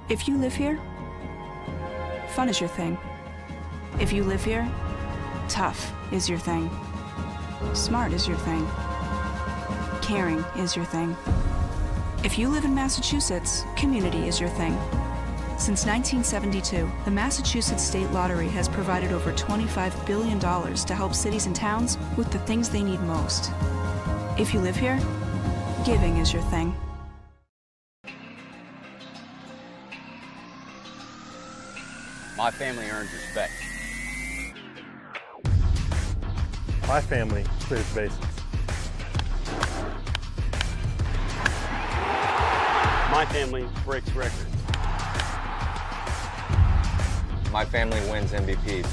If you live here, fun is your thing. If you live here, tough is your thing. Smart is your thing. Caring is your thing. If you live in Massachusetts, community is your thing. Since 1972, the Massachusetts State Lottery has provided over $25 billion to help cities and towns with the things they need most. If you live here, giving is your thing. My family earns respect. My family clears bases. My family breaks records. My family wins MVPs.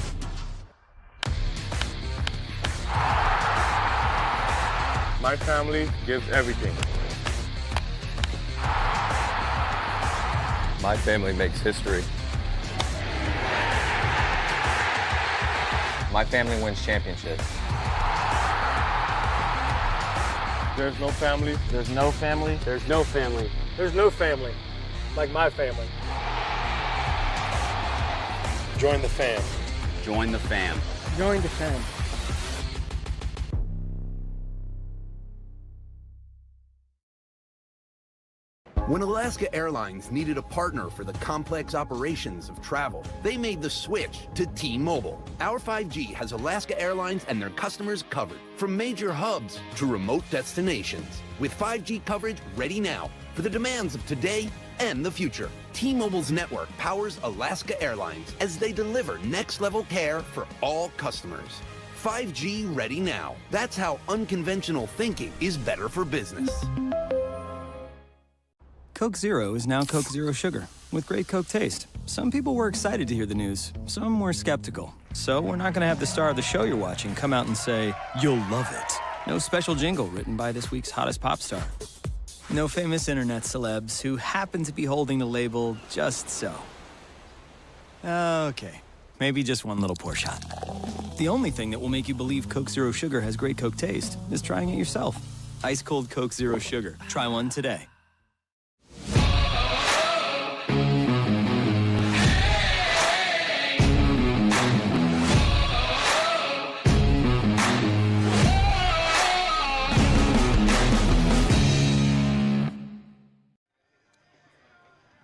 My family gives everything. My family makes history. My family wins championships. There's no family. There's no family. There's no family. There's no family like my family. Join the fam. Join the fam. Join the fam. When Alaska Airlines needed a partner for the complex operations of travel, they made the switch to T-Mobile. Our 5G has Alaska Airlines and their customers covered, from major hubs to remote destinations, with 5G coverage ready now for the demands of today and the future. T-Mobile's network powers Alaska Airlines as they deliver next-level care for all customers. 5G ready now. That's how unconventional thinking is better for business. Coke Zero is now Coke Zero Sugar, with great Coke taste. Some people were excited to hear the news, some were skeptical. So we're not gonna have the star of the show you're watching come out and say, "You'll love it." No special jingle written by this week's hottest pop star. No famous internet celebs who happen to be holding the label just so. Okay, maybe just one little pour shot. The only thing that will make you believe Coke Zero Sugar has great Coke taste is trying it yourself. Ice cold Coke Zero Sugar. Try one today.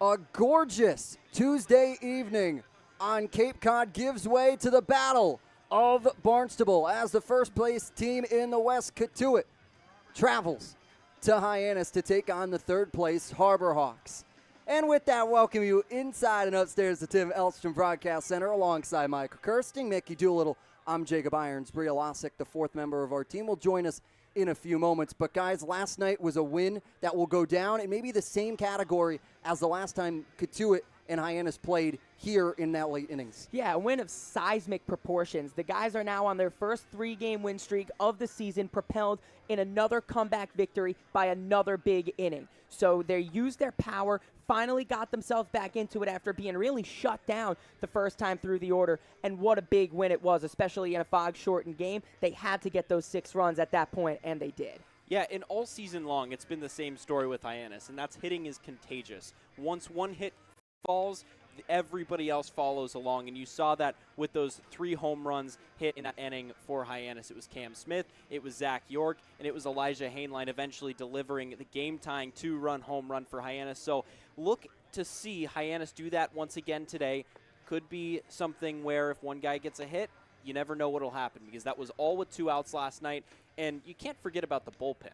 A gorgeous Tuesday evening on Cape Cod gives way to the Battle of Barnstable as the first place team in the West, Cotuit, travels to Hyannis to take on the third place Harbor Hawks. And with that, welcome you inside and upstairs to Tim Elstrom Broadcast Center alongside Michael Kirsting, Mickey Doolittle. I'm Jacob Irons. Bria Losick, the fourth member of our team, will join us in a few moments. But guys, last night was a win that will go down in maybe the same category as the last time Cotuit and Hyannis played here in that late innings. Yeah, a win of seismic proportions. The guys are now on their first three-game win streak of the season, propelled in another comeback victory by another big inning. So they used their power, finally got themselves back into it after being really shut down the first time through the order. And what a big win it was, especially in a fog-shortened game. They had to get those 6 runs at that point, and they did. Yeah, and all season long, it's been the same story with Hyannis, and that's hitting is contagious. Once one hit falls, everybody else follows along, and you saw that with those 3 home runs hit in that inning for Hyannis. It was Cam Smith, it was Zach York, and it was Elijah Hainline eventually delivering the game-tying 2-run home run for Hyannis. So look to see Hyannis do that once again today. Could be something where if one guy gets a hit, you never know what will happen, because that was all with 2 outs last night, and you can't forget about the bullpen.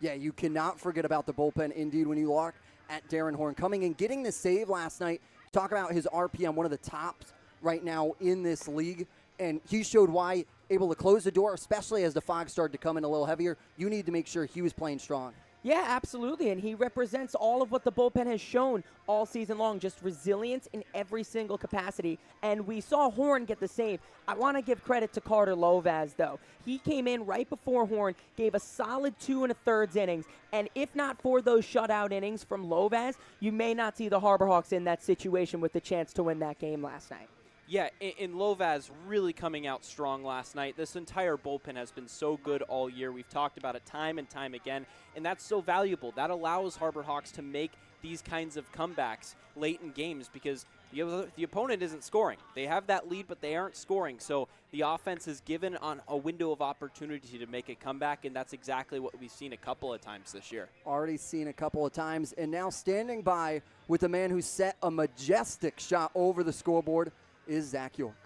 Yeah, you cannot forget about the bullpen. Indeed, when you look at Darren Horn coming and getting the save last night, talk about his RPM, one of the tops right now in this league, and he showed why, able to close the door, especially as the fog started to come in a little heavier. You need to make sure he was playing strong. Yeah, absolutely, and he represents all of what the bullpen has shown all season long, just resilience in every single capacity, and we saw Horn get the save. I want to give credit to Carter Lovaz, though. He came in right before Horn, gave a solid 2 1/3 innings, and if not for those shutout innings from Lovaz, you may not see the Harbor Hawks in that situation with the chance to win that game last night. Yeah, and Lovaz really coming out strong last night. This entire bullpen has been so good all year. We've talked about it time and time again, and that's so valuable. That allows Harbor Hawks to make these kinds of comebacks late in games because the opponent isn't scoring. They have that lead, but they aren't scoring. So the offense is given on a window of opportunity to make a comeback, and that's exactly what we've seen a couple of times this year. Already seen a couple of times, and now standing by with the man who set a majestic shot over the scoreboard is Zach York.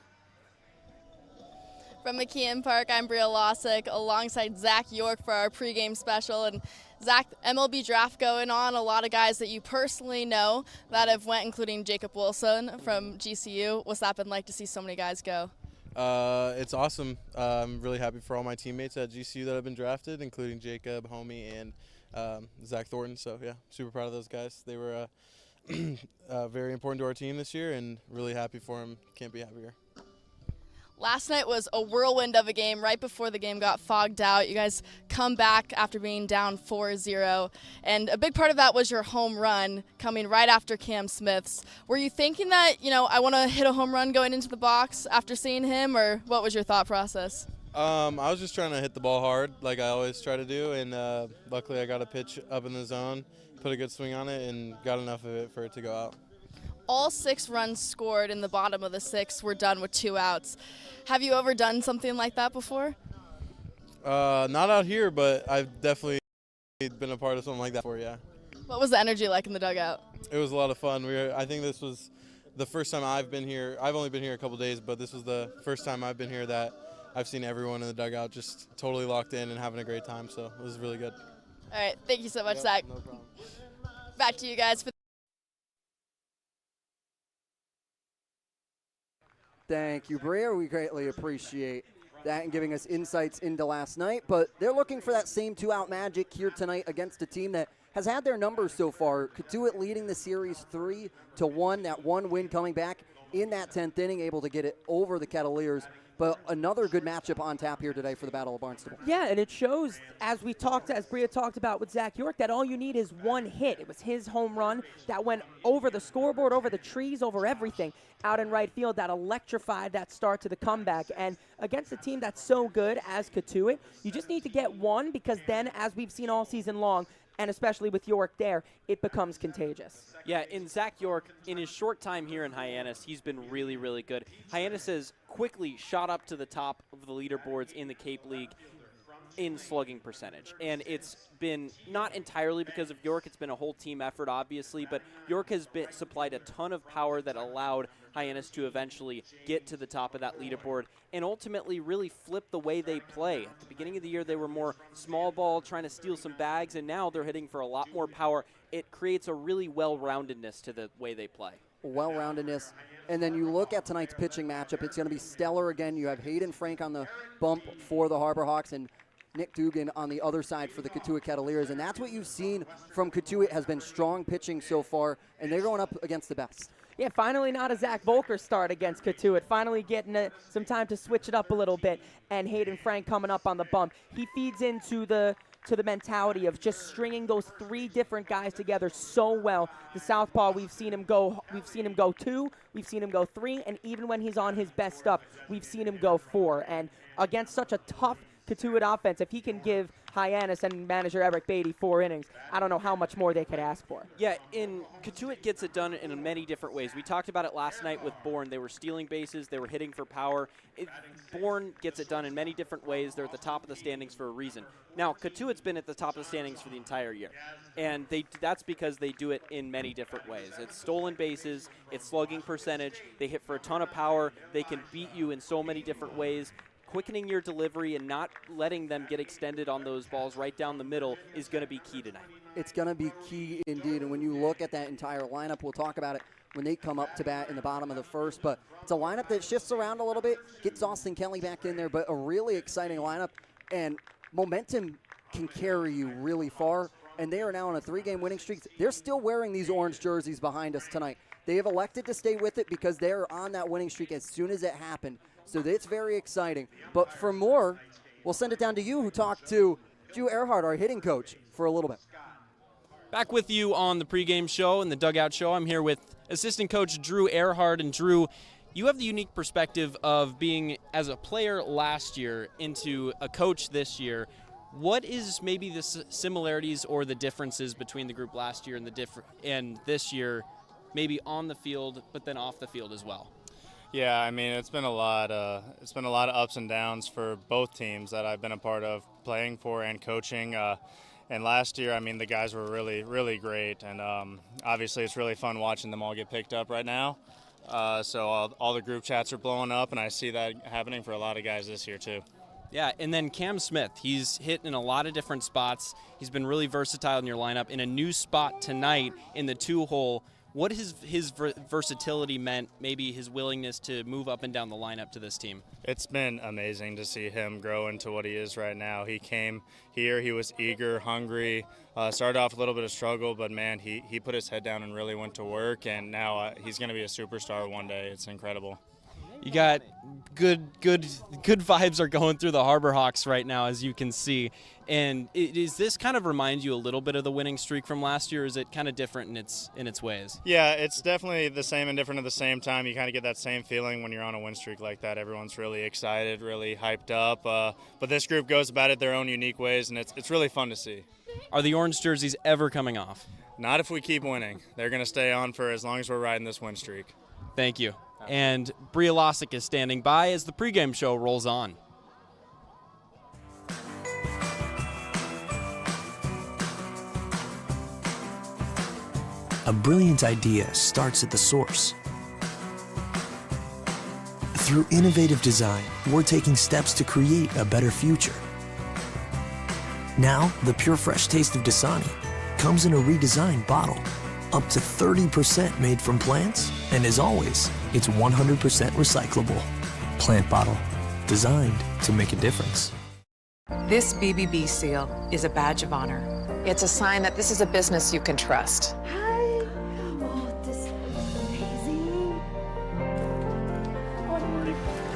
From McKeon Park, I'm Bria Losick alongside Zach York for our pregame special. And Zach, MLB draft going on, a lot of guys that you personally know that have went, including Jacob Wilson from GCU. What's that been like to see so many guys go? It's awesome. I'm really happy for all my teammates at GCU that have been drafted, including Jacob, Homie, and Zach Thornton. So, yeah, super proud of those guys. They were very important to our team this year, and really happy for them. Can't be happier. Last night was a whirlwind of a game. Right before the game got fogged out, you guys come back after being down 4-0, and a big part of that was your home run coming right after Cam Smith's. Were you thinking that, I want to hit a home run going into the box after seeing him, or what was your thought process? I was just trying to hit the ball hard like I always try to do, and luckily I got a pitch up in the zone, put a good swing on it, and got enough of it for it to go out. All 6 runs scored in the bottom of the 6 were done with 2 outs. Have you ever done something like that before? Not out here, but I've definitely been a part of something like that before, yeah. What was the energy like in the dugout? It was a lot of fun. I think this was the first time I've been here. I've only been here a couple days, but this was the first time I've been here that I've seen everyone in the dugout just totally locked in and having a great time, so it was really good. All right, thank you so much, Yep, Zach. no problem. Back to you guys. Thank you, Bria. We greatly appreciate that and giving us insights into last night. But they're looking for that same 2-out magic here tonight against a team that has had their numbers so far. Cotuit leading the series 3-1. That one win coming back in that 10th inning, able to get it over the Kettleers. But another good matchup on tap here today for the Battle of Barnstable. Yeah, and it shows, as Bria talked about with Zach York, that all you need is one hit. It was his home run that went over the scoreboard, over the trees, over everything out in right field that electrified that start to the comeback. And against a team that's so good as Cotuit, you just need to get one, because then, as we've seen all season long, and especially with York there, it becomes contagious. Yeah, and Zach York, in his short time here in Hyannis, he's been really, really good. Hyannis has quickly shot up to the top of the leaderboards in the Cape League in slugging percentage. And it's been not entirely because of York. It's been a whole team effort, obviously, but York has supplied a ton of power that allowed Hyannis to eventually get to the top of that leaderboard and ultimately really flip the way they play. At the beginning of the year, they were more small ball, trying to steal some bags, and now they're hitting for a lot more power. It creates a really well-roundedness to the way they play. Well-roundedness. And then you look at tonight's pitching matchup. It's going to be stellar again. You have Hayden Frank on the bump for the Harbor Hawks and Nick Dugan on the other side for the Cotuit Kettleers. And that's what you've seen from Cotuit, has been strong pitching so far, and they're going up against the best. Yeah, finally not a Zach Volker start against Cotuit. Finally getting some time to switch it up a little bit. And Hayden Frank coming up on the bump. He feeds into the mentality of just stringing those 3 different guys together so well. The southpaw, we've seen him go 2, we've seen him go 3, and even when he's on his best stuff, we've seen him go 4. And against such a tough Cotuit offense, if he can give Hyannis and manager Eric Beatty 4 innings, I don't know how much more they could ask for. Yeah, Cotuit gets it done in many different ways. We talked about it last night with Bourne. They were stealing bases. They were hitting for power. Bourne gets it done in many different ways. They're at the top of the standings for a reason. Now, Cotuit's been at the top of the standings for the entire year, and that's because they do it in many different ways. It's stolen bases. It's slugging percentage. They hit for a ton of power. They can beat you in so many different ways. Quickening your delivery and not letting them get extended on those balls right down the middle is going to be key tonight. It's going to be key indeed. And when you look at that entire lineup, we'll talk about it when they come up to bat in the bottom of the first. But it's a lineup that shifts around a little bit, gets Austin Kelly back in there, but a really exciting lineup. And momentum can carry you really far. And they are now on a 3-game winning streak. They're still wearing these orange jerseys behind us tonight. They have elected to stay with it because they're on that winning streak as soon as it happened. So it's very exciting. But for more, we'll send it down to you, who talked to Drew Earhart, our hitting coach, for a little bit. Back with you on the pregame show and the dugout show. I'm here with assistant coach Drew Earhart. And Drew, you have the unique perspective of being as a player last year into a coach this year. What is maybe the similarities or the differences between the group last year and this year, maybe on the field, but then off the field as well? Yeah, I mean, it's been a lot of ups and downs for both teams that I've been a part of, playing for and coaching. And last year, I mean, the guys were really, really great, and obviously it's really fun watching them all get picked up right now. So all the group chats are blowing up, and I see that happening for a lot of guys this year too. Yeah, and then Cam Smith, he's hit in a lot of different spots. He's been really versatile in your lineup. In a new spot tonight in the 2-hole, what has his versatility meant, maybe his willingness to move up and down the lineup to this team? It's been amazing to see him grow into what he is right now. He came here, he was eager, hungry, started off a little bit of struggle, but man, he put his head down and really went to work, and now he's going to be a superstar one day. It's incredible. You got good vibes are going through the Harbor Hawks right now, as you can see. And is this kind of remind you a little bit of the winning streak from last year, or is it kind of different in its ways? Yeah, it's definitely the same and different at the same time. You kind of get that same feeling when you're on a win streak like that. Everyone's really excited, really hyped up. But this group goes about it their own unique ways, and it's really fun to see. Are the orange jerseys ever coming off? Not if we keep winning. They're going to stay on for as long as we're riding this win streak. Thank you. And Bria Losick is standing by as the pregame show rolls on. A brilliant idea starts at the source. Through innovative design, we're taking steps to create a better future. Now, the pure fresh taste of Dasani comes in a redesigned bottle, up to 30% made from plants, and as always, it's 100% recyclable. Plant bottle, designed to make a difference. This BBB seal is a badge of honor. It's a sign that this is a business you can trust.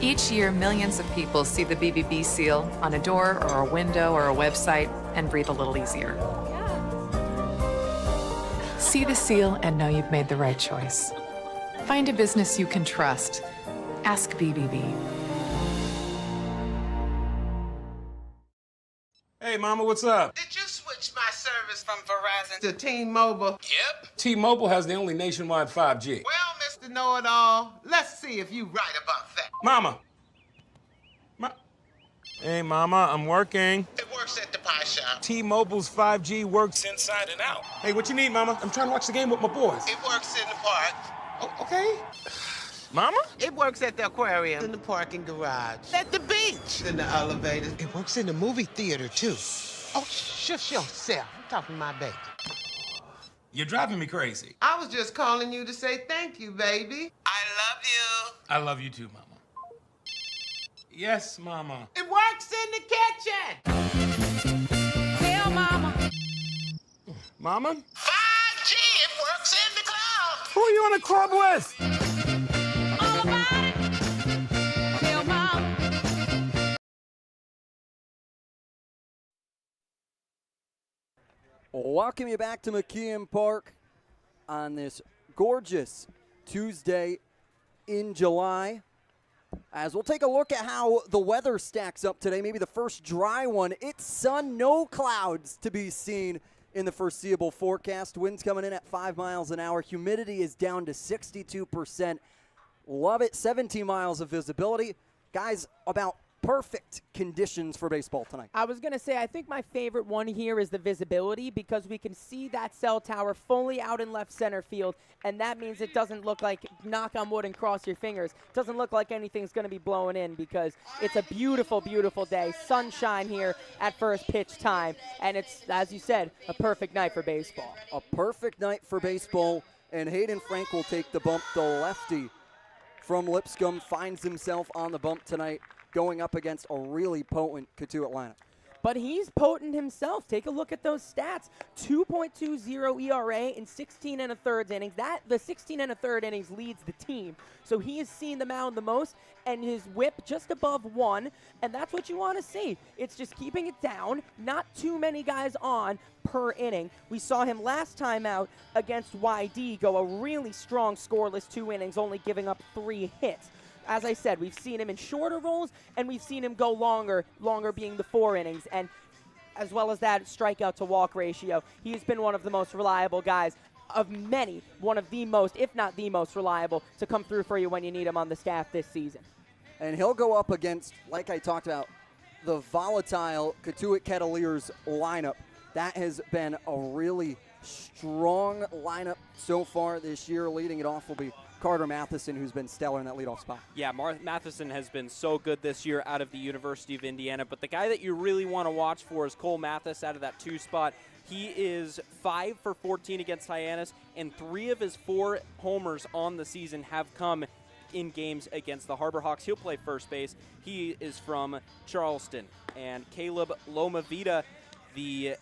Each year, millions of people see the BBB seal on a door or a window or a website and breathe a little easier. See the seal and know you've made the right choice. Find a business you can trust. Ask BBB. Hey, Mama, what's up? Did you switch my service from Verizon to T-Mobile? Yep. T-Mobile has the only nationwide 5G. Well, Mr. Know-It-All, let's see if you right about that. Mama. Hey, Mama, I'm working. It works at the pie shop. T-Mobile's 5G works inside and out. Hey, what you need, Mama? I'm trying to watch the game with my boys. It works in the park. Oh, okay. Mama? It works at the aquarium, in the parking garage, at the beach, in the elevator. It works in the movie theater, too. Oh, shush yourself. I'm talking to my baby. You're driving me crazy. I was just calling you to say thank you, baby. I love you. I love you too, Mama. Yes, Mama. It works in the kitchen. Tell Mama. Mama? 5G, it works in the club. Who are you on a club with? All about it. Tell Mama. Welcome you back to McKeon Park on this gorgeous Tuesday in July. As we'll take a look at how the weather stacks up today, maybe the first dry one. It's sun, no clouds to be seen in the foreseeable forecast. Winds coming in at 5 miles an hour. Humidity is down to 62%. Love it. 17 miles of visibility. Guys, about perfect conditions for baseball tonight. I was going to say, I think my favorite one here is the visibility, because we can see that cell tower fully out in left center field, and that means it doesn't look like, knock on wood and cross your fingers, doesn't look like anything's going to be blowing in, because it's a beautiful, beautiful day. Sunshine here at first pitch time, and it's, as you said, a perfect night for baseball. A perfect night for baseball, and Hayden Frank will take the bump. The lefty from Lipscomb finds himself on the bump tonight, going up against a really potent Cotuit lineup. but he's potent himself. Take a look at those stats. 2.20 ERA in 16 and a third innings. The 16 and a third innings leads the team. So he has seen the mound the most, and his whip just above 1, and that's what you want to see. It's just keeping it down, not too many guys on per inning. We saw him last time out against YD go a really strong scoreless 2 innings, only giving up 3 hits. As I said, we've seen him in shorter roles, and we've seen him go longer being the 4 innings, and as well as that strikeout to walk ratio. He's been one of the most reliable guys of many, one of the most, if not the most reliable, to come through for you when you need him on the staff this season. And he'll go up against, like I talked about, the volatile Cotuit Kettleers lineup. That has been a really strong lineup so far this year. Leading it off will be Carter Matheson, who's been stellar in that leadoff spot. Yeah, Matheson has been so good this year out of the University of Indiana, but the guy that you really want to watch for is Cole Mathis out of that 2 spot. He is 5 for 14 against Hyannis, and 3 of his 4 homers on the season have come in games against the Harbor Hawks. He'll play first base. He is from Charleston. And Caleb Lomavita, the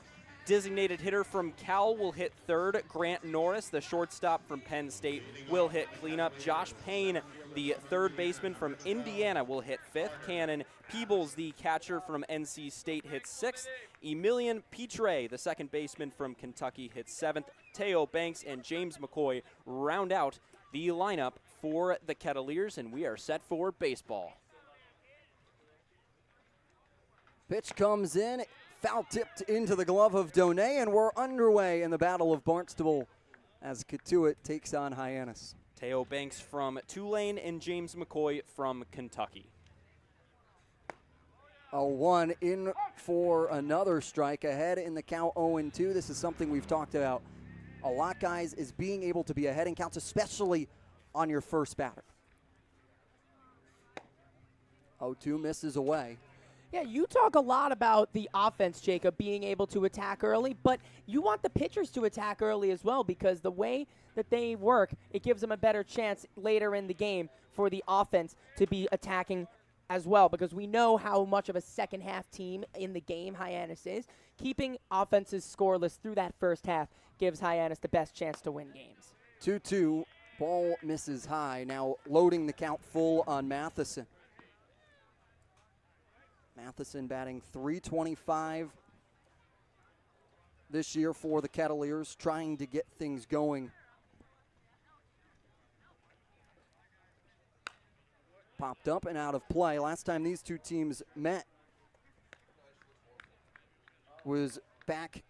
designated hitter from Cal, will hit third. Grant Norris, the shortstop from Penn State, will hit cleanup. Josh Payne, the third baseman from Indiana, will hit fifth. Cannon Peebles, the catcher from NC State, hits sixth. Emilian Pitre, the second baseman from Kentucky, hits seventh. Teo Banks and James McCoy round out the lineup for the Kettleers, and we are set for baseball. Pitch comes in. Foul tipped into the glove of Donay, and we're underway in the Battle of Barnstable as Cotuit takes on Hyannis. Teo Banks from Tulane and James McCoy from Kentucky. A 1 in for another strike, ahead in the count 0-2. This is something we've talked about a lot, guys, is being able to be ahead in counts, especially on your first batter. 0-2 misses away. Yeah, you talk a lot about the offense, Jacob, being able to attack early, but you want the pitchers to attack early as well, because the way that they work, it gives them a better chance later in the game for the offense to be attacking as well, because we know how much of a second half team in the game Hyannis is. Keeping offenses scoreless through that first half gives Hyannis the best chance to win games. 2-2, ball misses high. Now loading the count full on Matheson. Matheson batting .325 this year for the Kettleers, trying to get things going. Popped up and out of play. Last time these two teams met was back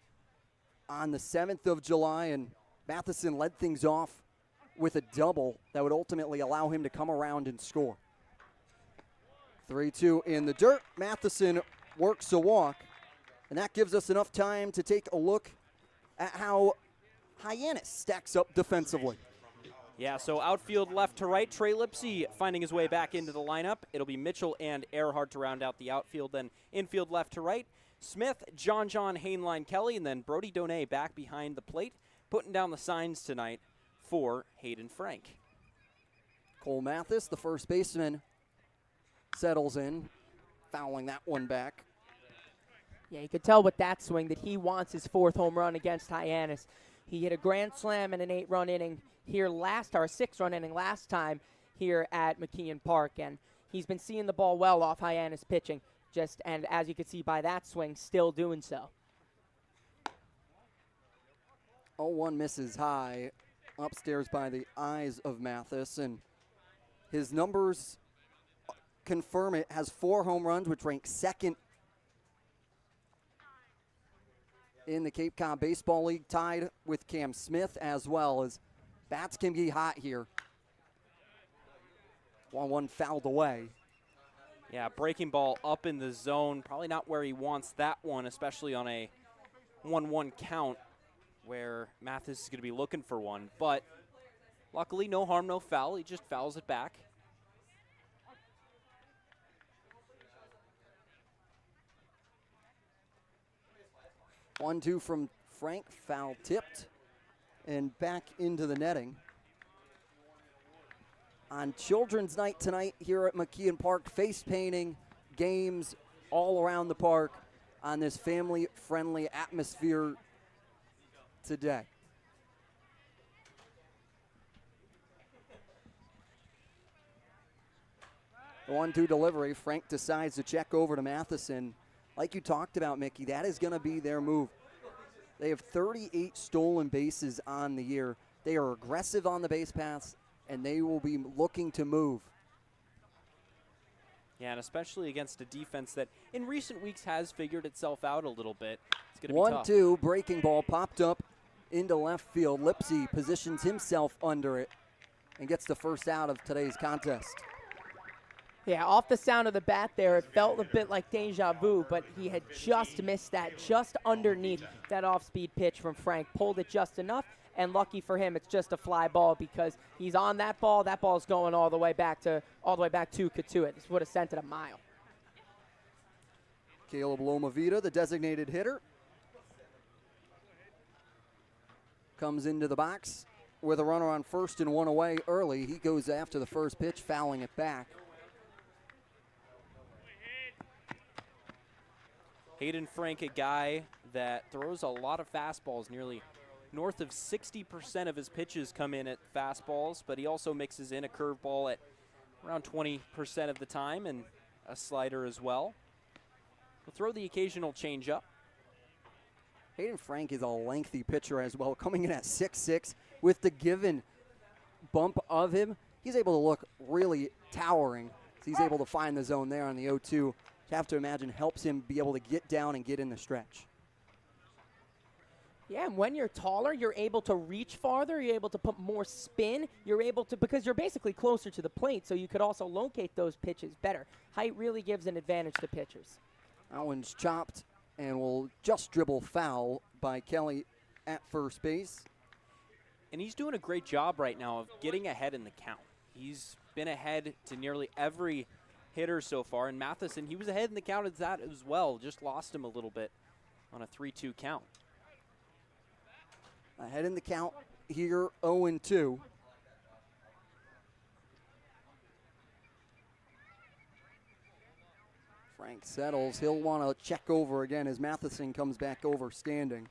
on the 7th of July, and Matheson led things off with a double that would ultimately allow him to come around and score. 3-2 in the dirt. Matheson works a walk, and that gives us enough time to take a look at how Hyannis stacks up defensively. Yeah, so outfield left to right, Trey Lipsy finding his way back into the lineup. It'll be Mitchell and Earhart to round out the outfield, then infield left to right. Smith, John Hainline Kelly, and then Brody Donay back behind the plate, putting down the signs tonight for Hayden Frank. Cole Mathis, the first baseman, settles in, fouling that one back. Yeah, you could tell with that swing that he wants his 4th home run against Hyannis. He hit a grand slam in an 8-run inning here last, or a 6-run inning last time here at McKeon Park, and he's been seeing the ball well off Hyannis pitching, and as you can see by that swing, still doing so. 0-1 misses high, upstairs by the eyes of Mathis, and his numbers confirm it. Has 4 home runs, which ranks 2nd in the Cape Cod Baseball League, tied with Cam Smith, as well as bats can be hot here. 1-1 fouled away. Yeah, breaking ball up in the zone, probably not where he wants that one, especially on a 1-1 count where Mathis is going to be looking for one, but luckily no harm, no foul. He just fouls it back. One, 2 from Frank, foul tipped and back into the netting. On Children's Night tonight here at McKeon Park, face painting games all around the park on this family-friendly atmosphere today. The 1-2 delivery. Frank decides to check over to Matheson. Like you talked about, Mickey, that is going to be their move. They have 38 stolen bases on the year. They are aggressive on the base paths, and they will be looking to move. Yeah, and especially against a defense that in recent weeks has figured itself out a little bit. It's going to be tough. 1-2, breaking ball popped up into left field. Lipsy positions himself under it and gets the first out of today's contest. Yeah, off the sound of the bat there, it felt a bit like deja vu, but he had just missed that, just underneath that off-speed pitch from Frank. Pulled it just enough, and lucky for him, it's just a fly ball because he's on that ball. That ball's going all the way back to Cotuit. This would have sent it a mile. Caleb Lomavita, the designated hitter, comes into the box with a runner on first and one away early. He goes after the first pitch, fouling it back. Hayden Frank, a guy that throws a lot of fastballs, nearly north of 60% of his pitches come in at fastballs, but he also mixes in a curveball at around 20% of the time and a slider as well. He'll throw the occasional changeup. Hayden Frank is a lengthy pitcher as well, coming in at 6'6". With the given bump of him, he's able to look really towering. So he's able to find the zone there on the 0-2. You have to imagine helps him be able to get down and get in the stretch. Yeah, and when you're taller, you're able to reach farther. You're able to put more spin. You're able to, because you're basically closer to the plate, so you could also locate those pitches better. Height really gives an advantage to pitchers. That one's chopped and will just dribble foul by Kelly at first base. And he's doing a great job right now of getting ahead in the count. He's been ahead to nearly every hitter so far. And Matheson, he was ahead in the count as that as well. Just lost him a little bit on a 3-2 count. Ahead in the count here, 0-2. Frank settles. He'll want to check over again as Matheson comes back over standing.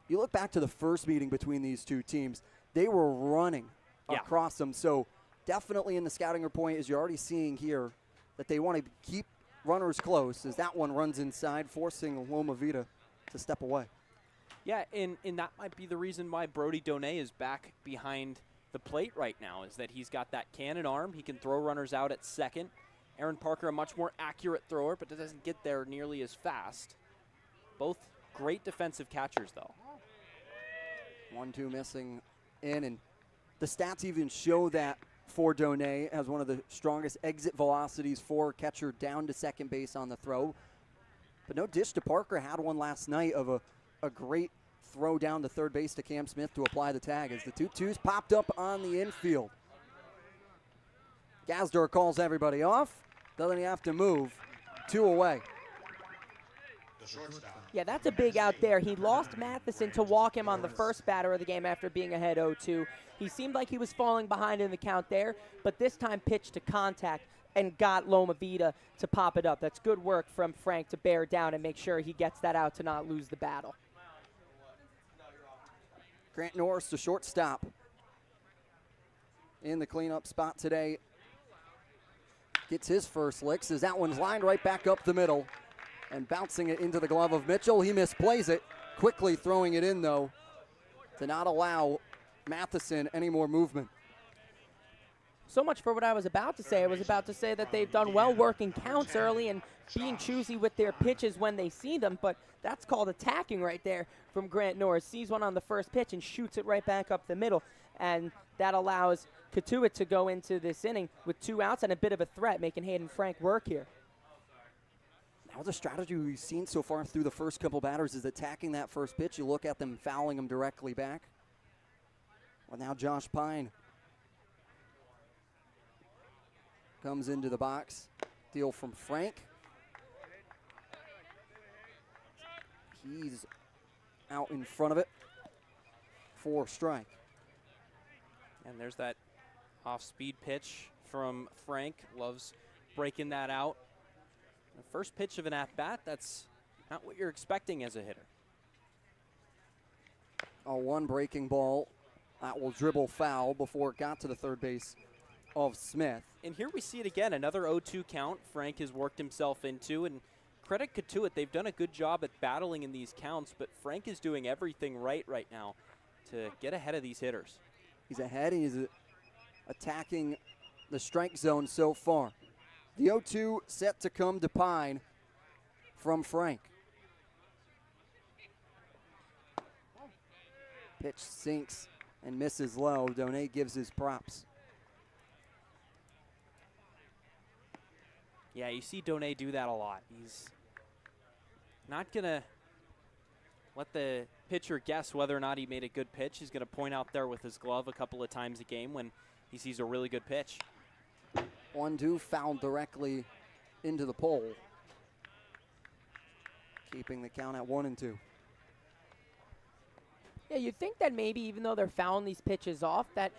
You look back to the first meeting between these two teams, they were running across them. So definitely in the scouting report, as you're already seeing here, that they want to keep runners close as that one runs inside, forcing Lomavita to step away. Yeah, and that might be the reason why Brody Donay is back behind the plate right now, is that he's got that cannon arm. He can throw runners out at second. Aaron Parker, a much more accurate thrower, but doesn't get there nearly as fast. Both great defensive catchers, though. 1-2 missing in, and the stats even show that for Donay has one of the strongest exit velocities for a catcher down to second base on the throw. But no dish to Parker. Had one last night of a great throw down to third base to Cam Smith to apply the tag as the 2-2s popped up on the infield. Gazdor calls everybody off. Doesn't have to move. 2 away. Yeah, that's a big out there. He lost Matheson to walk him on the first batter of the game after being ahead 0-2. He seemed like he was falling behind in the count there, but this time pitched to contact and got Lomavita to pop it up. That's good work from Frank to bear down and make sure he gets that out to not lose the battle. Grant Norris, the shortstop, in the cleanup spot today. Gets his first licks as that one's lined right back up the middle and bouncing it into the glove of Mitchell. He misplays it, quickly throwing it in, though, to not allow Matheson any more movement. So much for what I was about to say. I was about to say that they've done well working counts early and being choosy with their pitches when they see them, but that's called attacking right there from Grant Norris. Sees one on the first pitch and shoots it right back up the middle, and that allows Cotuit to go into this inning with 2 outs and a bit of a threat, making Hayden Frank work here. Now the strategy we've seen so far through the first couple batters is attacking that first pitch. You look at them fouling them directly back. Well, now Josh Pine comes into the box. Deal from Frank. He's out in front of it for strike. And there's that off-speed pitch from Frank. Loves breaking that out. first pitch of an at-bat, that's not what you're expecting as a hitter. A one breaking ball that will dribble foul before it got to the third base of Smith. And here we see it again, another 0-2 count Frank has worked himself into, and credit Cotuit, they've done a good job at battling in these counts, but Frank is doing everything right now to get ahead of these hitters. He's ahead, he's attacking the strike zone so far. The 0-2 set to come to Pine from Frank. Pitch sinks and misses low. Donay gives his props. Yeah, you see Donay do that a lot. He's not going to let the pitcher guess whether or not he made a good pitch. He's going to point out there with his glove a couple of times a game when he sees a really good pitch. 1-2 fouled directly into the pole, keeping the count at 1-2. Yeah, you'd think that maybe even though they're fouling these pitches off, that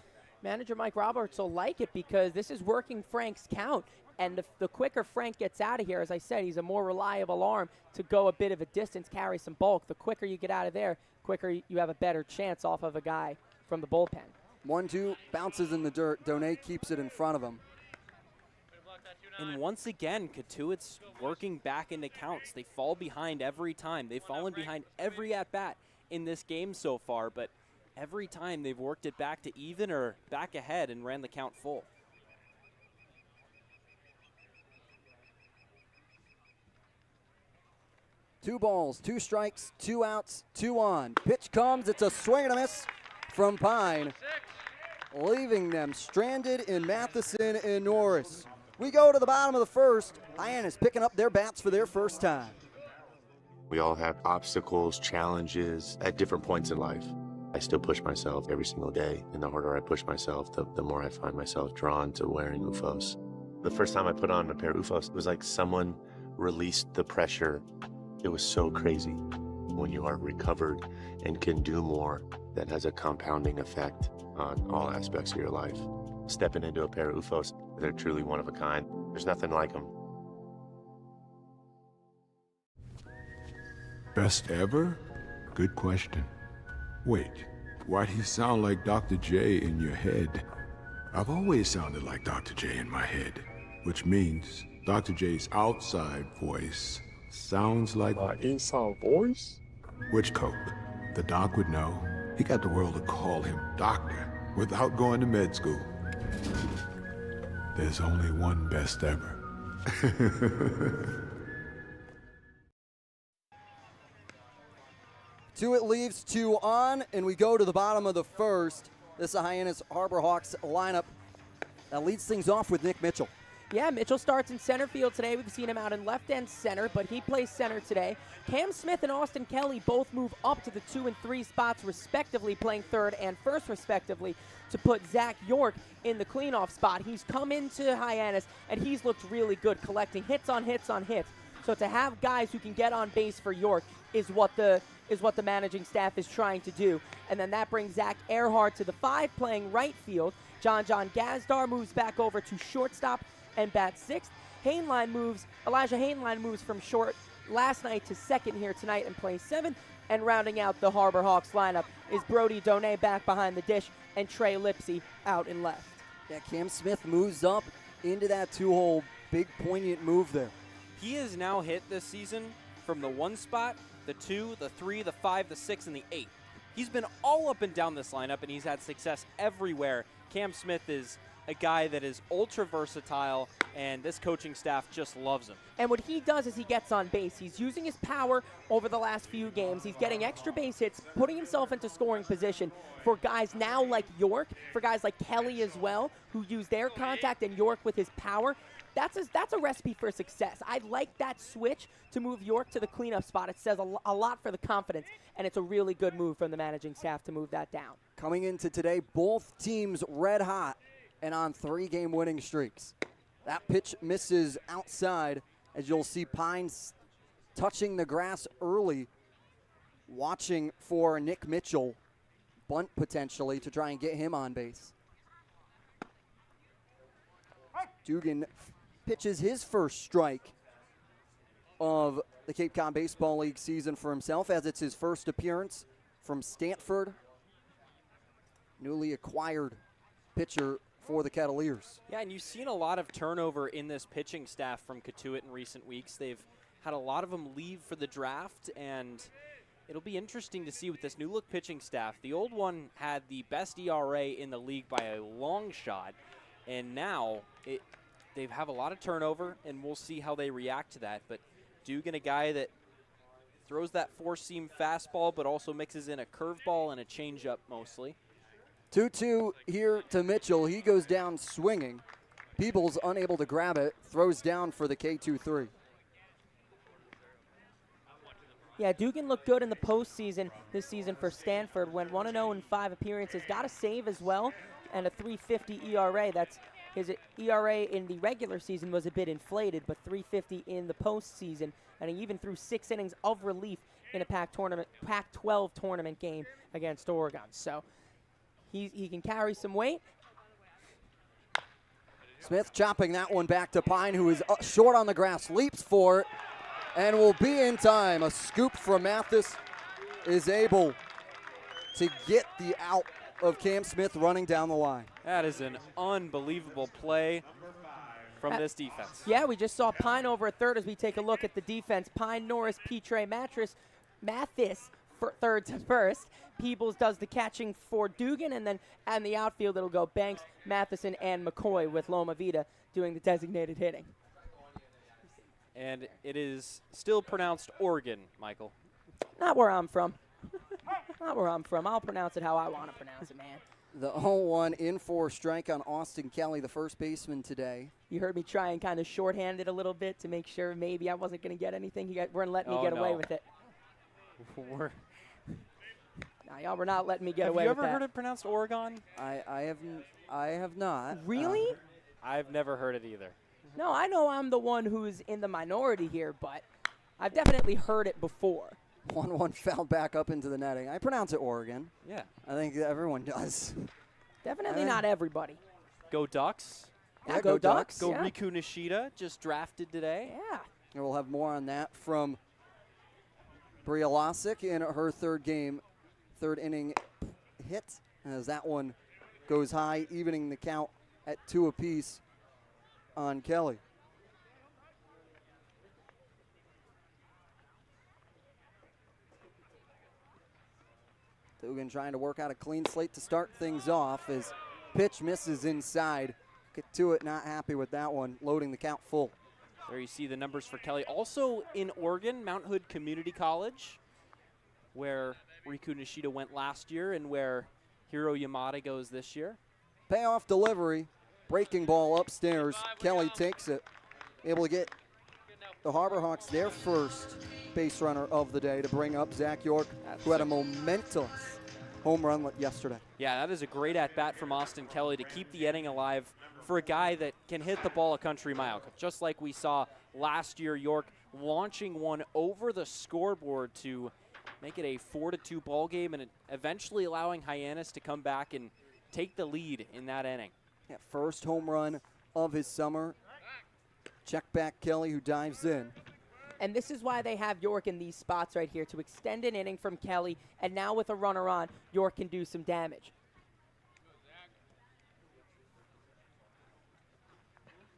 manager Mike Roberts will like it because this is working Frank's count. And the quicker Frank gets out of here, as I said, he's a more reliable arm to go a bit of a distance, carry some bulk. The quicker you get out of there, quicker you have a better chance off of a guy from the bullpen. 1-2 bounces in the dirt. Donay keeps it in front of him. And once again, Cotuit's working back into counts. They fall behind every time. They've fallen behind every at-bat in this game so far, but every time they've worked it back to even or back ahead and ran the count full. Two balls, two strikes, 2 outs, 2 on. Pitch comes, it's a swing and a miss from Pine, leaving them stranded in Matheson and Norris. We go to the bottom of the first. Hyannis picking up their bats for their first time. We all have obstacles, challenges at different points in life. I still push myself every single day, and the harder I push myself, the more I find myself drawn to wearing UFOs. The first time I put on a pair of UFOs, it was like someone released the pressure. It was so crazy. When you are recovered and can do more, that has a compounding effect on all aspects of your life. Stepping into a pair of UFOs, they're truly one of a kind. There's nothing like them. Best ever? Good question. Wait, why do you sound like Dr. J in your head? I've always sounded like Dr. J in my head, which means Dr. J's outside voice sounds like my inside voice? Which Coke? The doc would know. He got the world to call him doctor without going to med school. There's only one best ever. Two it leaves, 2 on, and we go to the bottom of the first. This is a Hyannis Harbor Hawks lineup that leads things off with Nick Mitchell. Yeah, Mitchell starts in center field today. We've seen him out in left and center, but he plays center today. Cam Smith and Austin Kelly both move up to the 2 and 3 spots respectively, playing third and first respectively, to put Zach York in the cleanoff spot. He's come into Hyannis, and he's looked really good, collecting hits on hits on hits. So to have guys who can get on base for York is what the managing staff is trying to do. And then that brings Zach Earhart to the 5, playing right field. John Gazdar moves back over to shortstop and bat 6th. Elijah Hainline moves from short last night to second here tonight and plays 7th. And rounding out the Harbor Hawks lineup is Brody Donay back behind the dish and Trey Lipsy out in left. Yeah, Cam Smith moves up into that 2-hole. Big poignant move there. He has now hit this season from the 1 spot, the 2, the 3, the 5, the 6, and the 8. He's been all up and down this lineup, and he's had success everywhere. Cam Smith is a guy that is ultra versatile, and this coaching staff just loves him. And what he does is he gets on base. He's using his power over the last few games. He's getting extra base hits, putting himself into scoring position for guys now like York, for guys like Kelly as well, who use their contact and York with his power. That's a recipe for success. I like that switch to move York to the cleanup spot. It says a lot for the confidence, and it's a really good move from the managing staff to move that down. Coming into today, both teams red hot and on 3-game winning streaks. That pitch misses outside, as you'll see Pines touching the grass early, watching for Nick Mitchell bunt potentially to try and get him on base. Dugan pitches his first strike of the Cape Cod Baseball League season for himself, as it's his first appearance from Stanford. Newly acquired pitcher for the Kettleers. Yeah, and you've seen a lot of turnover in this pitching staff from Cotuit in recent weeks. They've had a lot of them leave for the draft, and it'll be interesting to see with this new-look pitching staff. The old one had the best ERA in the league by a long shot, and now they have a lot of turnover, and we'll see how they react to that. But Dugan, a guy that throws that four-seam fastball, but also mixes in a curveball and a changeup mostly. 2-2 here to Mitchell. He goes down swinging. Peebles unable to grab it, throws down for the K2-3. Yeah, Dugan looked good in the postseason this season for Stanford. Went 1-0 in 5 appearances. Got a save as well, and a .350 ERA. That's his ERA in the regular season was a bit inflated, but .350 in the postseason. And he even threw 6 innings of relief in a Pac-12 tournament game against Oregon. So he can carry some weight. Smith chopping that one back to Pine, who is short on the grass, leaps for it, and will be in time. A scoop from Mathis is able to get the out of Cam Smith running down the line. That is an unbelievable play from this defense. Yeah, we just saw Pine over at third as we take a look at the defense. Pine, Norris, Petre, Mathis for third to first. Peebles does the catching for Dugan, and then in the outfield it'll go Banks, Matheson, and McCoy, with Loma Vida doing the designated hitting. And it is still pronounced Oregon, Michael. Not where I'm from. Not where I'm from. I'll pronounce it how I want to pronounce it, man. The 0-1 in for strike on Austin Kelly, the first baseman today. You heard me try and kind of shorthand it a little bit to make sure maybe I wasn't going to get anything. You weren't letting me get away with it. Nah, y'all were not letting me get away with that. Have you ever heard it pronounced Oregon? I have not. Really? I've never heard it either. No, I know I'm the one who's in the minority here, but I've definitely heard it before. 1-1 fouled back up into the netting. I pronounce it Oregon. Yeah. I think everyone does. Definitely not everybody. Go Ducks. Yeah, go Ducks. Go yeah. Riku Nishida, just drafted today. Yeah. And we'll have more on that from Bria Losick in her third inning hit, as that one goes high, evening the count at 2 apiece on Kelly. Dugan trying to work out a clean slate to start things off as pitch misses inside. Cotuit not happy with that one, loading the count full. There you see the numbers for Kelly. Also in Oregon, Mount Hood Community College, where Riku Nishida went last year and where Hiro Yamada goes this year. Payoff delivery, breaking ball upstairs. Kelly takes it, able to get the Harbor Hawks their first base runner of the day to bring up Zach York, who had a momentous home run yesterday. Yeah, that is a great at-bat from Austin Kelly to keep the inning alive for a guy that can hit the ball a country mile. Just like we saw last year, York launching one over the scoreboard to make it a 4-2 ball game, and eventually allowing Hyannis to come back and take the lead in that inning. Yeah, first home run of his summer. Check back Kelly, who dives in. And this is why they have York in these spots right here, to extend an inning from Kelly, and now with a runner on, York can do some damage.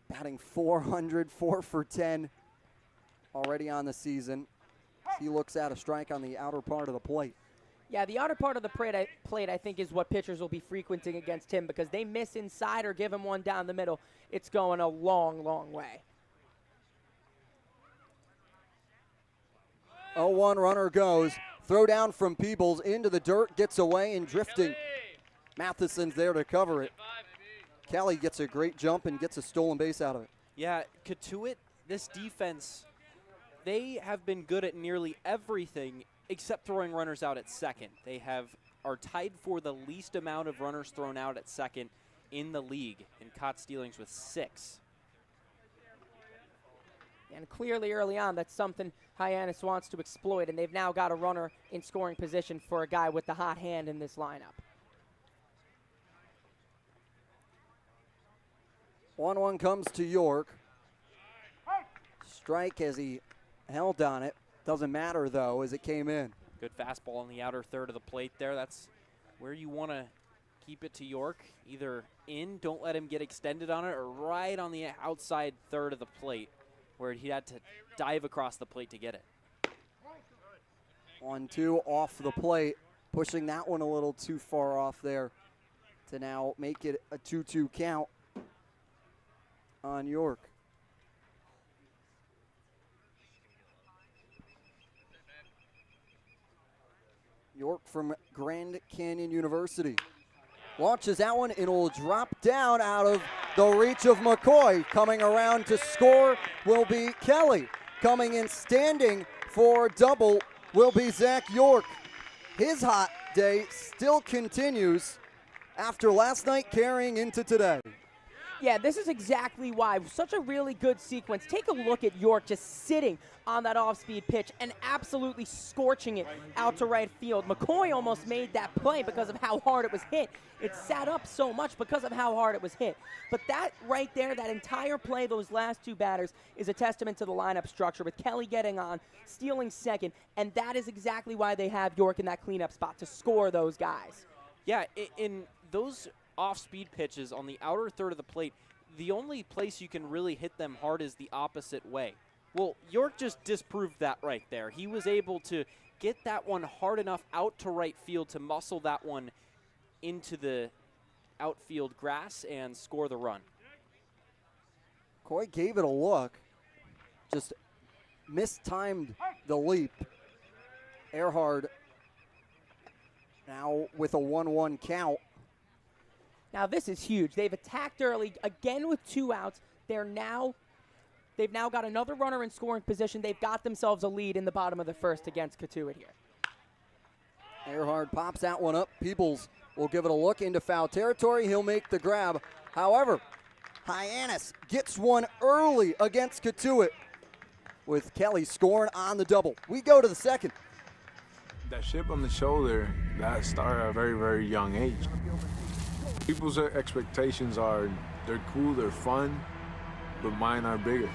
Batting .400, 4 for 10 already on the season. He looks at a strike on the outer part of the plate. Yeah, the outer part of the plate, I think, is what pitchers will be frequenting against him, because they miss inside or give him one down the middle. It's going a long, long way. 0-1 runner goes. Throw down from Peebles into the dirt, gets away and drifting. Matheson's there to cover it. Kelly gets a great jump and gets a stolen base out of it. Yeah, Cotuit, this defense, they have been good at nearly everything except throwing runners out at second. They are tied for the least amount of runners thrown out at second in the league, in caught stealings with 6. And clearly early on, that's something Hyannis wants to exploit, and they've now got a runner in scoring position for a guy with the hot hand in this lineup. 1-1 comes to York. Strike as he held on it. Doesn't matter, though, as it came in. Good fastball on the outer third of the plate there. That's where you want to keep it to York. Either in, don't let him get extended on it, or right on the outside third of the plate where he had to dive across the plate to get it. 1-2 off the plate, pushing that one a little too far off there to now make it a 2-2 count on York. York from Grand Canyon University launches that one, and it will drop down out of the reach of McCoy. Coming around to score will be Kelly. Coming in standing for a double will be Zach York. His hot day still continues after last night carrying into today. Yeah, this is exactly why. Such a really good sequence. Take a look at York just sitting on that off-speed pitch and absolutely scorching it out to right field. McCoy almost made that play because of how hard it was hit. It sat up so much because of how hard it was hit. But that right there, that entire play, those last two batters, is a testament to the lineup structure with Kelly getting on, stealing second, and that is exactly why they have York in that cleanup spot, to score those guys. Yeah, in those off-speed pitches on the outer third of the plate, the only place you can really hit them hard is the opposite way. Well, York just disproved that right there. He was able to get that one hard enough out to right field to muscle that one into the outfield grass and score the run. Coy gave it a look, just mistimed the leap. Earhard now with a 1-1 count. Now this is huge. They've attacked early, again with 2 outs. They've now got another runner in scoring position. They've got themselves a lead in the bottom of the first against Cotuit here. Earhard pops that one up. Peebles will give it a look into foul territory. He'll make the grab. However, Hyannis gets one early against Cotuit with Kelly scoring on the double. We go to the second. That chip on the shoulder, that started at a very, very young age. People's expectations are, they're cool, they're fun, but mine are bigger.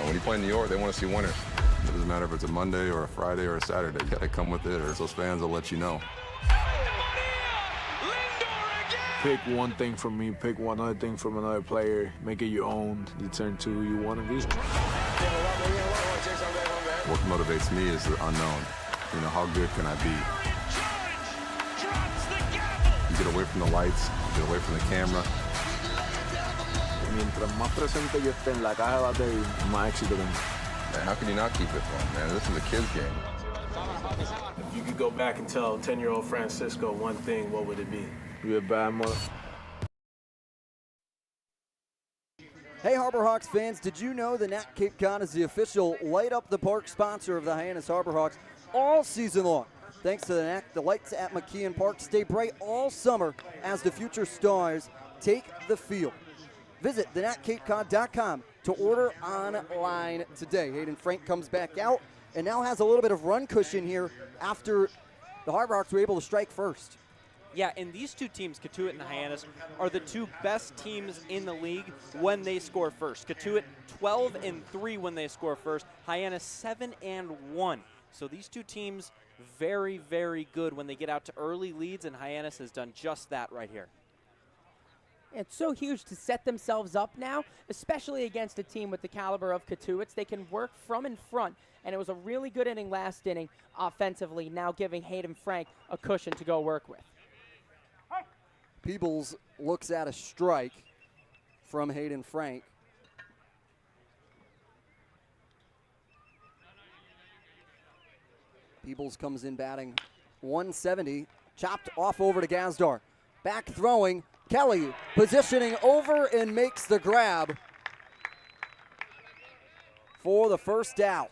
When you play in New York, they want to see winners. It doesn't matter if it's a Monday or a Friday or a Saturday. You got to come with it, or those fans will let you know. Pick one thing from me, pick one other thing from another player, make it your own. You turn to who you want to be. What motivates me is the unknown. You know, how good can I be? You get away from the lights, you get away from the camera. Mientras más presente yo esté en la caja de batería, más éxito tengo. Man, how can you not keep it fun, man? This is a kid's game. If you could go back and tell 10-year-old Francisco one thing, what would it be? You're a bad mother. Hey Harbor Hawks fans, did you know the Nat Cape Cod is the official Light Up the Park sponsor of the Hyannis Harbor Hawks all season long? Thanks to the Nat, the lights at McKeon Park stay bright all summer as the future stars take the field. Visit thenatcapecod.com to order online today. Hayden Frank comes back out and now has a little bit of run cushion here after the Harbor Hawks were able to strike first. Yeah, and these two teams, Cotuit and Hyannis, are the two best teams in the league when they score first. Cotuit 12-3 when they score first. Hyannis 7-1. So these two teams very, very good when they get out to early leads, and Hyannis has done just that right here. It's so huge to set themselves up now, especially against a team with the caliber of Cotuit's. They can work from in front, and it was a really good inning last inning offensively, now giving Hayden Frank a cushion to go work with. Peebles looks at a strike from Hayden Frank. Peebles comes in batting 170, chopped off over to Gazdar. Back throwing, Kelly positioning over and makes the grab for the first out.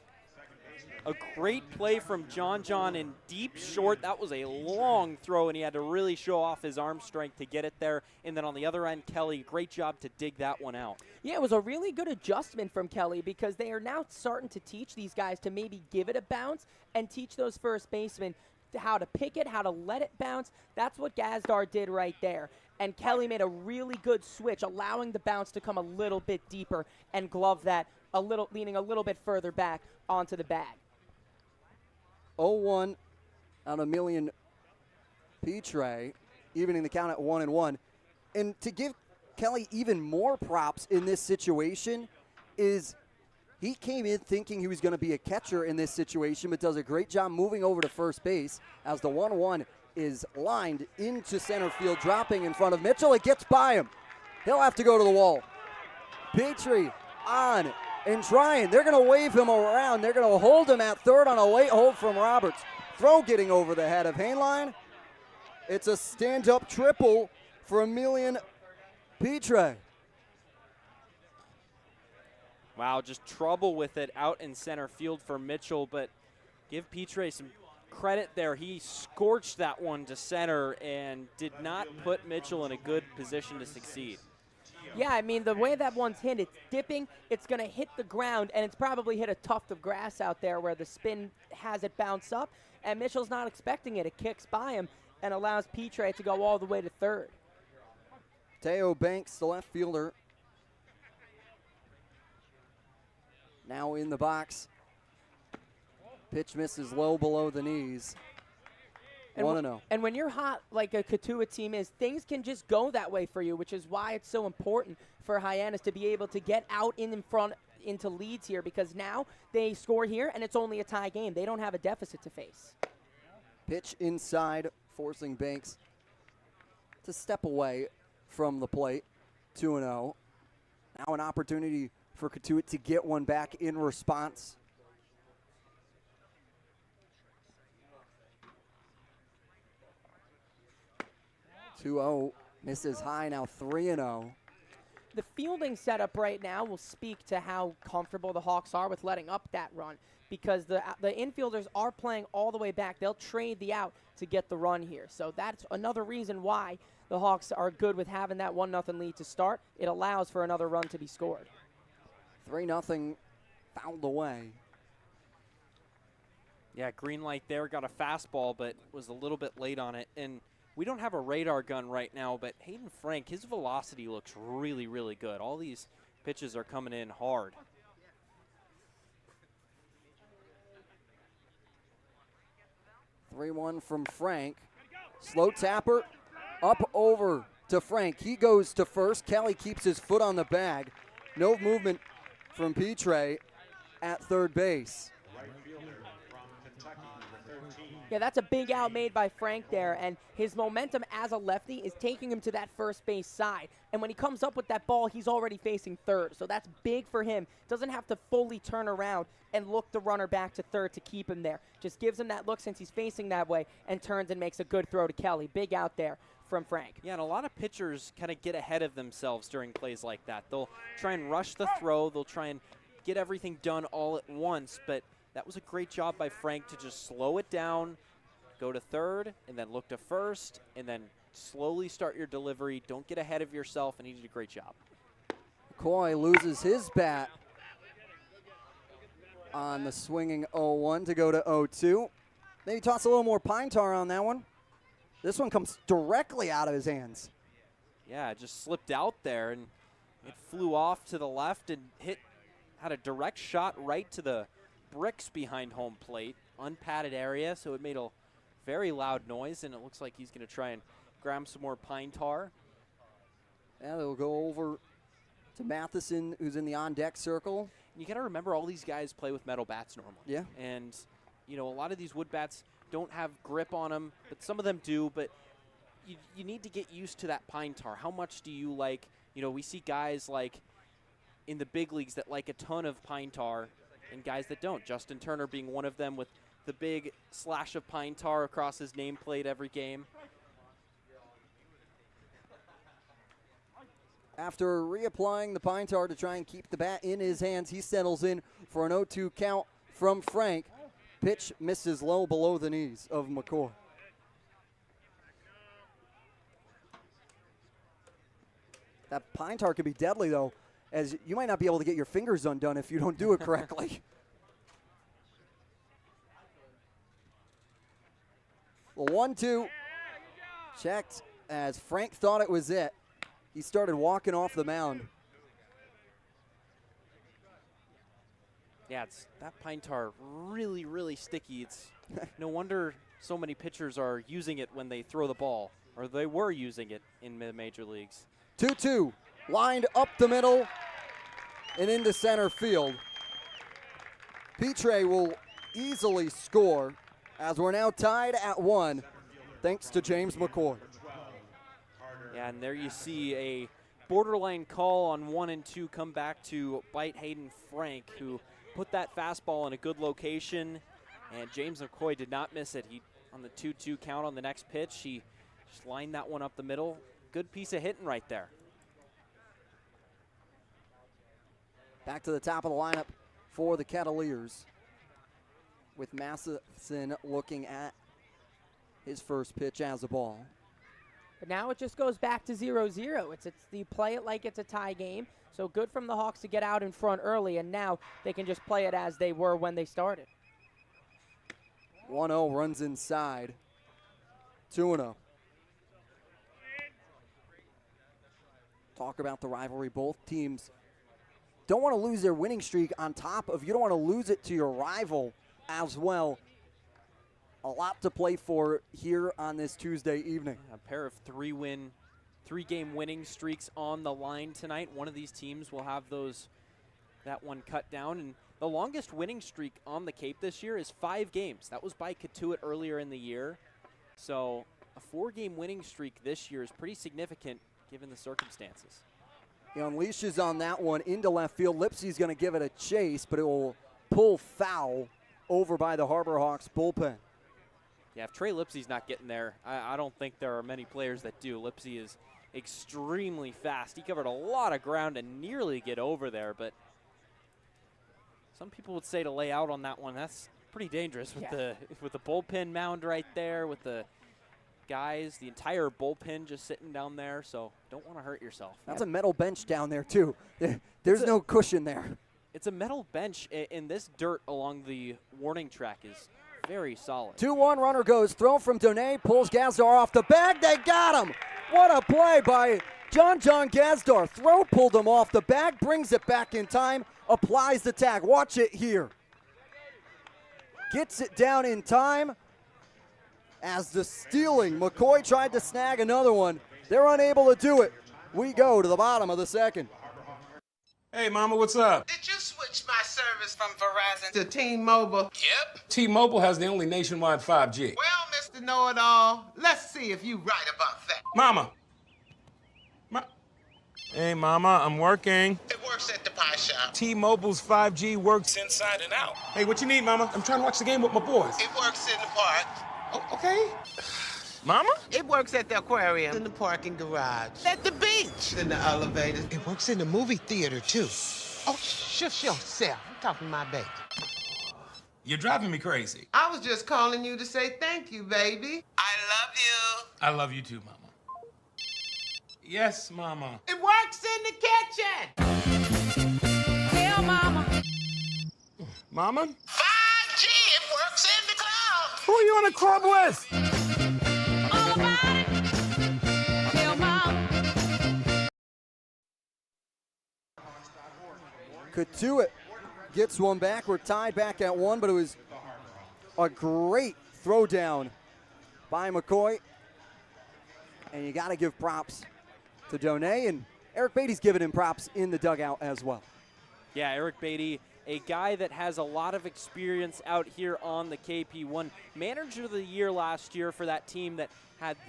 A great play from John in deep short. That was a long throw, and he had to really show off his arm strength to get it there. And then on the other end, Kelly, great job to dig that one out. Yeah, it was a really good adjustment from Kelly because they are now starting to teach these guys to maybe give it a bounce and teach those first basemen how to pick it, how to let it bounce. That's what Gazdar did right there. And Kelly made a really good switch, allowing the bounce to come a little bit deeper and glove that leaning a little bit further back onto the bag. 0-1 on Emilian Petre, evening the count at 1-1. And to give Kelly even more props in this situation is he came in thinking he was going to be a catcher in this situation, but does a great job moving over to first base as the 1-1 is lined into center field, dropping in front of Mitchell. It gets by him. He'll have to go to the wall. Petrie on and trying. They're going to wave him around. They're going to hold him at third on a late hold from Roberts. Throw getting over the head of Hainline. It's a stand-up triple for Emilian Petre. Wow, just trouble with it out in center field for Mitchell, but give Petre some credit there. He scorched that one to center and did not put Mitchell in a good position to succeed. Yeah, I mean, the way that one's hit, it's dipping, it's going to hit the ground, and it's probably hit a tuft of grass out there where the spin has it bounce up, and Mitchell's not expecting it. It kicks by him and allows Petre to go all the way to third. Teo Banks, the left fielder, now in the box. Pitch misses low below the knees. 1-0. And when you're hot like a Cotuit team is, things can just go that way for you, which is why it's so important for Hyannis to be able to get out in front into leads here, because now they score here and it's only a tie game. They don't have a deficit to face. Pitch inside, forcing Banks to step away from the plate. 2-0. Now an opportunity for Cotuit to get one back in response. Misses high, now 3-0. The fielding setup right now will speak to how comfortable the Hawks are with letting up that run, because the infielders are playing all the way back. They'll trade the out to get the run here. So that's another reason why the Hawks are good with having that 1-0 lead to start. It allows for another run to be scored. 3-0 fouled away. Yeah, green light there, got a fastball, but was a little bit late on it. And we don't have a radar gun right now, but Hayden Frank, his velocity looks really, really good. All these pitches are coming in hard. (3-1) from Frank. Slow tapper up over to Frank. He goes to first. Kelly keeps his foot on the bag. No movement from Petre at third base. Yeah, that's a big out made by Frank there, and his momentum as a lefty is taking him to that first base side. And when he comes up with that ball, he's already facing third, so that's big for him. Doesn't have to fully turn around and look the runner back to third to keep him there. Just gives him that look since he's facing that way and turns and makes a good throw to Kelly. Big out there from Frank. Yeah, and a lot of pitchers kind of get ahead of themselves during plays like that. They'll try and rush the throw. They'll try and get everything done all at once, but that was a great job by Frank to just slow it down, go to third, and then look to first, and then slowly start your delivery. Don't get ahead of yourself, and he did a great job. McCoy loses his bat on the swinging 0-1 to go to 0-2. Maybe toss a little more pine tar on that one. This one comes directly out of his hands. Yeah, it just slipped out there, and it flew off to the left and had a direct shot right to the bricks behind home plate, unpadded area, so it made a very loud noise, and it looks like he's going to try and grab some more pine tar. Yeah, they'll go over to Matheson, who's in the on-deck circle. You got to remember, all these guys play with metal bats normally. Yeah. And, you know, a lot of these wood bats don't have grip on them, but some of them do. But you need to get used to that pine tar. How much do you like? You know, we see guys like in the big leagues that like a ton of pine tar and guys that don't. Justin Turner being one of them with the big slash of pine tar across his nameplate every game. After reapplying the pine tar to try and keep the bat in his hands, he settles in for an 0-2 count from Frank. Pitch misses low below the knees of McCoy. That pine tar could be deadly, though, as you might not be able to get your fingers undone if you don't do it correctly. 1-2. Checked as Frank thought it was it. He started walking off the mound. Yeah, that pine tar really, really sticky. It's no wonder so many pitchers are using it when they throw the ball, or they were using it in the major leagues. 2-2, lined up the middle and into center field. Petre will easily score as we're now tied at 1 thanks to James McCoy. Yeah, and there you see a borderline call on 1 and 2 come back to bite Hayden Frank, who put that fastball in a good location, and James McCoy did not miss it. He, on the 2-2 count on the next pitch, he just lined that one up the middle. Good piece of hitting right there. Back to the top of the lineup for the Kettleers, with Matheson looking at his first pitch as a ball. But now it just goes back to 0-0. It's you play it like it's a tie game. So good from the Hawks to get out in front early, and now they can just play it as they were when they started. 1-0 runs inside. 2-0. Talk about the rivalry. Both teams don't want to lose their winning streak on top of, you don't want to lose it to your rival as well. A lot to play for here on this Tuesday evening. A pair of three-game winning streaks on the line tonight. One of these teams will have that one cut down. And the longest winning streak on the Cape this year is 5 games. That was by Cotuit earlier in the year. So a 4-game winning streak this year is pretty significant given the circumstances. He unleashes on that one into left field. Lipsey's going to give it a chase, but it will pull foul over by the Harbor Hawks bullpen. Yeah, if Trey Lipsey's not getting there, I don't think there are many players that do. Lipsey is extremely fast. He covered a lot of ground and nearly get over there, but some people would say to lay out on that one. That's pretty dangerous with the bullpen mound right there, with the guys, the entire bullpen just sitting down there, so don't want to hurt yourself. That's a metal bench down there, too. There's no cushion there. It's a metal bench, and this dirt along the warning track is very solid. 2-1 runner goes. Throw from Donay. Pulls Gazdar off the bag. They got him. What a play by John Gazdar. Throw pulled him off the bag. Brings it back in time. Applies the tag. Watch it here. Gets it down in time. As the stealing, McCoy tried to snag another one. They're unable to do it. We go to the bottom of the second. Hey, Mama, what's up? Did you switch my service from Verizon to T-Mobile? Yep. T-Mobile has the only nationwide 5G. Well, Mr. Know-It-All, let's see if you right about that. Mama. Hey, Mama, I'm working. It works at the pie shop. T-Mobile's 5G works inside and out. Hey, what you need, Mama? I'm trying to watch the game with my boys. It works in the park. Oh, okay. Mama? It works at the aquarium, in the parking garage, at the beach, in the elevator. It works in the movie theater, too. Oh, shush yourself. I'm talking to my baby. You're driving me crazy. I was just calling you to say thank you, baby. I love you. I love you too, Mama. Yes, Mama. It works in the kitchen. Hell, Mama. Mama? 5G, it works in the club. Who are you in a club with? All about it. Hell, Mama. Cotuit gets one back. We're tied back at 1, but it was a great throw down by McCoy. And you got to give props to Donay, and Eric Beatty's giving him props in the dugout as well. Yeah, Eric Beatty, a guy that has a lot of experience out here on the KP. Won Manager of the Year last year for that team that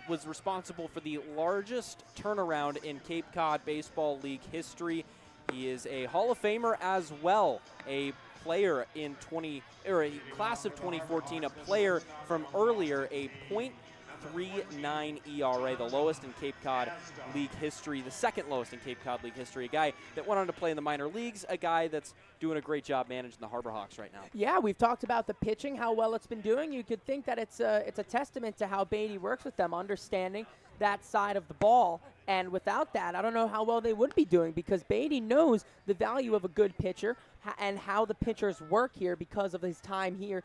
was responsible for the largest turnaround in Cape Cod Baseball League history. He is a Hall of Famer as well, a player in a class of 2014, a player from earlier, a .39 ERA, the lowest in Cape Cod League history, the second lowest in Cape Cod League history, a guy that went on to play in the minor leagues, a guy that's doing a great job managing the Harbor Hawks right now. Yeah, we've talked about the pitching, how well it's been doing. You could think that it's a testament to how Beatty works with them, understanding that side of the ball. And without that, I don't know how well they would be doing, because Beatty knows the value of a good pitcher and how the pitchers work here because of his time here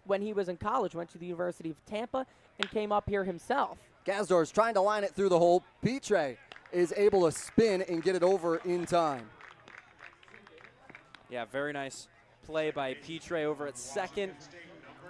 when he was in college, went to the University of Tampa and came up here himself. Gazdor's trying to line it through the hole. Pitre is able to spin and get it over in time. Yeah, very nice play by Pitre over at second.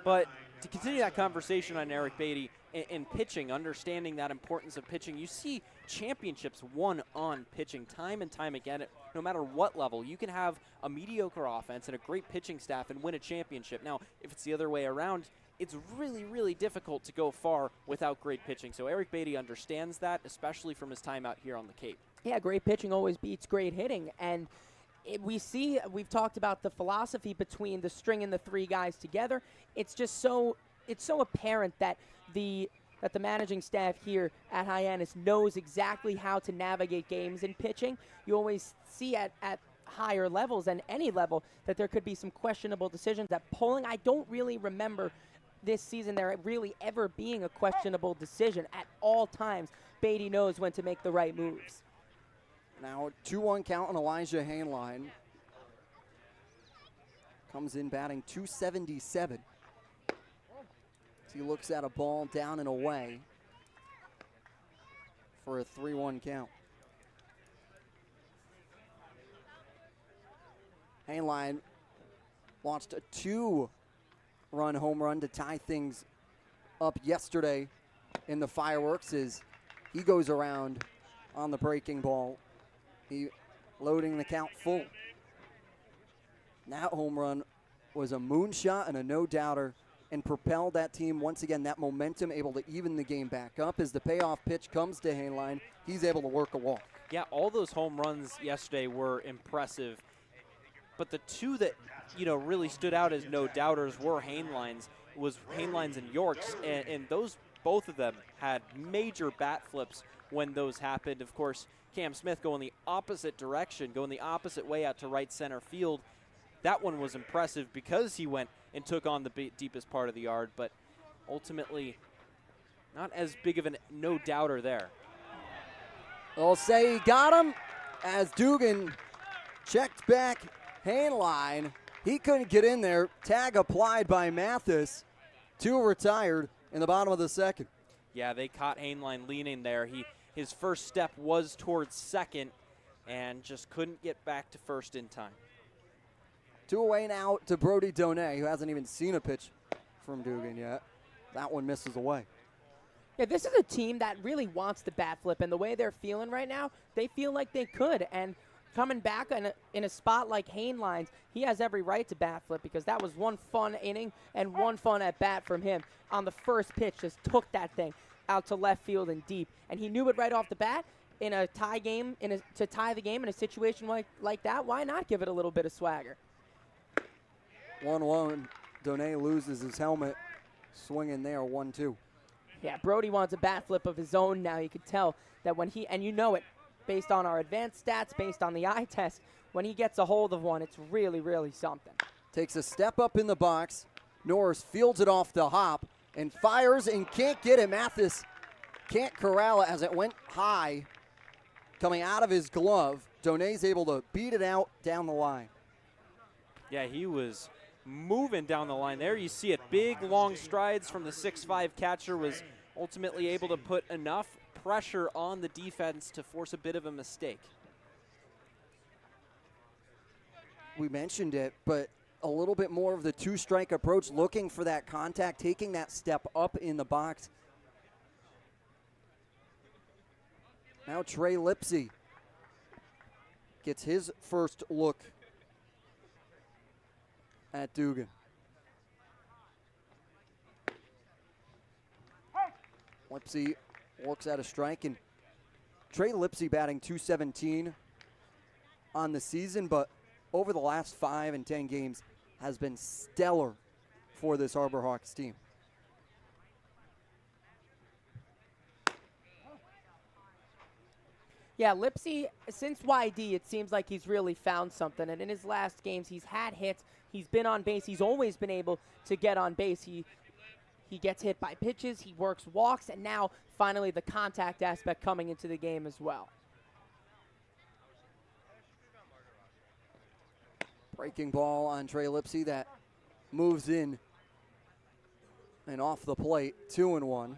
But to continue that conversation on Eric Beatty in pitching, understanding that importance of pitching, you see championships won on pitching time and time again. No matter what level, you can have a mediocre offense and a great pitching staff and win a championship. Now, if it's the other way around, it's really, really difficult to go far without great pitching. So Eric Beatty understands that, especially from his time out here on the Cape. Yeah, great pitching always beats great hitting. And we've talked about the philosophy between the string and the three guys together. It's just so apparent that the managing staff here at Hyannis knows exactly how to navigate games in pitching. You always see at higher levels and any level that there could be some questionable decisions. That polling, I don't really remember this season there really ever being a questionable decision at all times. Beatty knows when to make the right moves. Now 2-1 count on Elijah Hainline. Comes in batting .277. He looks at a ball down and away for a 3-1 count. Hainline launched a 2-run home run to tie things up yesterday in the fireworks as he goes around on the breaking ball. He loading the count full. That home run was a moonshot and a no-doubter and propelled that team once again, that momentum, able to even the game back up. As the payoff pitch comes to Hainline, he's able to work a walk. Yeah, all those home runs yesterday were impressive. But the two that, really stood out as no-doubters were Hainline's and York's, and those, both of them had major bat flips when those happened. Of course, Cam Smith going the opposite direction, going the opposite way out to right center field. That one was impressive because he went and took on the deepest part of the yard, but ultimately not as big of a no-doubter there. They'll say he got him as Dugan checked back Hainline. He couldn't get in there. Tag applied by Mathis. 2 retired in the bottom of the second. Yeah, they caught Hainline leaning there. His first step was towards second and just couldn't get back to first in time. 2 away now to Brody Donay, who hasn't even seen a pitch from Dugan yet. That one misses away. Yeah, this is a team that really wants the bat flip, and the way they're feeling right now, they feel like they could. And coming back in a spot like Hainline's, he has every right to bat flip because that was one fun inning and one fun at bat from him. On the first pitch, just took that thing out to left field and deep, and he knew it right off the bat. In a tie game, to tie the game in a situation like that, why not give it a little bit of swagger? 1-1. Donay loses his helmet. Swinging there, 1-2. Yeah, Brody wants a bat flip of his own now. You could tell that when and you know it, based on our advanced stats, based on the eye test, when he gets a hold of one, it's really, really something. Takes a step up in the box. Norris fields it off the hop and fires and can't get it. Mathis can't corral it as it went high coming out of his glove. Donay's able to beat it out down the line. Yeah, he was moving down the line there. You see it, big, long strides from the 6'5 catcher, was ultimately able to put enough pressure on the defense to force a bit of a mistake. We mentioned it, but a little bit more of the 2-strike approach, looking for that contact, taking that step up in the box. Now Trey Lipsy gets his first look at Dugan. Lipsy works out a strike, and Trey Lipsy batting .217 on the season, but over the last 5 and 10 games has been stellar for this Harbor Hawks team. Yeah, Lipsy, since YD, it seems like he's really found something. And in his last games, he's had hits. He's been on base. He's always been able to get on base. He gets hit by pitches. He works walks. And now, finally, the contact aspect coming into the game as well. Breaking ball on Trey Lipsy that moves in And off the plate, 2-1.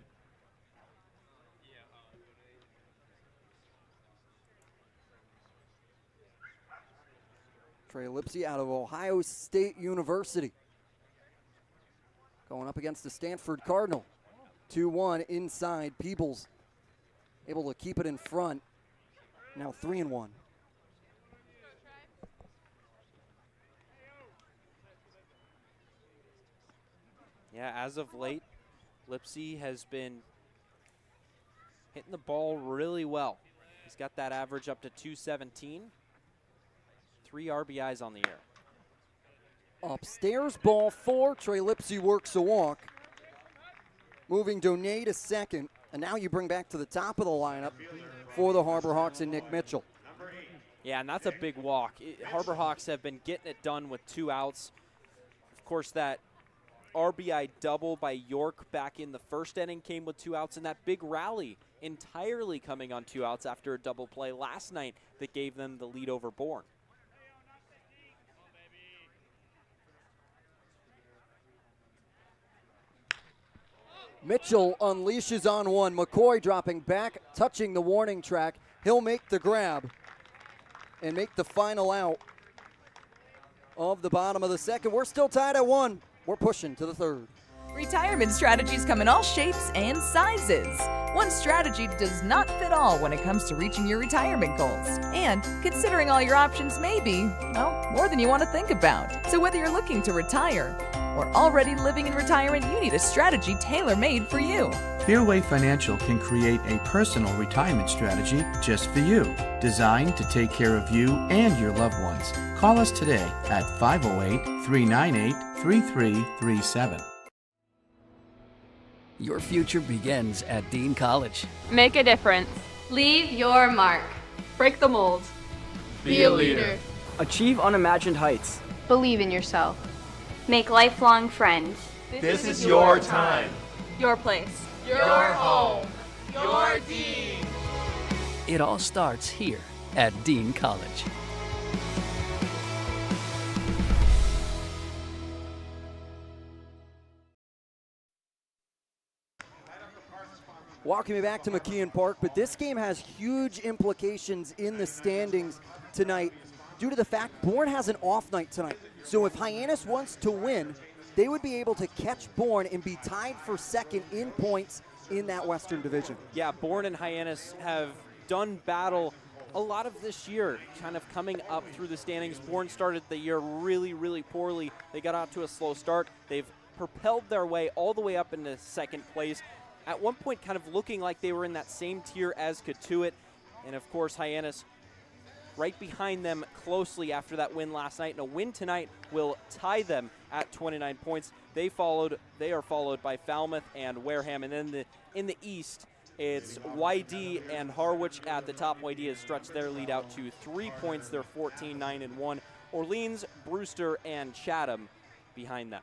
Trey Lipsy out of Ohio State University. Going up against the Stanford Cardinal. 2-1 inside. Peebles able to keep it in front. Now 3-1. Yeah, as of late, Lipsy has been hitting the ball really well. He's got that average up to 217. 3 RBIs on the year. Upstairs, ball 4. Trey Lipsy works a walk. Moving Donay to second. And now you bring back to the top of the lineup for the Harbor Hawks and Nick Mitchell. Yeah, and that's a big walk. Harbor Hawks have been getting it done with 2 outs. Of course, that RBI double by York back in the first inning came with 2 outs, and that big rally entirely coming on 2 outs after a double play last night that gave them the lead over Bourne. Mitchell unleashes on 1. McCoy dropping back, touching the warning track. He'll make the grab and make the final out of the bottom of the second. We're still tied at 1. We're pushing to the third. Retirement strategies come in all shapes and sizes. One strategy does not fit all when it comes to reaching your retirement goals. And considering all your options may be, well, more than you want to think about. So whether you're looking to retire or already living in retirement, you need a strategy tailor-made for you. Fairway Financial can create a personal retirement strategy just for you, designed to take care of you and your loved ones. Call us today at 508-398-3337. Your future begins at Dean College. Make a difference. Leave your mark. Break the mold. Be a leader. Achieve unimagined heights. Believe in yourself. Make lifelong friends. This is your time. Your place. Your home. Your Dean. It all starts here at Dean College. Walking me back to McKeon Park, but this game has huge implications in the standings tonight due to the fact Bourne has an off night tonight. So if Hyannis wants to win, they would be able to catch Bourne and be tied for second in points in that Western Division. Yeah, Bourne and Hyannis have done battle a lot of this year, kind of coming up through the standings. Bourne started the year really, really poorly. They got out to a slow start. They've propelled their way all the way up into second place. At one point, kind of looking like they were in that same tier as Cotuit. And of course, Hyannis right behind them closely after that win last night. And a win tonight will tie them at 29 points. They are followed by Falmouth and Wareham. And then in the East, it's YD and Harwich at the top. YD has stretched their lead out to 3 points. They're 14-9-1. Orleans, Brewster, and Chatham behind them.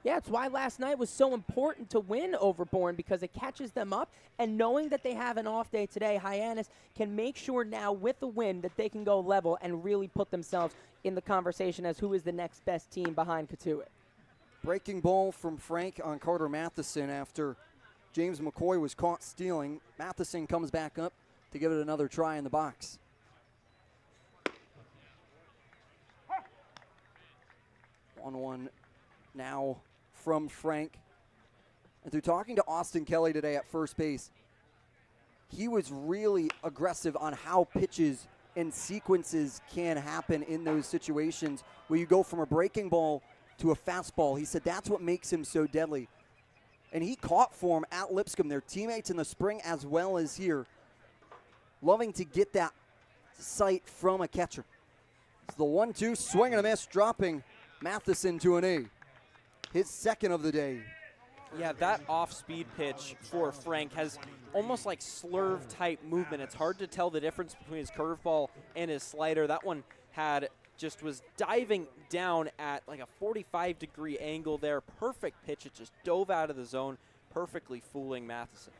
Yeah, it's why last night was so important to win over Bourne, because it catches them up, and knowing that they have an off day today, Hyannis can make sure now with the win that they can go level and really put themselves in the conversation as who is the next best team behind Cotuit. Breaking ball from Frank on Carter Matheson after James McCoy was caught stealing. Matheson comes back up to give it another try in the box. On 1 now from Frank. And through talking to Austin Kelly today at first base, he was really aggressive on how pitches and sequences can happen in those situations where you go from a breaking ball to a fastball. He said that's what makes him so deadly. And he caught form at Lipscomb, their teammates in the spring as well as here. Loving to get that sight from a catcher. It's the 1-2, swing and a miss, dropping Matheson to an A. His second of the day. Yeah, that off-speed pitch for Frank has almost like slurve-type movement. It's hard to tell the difference between his curveball and his slider. That one was diving down at like a 45-degree angle there. Perfect pitch. It just dove out of the zone, perfectly fooling Matheson.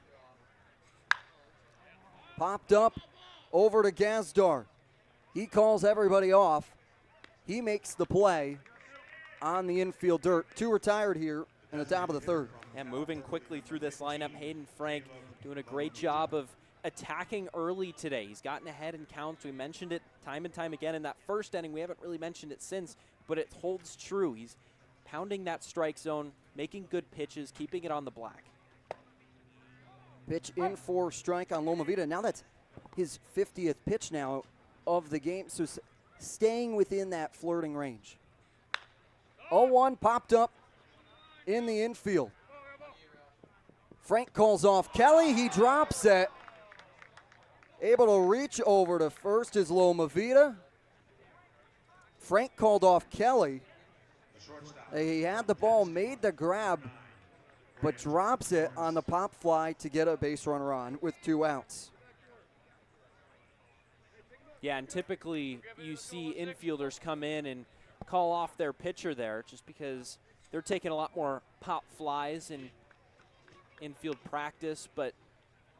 Popped up over to Gazdar. He calls everybody off. He makes the play on the infield dirt. 2 retired here in the top of the third. And moving quickly through this lineup, Hayden Frank doing a great job of attacking early today. He's gotten ahead in counts. We mentioned it time and time again in that first inning. We haven't really mentioned it since, but it holds true. He's pounding that strike zone, making good pitches, keeping it on the black. Pitch in for strike on Loma Vida. Now that's his 50th pitch now of the game, so staying within that flirting range. 0-1 popped up in the infield. Frank calls off Kelly. He drops it. Able to reach over to first is Loma Vida. Frank called off Kelly. He had the ball, made the grab, but drops it on the pop fly to get a base runner on with 2 outs. Yeah, and typically you see infielders come in and call off their pitcher there just because they're taking a lot more pop flies in infield practice, but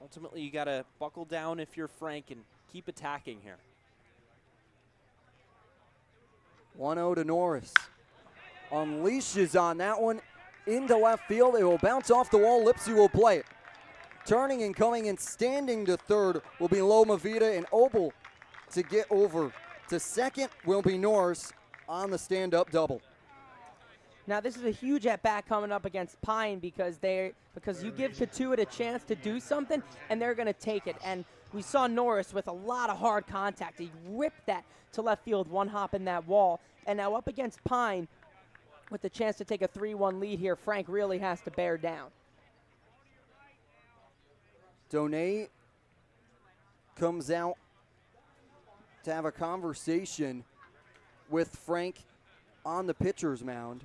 ultimately you got to buckle down if you're Frank and keep attacking here. 1-0 to Norris. Unleashes on that one into left field. It will bounce off the wall. Lipsy will play it. Turning and coming and standing to third will be Loma Vida, and Opal to get over to second will be Norris on the stand-up double. Now this is a huge at-bat coming up against Pine because you give Cotuit a chance to do something, and they're going to take it. And we saw Norris with a lot of hard contact. He ripped that to left field, one hop in that wall. And now up against Pine, with the chance to take a 3-1 lead here, Frank really has to bear down. Donate comes out to have a conversation with Frank on the pitcher's mound.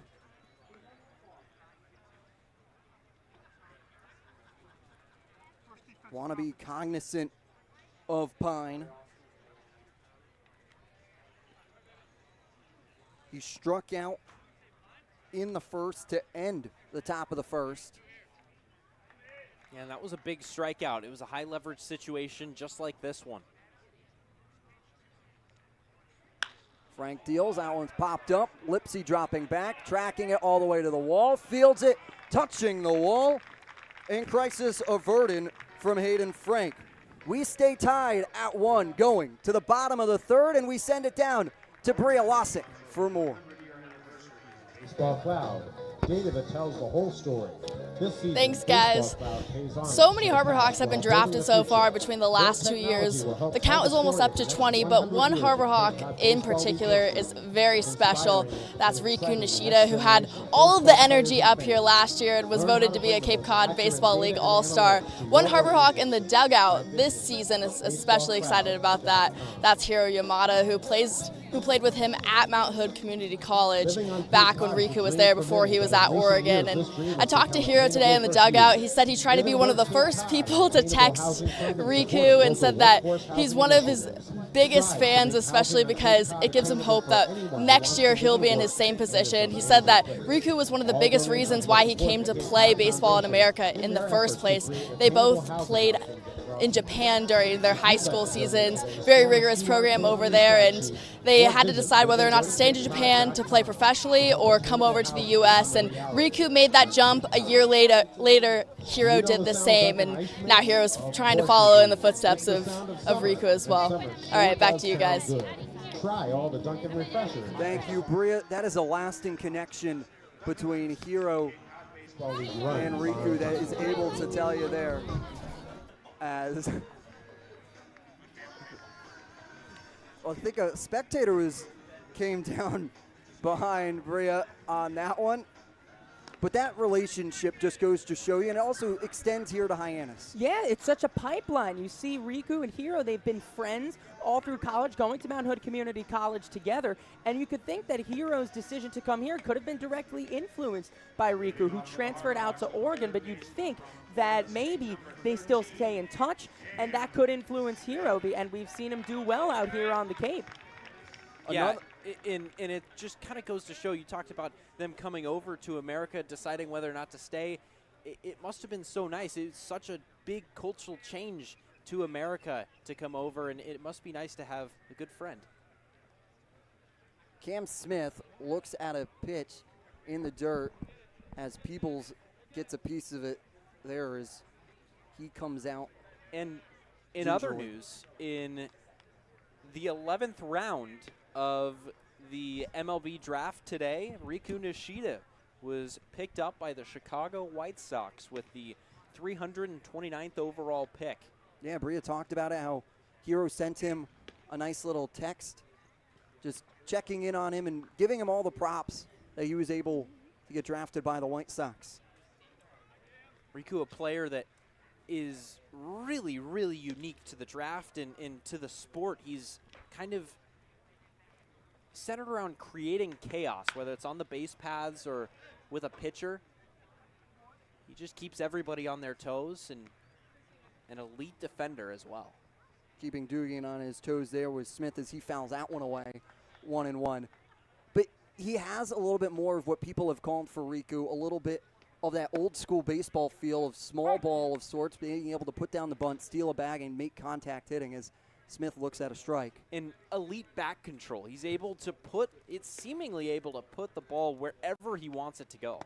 Want to be cognizant of Pine. He struck out in the first to end the top of the first. Yeah, and that was a big strikeout. It was a high leverage situation just like this one. Frank deals, that one's popped up. Lipsy dropping back, tracking it all the way to the wall, fields it, touching the wall, and crisis averted from Hayden Frank. We stay tied at 1 going to the bottom of the third, and we send it down to Bria Losick for more. Baseball Cloud, data that tells the whole story. This season, thanks, guys. So many Harbor Hawks have been drafted so far between the last 2 years. The count is almost up to 20, but one Harbor Hawk in particular is very special. That's Riku Nishida, who had all of the energy up here last year and was voted to be a Cape Cod Baseball League All-Star. One Harbor Hawk in the dugout this season is especially excited about that. That's Hiro Yamada, who played with him at Mount Hood Community College back when Riku was there before he was at Oregon. And I talked to Hiro today in the dugout. He said he tried to be one of the first people to text Riku and said that he's one of his biggest fans, especially because it gives him hope that next year he'll be in his same position. He said that Riku was one of the biggest reasons why he came to play baseball in America in the first place. They both played in Japan during their high school seasons, very rigorous program over there, and they had to decide whether or not to stay in Japan to play professionally or come over to the U.S. And Riku made that jump a year later. Hiro did the same, and now Hiro's trying to follow in the footsteps of Riku as well. All right, back to you guys. Try all the Dunkin' Refreshers. Thank you, Bria. That is a lasting connection between Hiro and Riku that is able to tell you there. As well, I think a spectator came down behind Bria on that one. But that relationship just goes to show you, and it also extends here to Hyannis. Yeah, it's such a pipeline. You see Riku and Hiro, they've been friends all through college, going to Mount Hood Community College together. And you could think that Hiro's decision to come here could have been directly influenced by Riku, who transferred out to Oregon. But you'd think that maybe they still stay in touch, and that could influence Hiro. And we've seen him do well out here on the Cape. Yeah, and it just kind of goes to show, you talked about them coming over to America, deciding whether or not to stay. It must have been so nice. It's such a big cultural change to America to come over, and it must be nice to have a good friend. Cam Smith looks at a pitch in the dirt as Peoples gets a piece of it there as he comes out. And in other news, in the 11th round of the MLB draft today, Riku Nishida was picked up by the Chicago White Sox with the 329th overall pick. Yeah, Bria talked about it, how Hero sent him a nice little text, just checking in on him and giving him all the props that he was able to get drafted by the White Sox. Riku, a player that is really, really unique to the draft and to the sport. He's kind of centered around creating chaos, whether it's on the base paths or with a pitcher. He just keeps everybody on their toes, and an elite defender as well. Keeping Dugan on his toes there was Smith as he fouls that one away, 1-1. But he has a little bit more of what people have called for Riku, a little bit of that old school baseball feel of small ball of sorts, being able to put down the bunt, steal a bag, and make contact hitting as Smith looks at a strike. In elite back control, he's able to seemingly able to put the ball wherever he wants it to go.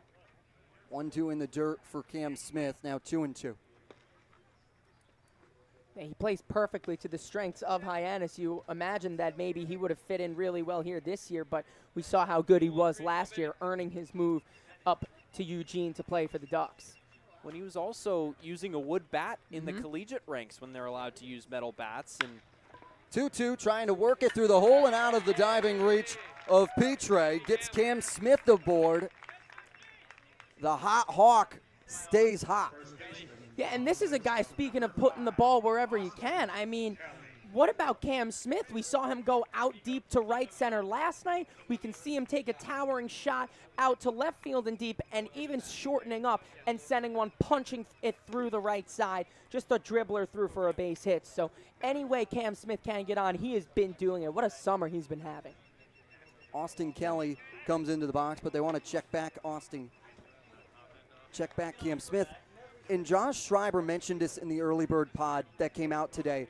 1-2 in the dirt for Cam Smith, now 2-2. Yeah, he plays perfectly to the strengths of Hyannis. You imagine that maybe he would have fit in really well here this year, but we saw how good he was last year, earning his move up to Eugene to play for the Ducks. When he was also using a wood bat in the collegiate ranks when they're allowed to use metal bats. And 2-2, trying to work it through the hole and out of the diving reach of Petre. Gets Cam Smith aboard. The hot hawk stays hot. Yeah, and this is a guy, speaking of putting the ball wherever you can. I mean, what about Cam Smith? We saw him go out deep to right center last night. We can see him take a towering shot out to left field and deep, and even shortening up and sending one, punching it through the right side. Just a dribbler through for a base hit. So any way Cam Smith can get on, he has been doing it. What a summer he's been having. Austin Kelly comes into the box, but they want to check back Austin. Check back Cam Smith. And Josh Schreiber mentioned this in the early bird pod that came out today.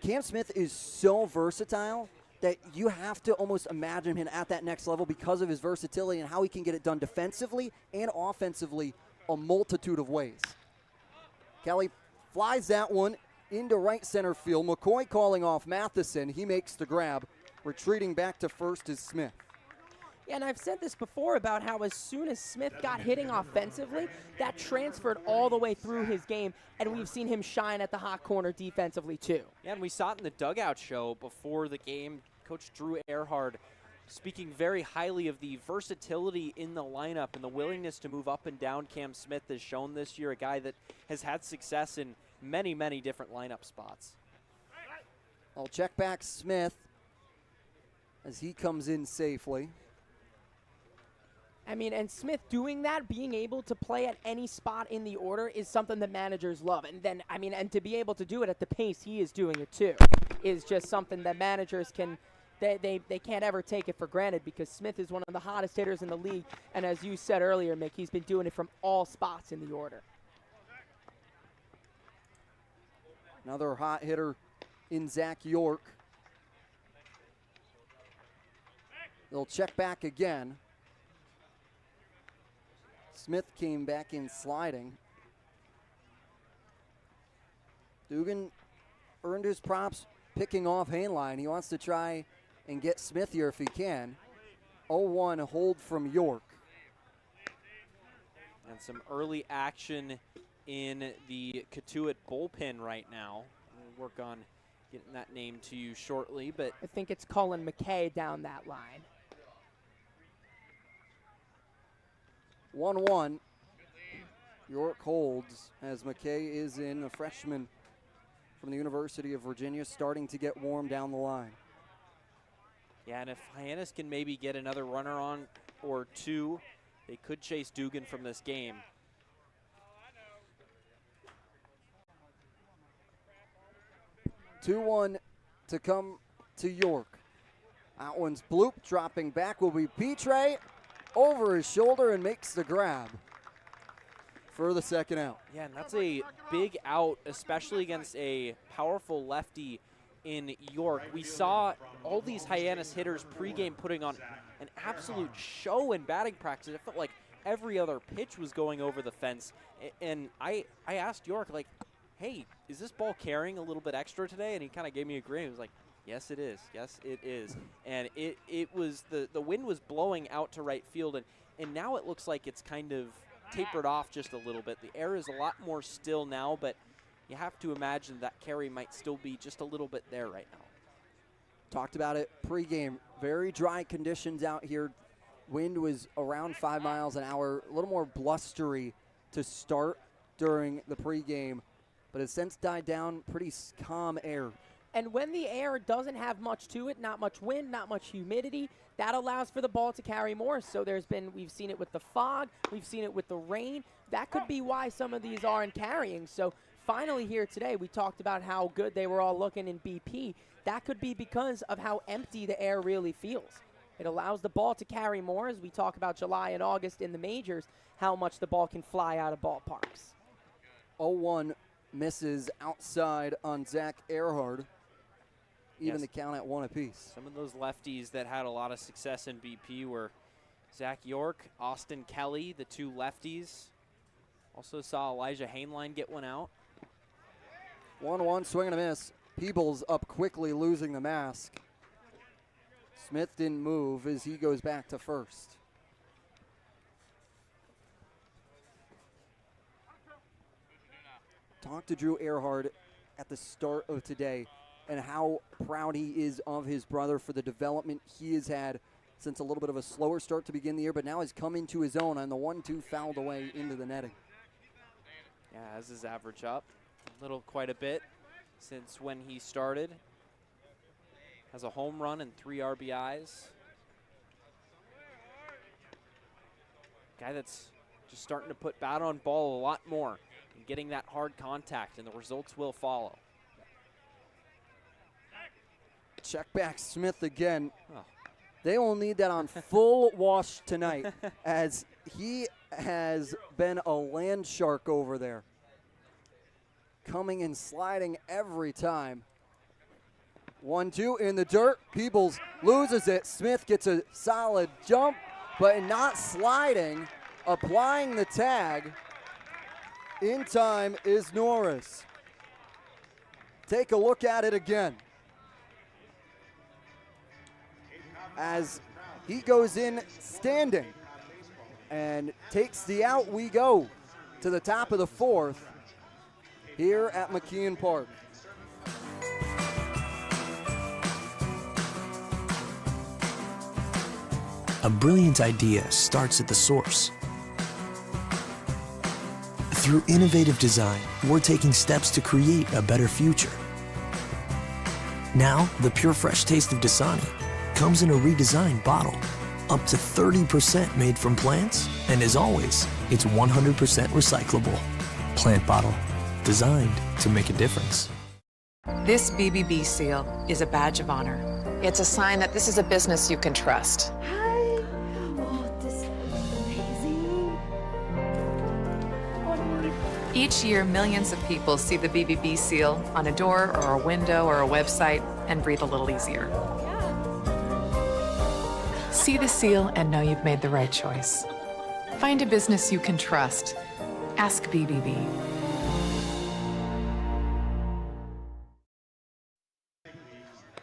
Cam Smith is so versatile that you have to almost imagine him at that next level because of his versatility and how he can get it done defensively and offensively a multitude of ways. Kelly flies that one into right center field. McCoy calling off Matheson. He makes the grab. Retreating back to first is Smith. Yeah, and I've said this before about how as soon as Smith got hitting offensively, that transferred all the way through his game, and we've seen him shine at the hot corner defensively too. Yeah, and we saw it in the dugout show before the game. Coach Drew Earhart speaking very highly of the versatility in the lineup and the willingness to move up and down. Cam Smith has shown this year, a guy that has had success in many, many different lineup spots. I'll check back Smith as he comes in safely. I mean, and Smith doing that, being able to play at any spot in the order is something that managers love. And then, I mean, and to be able to do it at the pace he is doing it too is just something that managers can, they can't ever take it for granted, because Smith is one of the hottest hitters in the league. And as you said earlier, Mick, he's been doing it from all spots in the order. Another hot hitter in Zach York. They'll check back again. Smith came back in sliding. Dugan earned his props picking off Hainline. He wants to try and get Smith here if he can. 0-1 hold from York. And some early action in the Cotuit bullpen right now. We'll work on getting that name to you shortly, but I think it's Cullen McKay down that line. 1-1. York holds as McKay is in, a freshman from the University of Virginia, starting to get warm down the line. Yeah, and if Hyannis can maybe get another runner on or two, they could chase Dugan from this game. Two-one to come to York. That one's bloop. Dropping back will be Petre. Over his shoulder and makes the grab for the second out. Yeah, and that's a big out, especially against a powerful lefty in York. We saw all these Hyannis hitters pregame putting on an absolute show in batting practice. It felt like every other pitch was going over the fence. And I asked York, like, hey, is this ball carrying a little bit extra today? And he kind of gave me a grin. He was like, yes, it is. Yes, it is. And it was the wind was blowing out to right field, and now it looks like it's kind of tapered off just a little bit. The air is a lot more still now, but you have to imagine that carry might still be just a little bit there right now. Talked about it pregame. Very dry conditions out here. Wind was around 5 miles an hour, a little more blustery to start during the pregame, but it's since died down. Pretty calm air. And when the air doesn't have much to it, not much wind, not much humidity, that allows for the ball to carry more. So we've seen it with the fog, we've seen it with the rain. That could be why some of these aren't carrying. So finally here today, we talked about how good they were all looking in BP. That could be because of how empty the air really feels. It allows the ball to carry more, as we talk about July and August in the majors, how much the ball can fly out of ballparks. 0-1 misses outside on Zach Earhart. Even Yes. the count at 1 apiece. Some of those lefties that had a lot of success in BP were Zach York, Austin Kelly, the 2 lefties. Also saw Elijah Hainline get one out. 1-1, swing and a miss. Peebles up quickly, losing the mask. Smith didn't move as he goes back to first. Talk to Drew Earhart at the start of today and how proud he is of his brother for the development he has had since a little bit of a slower start to begin the year, but now has come into his own on the 1-2 fouled away into the netting. Yeah, has his average up quite a bit since when he started. Has a home run and 3 RBIs. Guy that's just starting to put bat on ball a lot more and getting that hard contact, and the results will follow. Check back Smith again. Oh. They will need that on full wash tonight, as he has been a land shark over there. Coming and sliding every time. 1-2 in the dirt. Peebles loses it. Smith gets a solid jump, but not sliding. Applying the tag. In time is Norris. Take a look at it again. As he goes in standing and takes the out, we go to the top of the 4th here at McKeon Park. A brilliant idea starts at the source. Through innovative design, we're taking steps to create a better future. Now, the pure fresh taste of Dasani comes in a redesigned bottle, up to 30% made from plants, and as always, it's 100% recyclable. Plant bottle, designed to make a difference. This BBB seal is a badge of honor. It's a sign that this is a business you can trust. Each year, millions of people see the BBB seal on a door or a window or a website and breathe a little easier. See the seal and know you've made the right choice. Find a business you can trust. Ask BBB.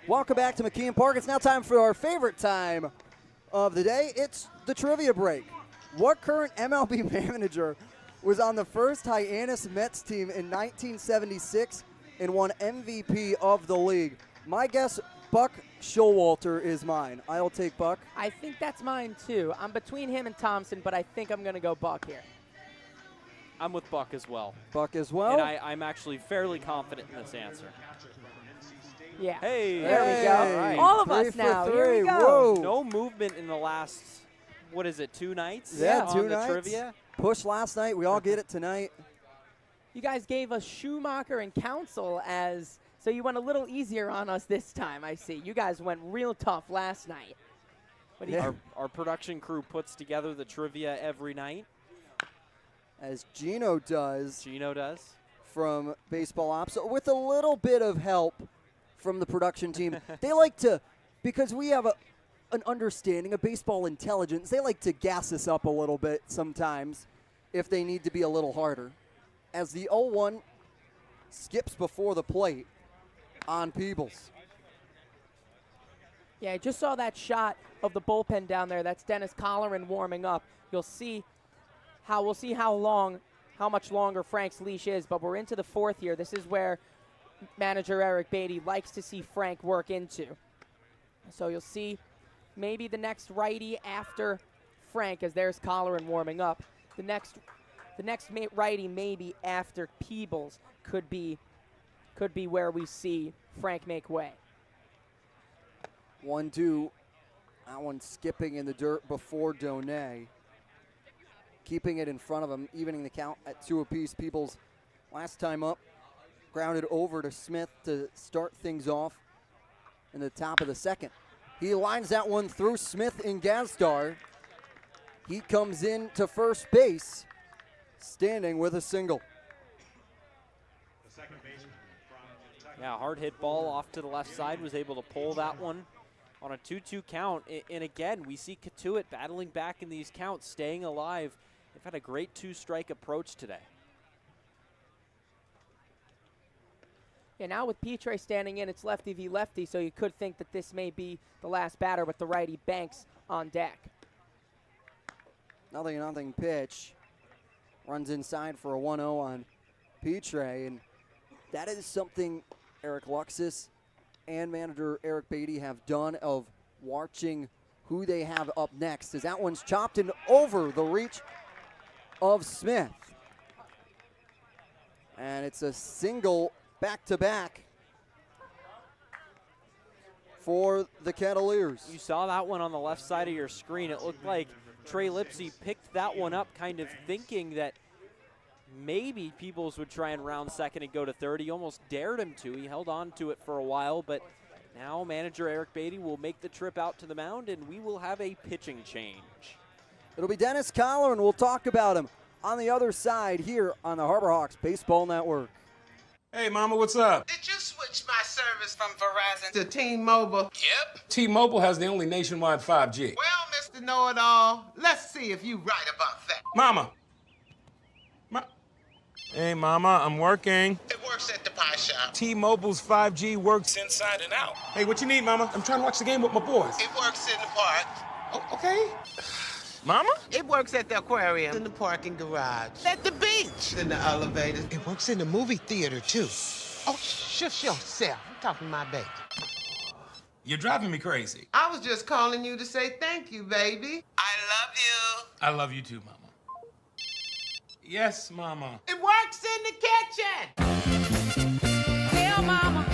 Welcome back to McKeon Park. It's now time for our favorite time of the day. It's the trivia break. What current MLB manager was on the first Hyannis Mets team in 1976 and won MVP of the league? My guess, Buck Showalter is mine. I'll take Buck. I think that's mine too. I'm between him and Thompson, but I think I'm going to go Buck here. I'm with Buck as well. Buck as well? And I'm actually fairly confident in this answer. Yeah. Hey. There we go. All right. All of us now. Here we go. Whoa. No movement in the last, 2 nights? Yeah, on 2 the nights. Trivia? Push last night. We all get it tonight. You guys gave us Schumacher and Council so you went a little easier on us this time, I see. You guys went real tough last night. Our production crew puts together the trivia every night. As Gino does. Gino does. From Baseball Ops, with a little bit of help from the production team. They like to, because we have an understanding of baseball intelligence. They like to gas us up a little bit sometimes if they need to be a little harder. As the 0-1 skips before the plate on Peebles. Yeah, I just saw that shot of the bullpen down there. That's Dennis Colleran warming up. We'll see how much longer Frank's leash is, but we're into the fourth here. This is where manager Eric Beatty likes to see Frank work into. So you'll see maybe the next righty after Frank, as there's Colleran warming up. The next righty maybe after Peebles could be where we see Frank make way. 1-2. That one skipping in the dirt before Donay. Keeping it in front of him, evening the count at 2 apiece. Peebles last time up, grounded over to Smith to start things off in the top of the second. He lines that one through Smith and Gazdar. He comes in to first base, standing with a single. Yeah, hard hit ball off to the left side, was able to pull that one on a 2-2 count. And again, we see Cotuit battling back in these counts, staying alive. They've had a great 2-strike approach today. Yeah, now with Petre standing in, it's lefty v lefty, so you could think that this may be the last batter with the righty Banks on deck. 0-0 pitch. Runs inside for a 1-0 on Petre, and that is something Eric Luxus and manager Eric Beatty have done, of watching who they have up next, as that one's chopped and over the reach of Smith. And it's a single back-to-back for the Kettleers. You saw that one on the left side of your screen. It looked like Trey Lipsy picked that one up, kind of thinking that maybe Peebles would try and round second and go to third. He almost dared him to. He held on to it for a while, but now manager Eric Beatty will make the trip out to the mound, and we will have a pitching change. It'll be Dennis Colleran. We'll talk about him on the other side here on the Harbor Hawks Baseball Network. Hey, Mama, what's up? Did you switch my service from Verizon to T-Mobile? Yep. T-Mobile has the only nationwide 5G. Well, Mr. Know-It-All, let's see if you right about that. Mama. Hey, Mama, I'm working. It works at the pie shop. T-Mobile's 5G works inside and out. Hey, what you need, Mama? I'm trying to watch the game with my boys. It works in the park. Oh, okay. Mama? It works at the aquarium, in the parking garage, at the beach, in the elevator. It works in the movie theater, too. Oh, shush yourself. I'm talking to my baby. You're driving me crazy. I was just calling you to say thank you, baby. I love you. I love you too, Mama. Yes, Mama. It works in the kitchen. Tell Mama.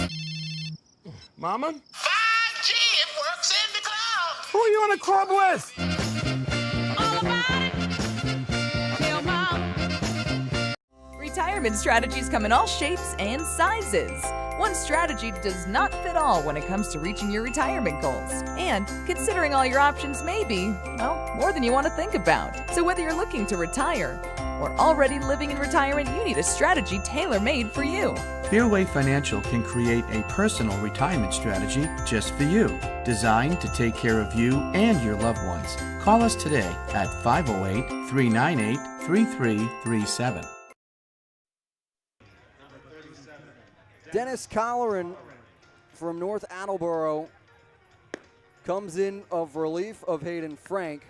Mama? 5G, it works in the club. Who are you on a club with? All about it. Tell Mama. Retirement strategies come in all shapes and sizes. One strategy does not fit all when it comes to reaching your retirement goals. And considering all your options may be, well, more than you want to think about. So whether you're looking to retire or already living in retirement, you need a strategy tailor-made for you. Fairway Financial can create a personal retirement strategy just for you, designed to take care of you and your loved ones. Call us today at 508-398-3337. Dennis Colleran from North Attleboro comes in of relief of Hayden Frank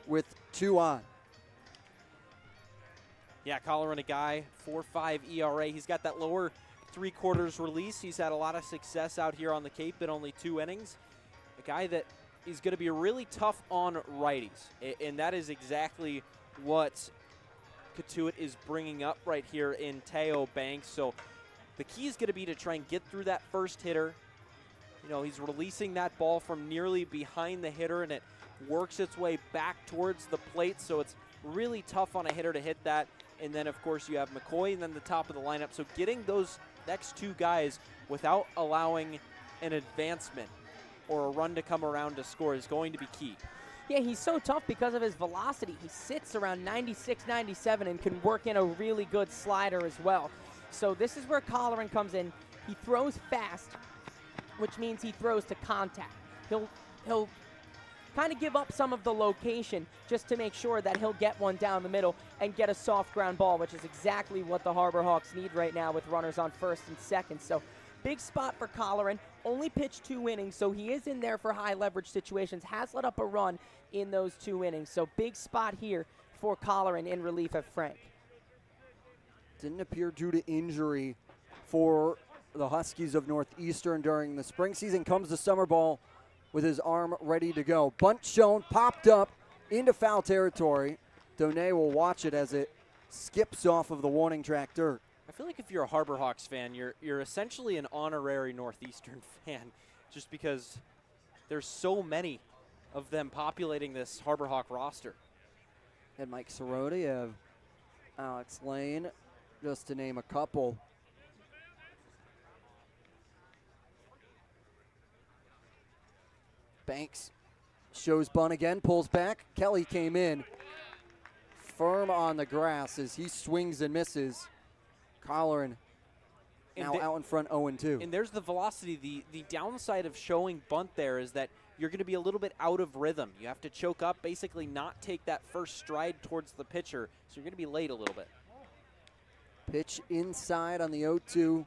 with 2 on. Yeah, Colleran, a guy, 4.5 ERA. He's got that lower 3/4 release. He's had a lot of success out here on the Cape in only 2 innings. A guy that is going to be really tough on righties, and that is exactly what Cotuit is bringing up right here in Teo Banks. So the key is going to be to try and get through that first hitter. You know, he's releasing that ball from nearly behind the hitter, and it works its way back towards the plate, so it's really tough on a hitter to hit that. And then, of course, you have McCoy and then the top of the lineup. So getting those next 2 guys without allowing an advancement or a run to come around to score is going to be key. Yeah, he's so tough because of his velocity. He sits around 96, 97 and can work in a really good slider as well. So this is where Colleran comes in. He throws fast, which means he throws to contact. He'll kind of give up some of the location just to make sure that he'll get one down the middle and get a soft ground ball, which is exactly what the Harbor Hawks need right now with runners on first and second. So big spot for Colleran. Only pitched 2 innings, so he is in there for high leverage situations. Has let up a run in those 2 innings. So big spot here for Colleran in relief of Frank. Didn't appear due to injury for the Huskies of Northeastern during the spring season. Comes the summer ball with his arm ready to go. Bunt shown, popped up into foul territory. Donay will watch it as it skips off of the warning track dirt. I feel like if you're a Harbor Hawks fan, you're essentially an honorary Northeastern fan, just because there's so many of them populating this Harbor Hawk roster. And Mike Cerrone, have Alex Lane, just to name a couple. Banks shows bunt again, pulls back. Kelly came in firm on the grass as he swings and misses. Colleran now out in front 0-2. And there's the velocity. The downside of showing bunt there is that you're going to be a little bit out of rhythm. You have to choke up, basically not take that first stride towards the pitcher, so you're going to be late a little bit. Pitch inside on the 0-2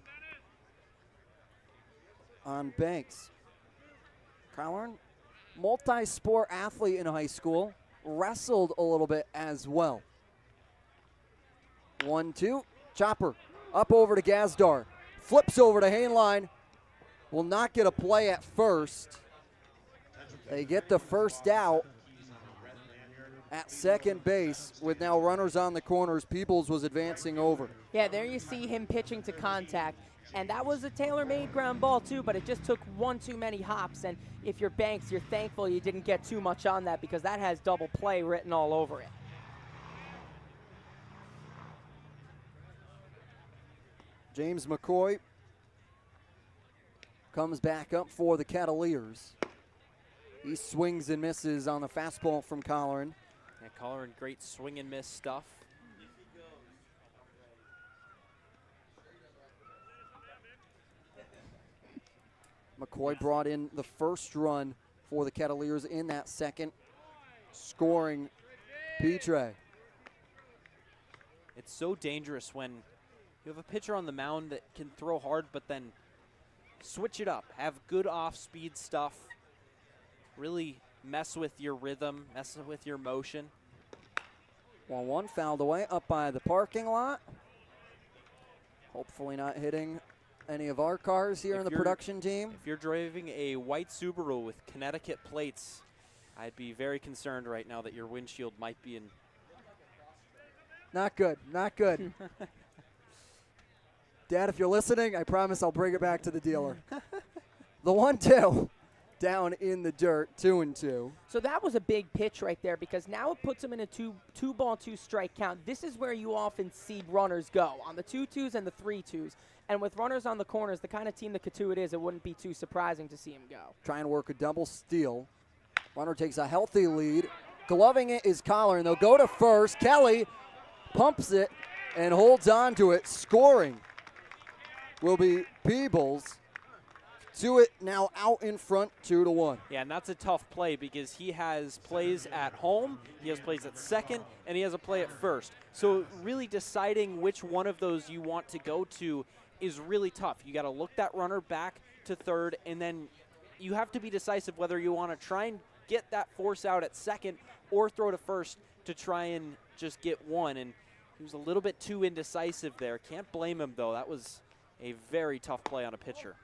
on Banks. Colleran, multi-sport athlete in high school, wrestled a little bit as well. 1-2, chopper up over to Gazdar, flips over to Hainline, will not get a play at first. They get the first out at second base with now runners on the corners. Peebles was advancing over. Yeah, there you see him pitching to contact. And that was a tailor-made ground ball too, but it just took one too many hops. And if you're Banks, you're thankful you didn't get too much on that because that has double play written all over it. James McCoy comes back up for the Kettleers. He swings and misses on the fastball from Colleran. Yeah, Colleran, great swing and miss stuff. McCoy brought in the first run for the Kettleers in that second, scoring Petre. It's so dangerous when you have a pitcher on the mound that can throw hard, but then switch it up. Have good off-speed stuff. Really mess with your rhythm, mess with your motion. 1-1 fouled away up by the parking lot. Hopefully not hitting any of our cars here in the production team. If you're driving a white Subaru with Connecticut plates, I'd be very concerned right now that your windshield might be in. Not good, not good. Dad, if you're listening, I promise I'll bring it back to the dealer. The 1-2 down in the dirt, 2-2. So that was a big pitch right there because now it puts him in a two-ball, two-strike count. This is where you often see runners go, on the 2-2s and the 3-2s. And with runners on the corners, the kind of team that Cotuit is, it wouldn't be too surprising to see him go. Trying to work a double steal. Runner takes a healthy lead. Gloving it is Colleran. They'll go to first. Kelly pumps it and holds on to it. Scoring will be Peebles. Cotuit now out in front, 2-1. Yeah, and that's a tough play because he has plays at home, he has plays at second, and he has a play at first. So really deciding which one of those you want to go to is really tough. You got to look that runner back to third, and then you have to be decisive whether you want to try and get that force out at second or throw to first to try and just get one. And he was a little bit too indecisive there. Can't blame him, though. That was a very tough play on a pitcher.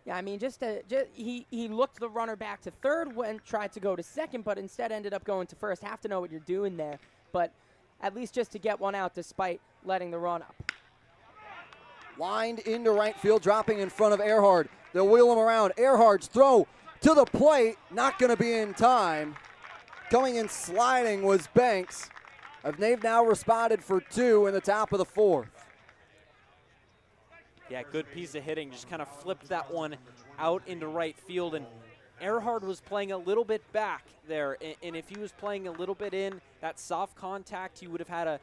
Yeah, I mean, he looked the runner back to third, tried to go to second, but instead ended up going to first. Have to know what you're doing there, but at least just to get one out despite letting the run up. Lined into right field, dropping in front of Earhart. They'll wheel him around. Earhart's throw to the plate, not going to be in time. Coming in sliding was Banks. They've now responded for 2 in the top of the 4th. Yeah, good piece of hitting. Just kind of flipped that one out into right field. And Earhart was playing a little bit back there. And if he was playing a little bit in that soft contact, he would have had a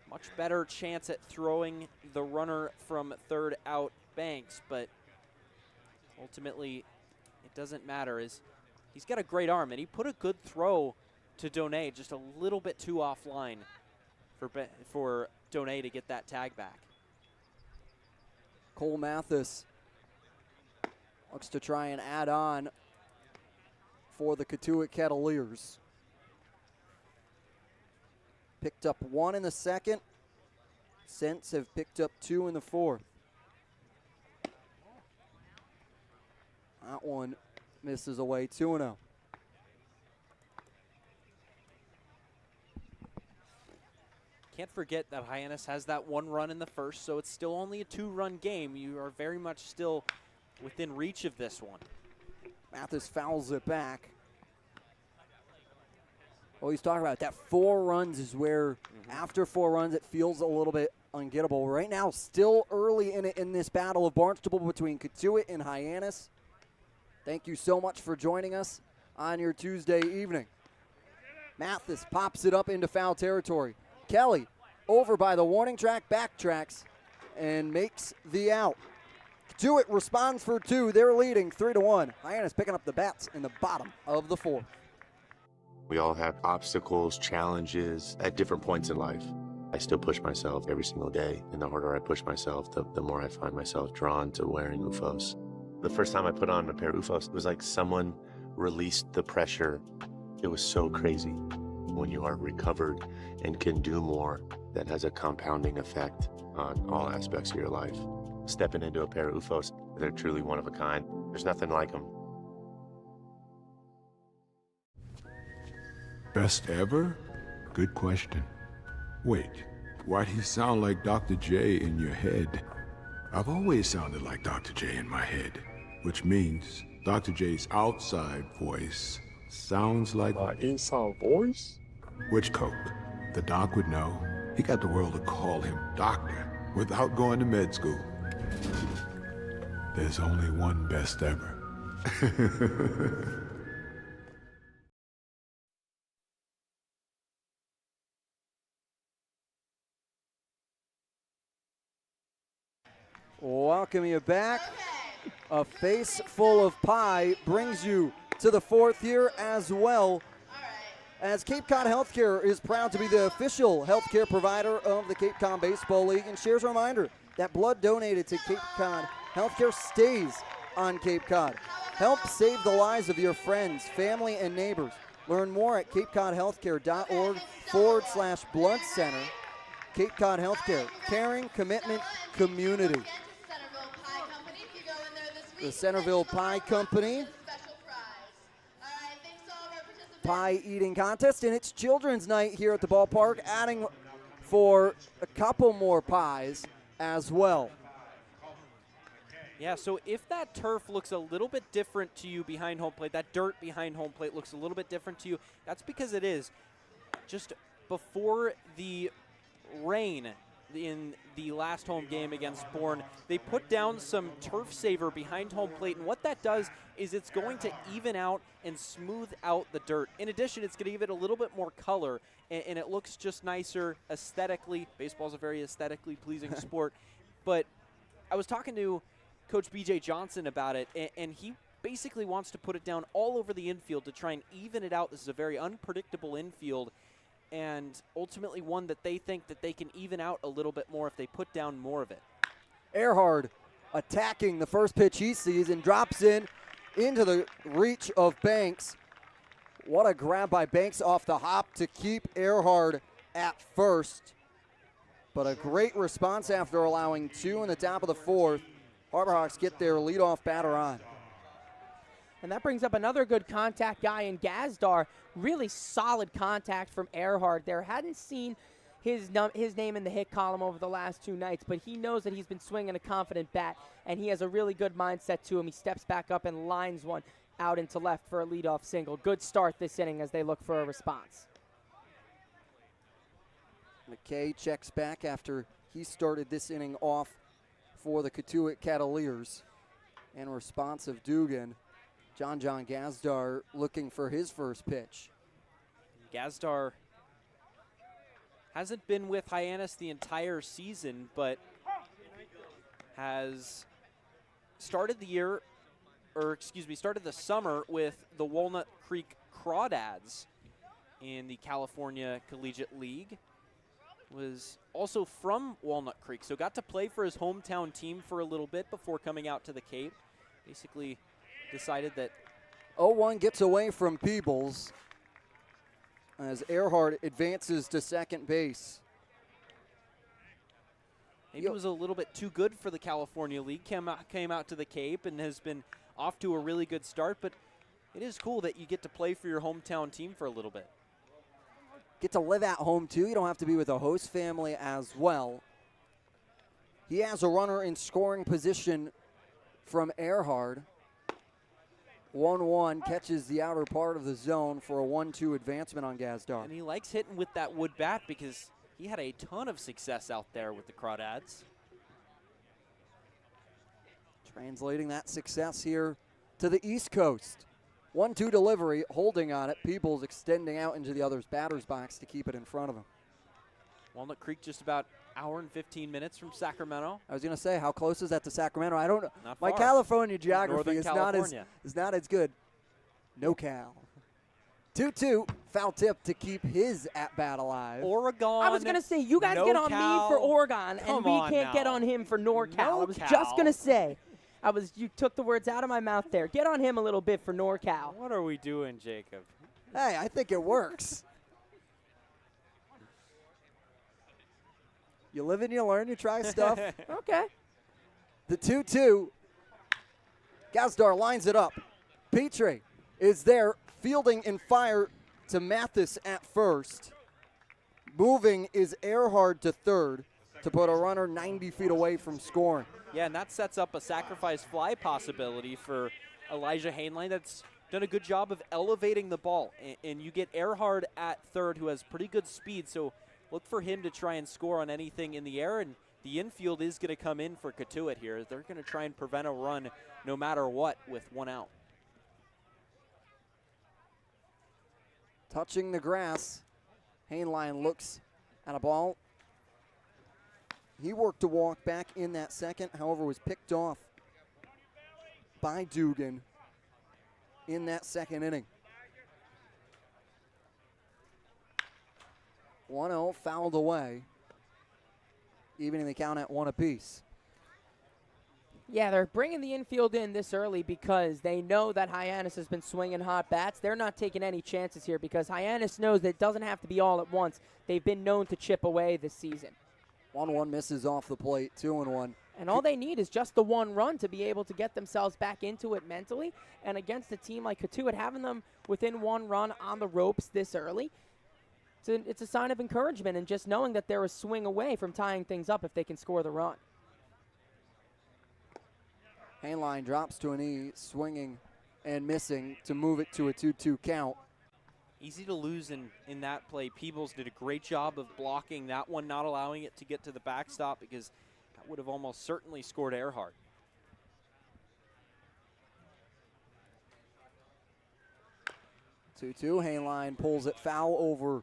much better chance at throwing the runner from third out Banks. But ultimately, it doesn't matter. He's he's got a great arm, and he put a good throw to Donay, just a little bit too offline for Donay to get that tag back. Cole Mathis looks to try and add on for the Cotuit Kettleers. Picked up 1 in the second. Cents have picked up 2 in the fourth. That one misses away, 2-0. Can't forget that Hyannis has that 1 run in the first, so it's still only a 2-run game. You are very much still within reach of this one. Mathis fouls it back. Well, he's talking about that 4 runs is where, after 4 runs, it feels a little bit ungettable. Right now, still early in this battle of Barnstable between Cotuit and Hyannis. Thank you so much for joining us on your Tuesday evening. Mathis pops it up into foul territory. Kelly, over by the warning track, backtracks, and makes the out. Cotuit responds for 2. They're leading 3-1. Hyannis picking up the bats in the bottom of the 4th. We all have obstacles, challenges at different points in life. I still push myself every single day, and the harder I push myself, the more I find myself drawn to wearing UFOs. The first time I put on a pair of UFOs, it was like someone released the pressure. It was so crazy. When you are recovered and can do more, that has a compounding effect on all aspects of your life. Stepping into a pair of UFOs, they're truly one of a kind. There's nothing like them. Best ever? Good question. Wait, why do you sound like Dr. J in your head? I've always sounded like Dr. J in my head, which means Dr. J's outside voice sounds like my inside voice? Which Coke? The doc would know. He got the world to call him doctor without going to med school. There's only one best ever. Welcome you back. A face full of pie brings you to the 4th year as well, as Cape Cod Healthcare is proud to be the official healthcare provider of the Cape Cod Baseball League, and shares a reminder that blood donated to Cape Cod Healthcare stays on Cape Cod. Help save the lives of your friends, family, and neighbors. Learn more at capecodhealthcare.org/blood center. Cape Cod Healthcare, caring, commitment, community. The Centerville Pie Company pie eating contest, and it's children's night here at the ballpark, adding for a couple more pies as well. Yeah, so if that turf looks a little bit different to you behind home plate, that dirt behind home plate looks a little bit different to you, that's because it is. Just before the rain in the last home game against Bourne, they put down some turf saver behind home plate, and what that does is it's going to even out and smooth out the dirt. In addition, it's going to give it a little bit more color, and it looks just nicer aesthetically. Baseball's a very aesthetically pleasing sport, but I was talking to Coach BJ Johnson about it, and he basically wants to put it down all over the infield to try and even it out. This is a very unpredictable infield, and ultimately one that they think that they can even out a little bit more if they put down more of it. Earhart attacking the first pitch he sees and drops into the reach of Banks. What a grab by Banks off the hop to keep Earhart at first. But a great response after allowing 2 in the top of the 4th. Harbor Hawks get their leadoff batter on. And that brings up another good contact guy in Gazdar. Really solid contact from Earhart there. Hadn't seen his name in the hit column over the last 2 nights, but he knows that he's been swinging a confident bat, and he has a really good mindset to him. He steps back up and lines one out into left for a leadoff single. Good start this inning as they look for a response. McKay checks back after he started this inning off for the Cotuit Kettleers. In response of Dugan, John Gazdar looking for his first pitch. Gazdar hasn't been with Hyannis the entire season, but has started the year started the summer with the Walnut Creek Crawdads in the California Collegiate League. Was also from Walnut Creek, so got to play for his hometown team for a little bit before coming out to the Cape. Basically decided that 0-1 gets away from Peebles as Earhart advances to second base. maybe it was a little bit too good for the California League, came out to the Cape and has been off to a really good start, but it is cool that you get to play for your hometown team for a little bit. Get to live at home, too. You don't have to be with a host family as well. He has a runner in scoring position from Earhart. 1-1 catches the outer part of the zone for a 1-2 advancement on Gazdar. And he likes hitting with that wood bat because he had a ton of success out there with the Crawdads. Translating that success here to the East Coast. 1-2 delivery, holding on it. Peebles extending out into the other's batter's box to keep it in front of him. Walnut Creek just about hour and 15 minutes from Sacramento. I was going to say, how close is that to Sacramento? I don't know. Not My far. California geography Northern is California. not as good. No Cal. 2-2, foul tip to keep his at-bat alive. Oregon. I was going to say, you guys get on me for Oregon, and we can't get on him for NorCal. I was just going to say. You took the words out of my mouth there. Get on him a little bit for NorCal. What are we doing, Jacob? Hey, I think it works. You live and you learn, you try stuff. Okay. The 2-2. Gazdar lines it up. Petrie is there, fielding and fire to Mathis at first. Moving is Earhart to third to put a runner 90 feet away from scoring. Yeah, and that sets up a sacrifice fly possibility for Elijah Hainline that's done a good job of elevating the ball. And you get Earhart at third, who has pretty good speed, so look for him to try and score on anything in the air, and the infield is going to come in for Cotuit here. They're going to try and prevent a run no matter what with one out. Touching the grass, Hainline looks at a ball. He worked to walk back in that second, however, was picked off by Dugan in that second inning. 1-0 fouled away, evening the count at 1 apiece. Yeah, they're bringing the infield in this early because they know that Hyannis has been swinging hot bats. They're not taking any chances here because Hyannis knows that it doesn't have to be all at once. They've been known to chip away this season. 1-1 misses off the plate, 2-1. And all they need is just the one run to be able to get themselves back into it mentally. And against a team like Cotuit, having them within one run on the ropes this early, it's a sign of encouragement and just knowing that they're a swing away from tying things up if they can score the run. Hainline drops to a knee, swinging and missing to move it to a 2-2 count. Easy to lose in that play. Peebles did a great job of blocking that one, not allowing it to get to the backstop because that would have almost certainly scored Earhart. Hainline pulls it foul over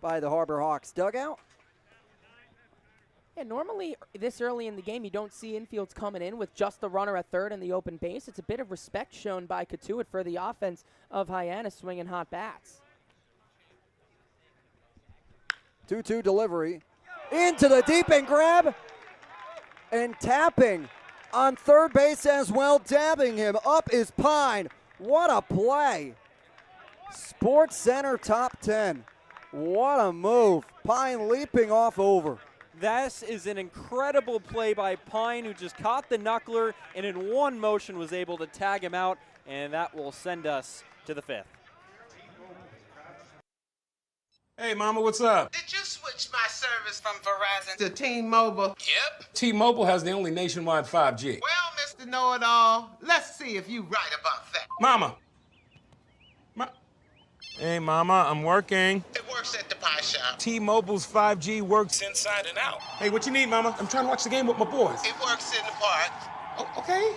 by the Harbor Hawks dugout. Yeah, normally this early in the game, you don't see infields coming in with just the runner at third and the open base. It's a bit of respect shown by Cotuit for the offense of Hyannis swinging hot bats. 2-2 delivery. Into the deep and grab. And tapping on third base as well, dabbing him. Up is Pine. What a play. Sports Center top 10. What a move. Pine leaping off over. This is an incredible play by Pine, who just caught the knuckler and in one motion was able to tag him out, and that will send us to the fifth. Hey, Mama, what's up? Did you switch my service from Verizon to T-Mobile? Yep. T-Mobile has the only nationwide 5G. Well, Mr. Know-It-All, let's see if you right about that. Mama. Hey, Mama, I'm working. It works at the pie shop. T-Mobile's 5G works inside and out. Hey, what you need, Mama? I'm trying to watch the game with my boys. It works in the park. Oh, okay.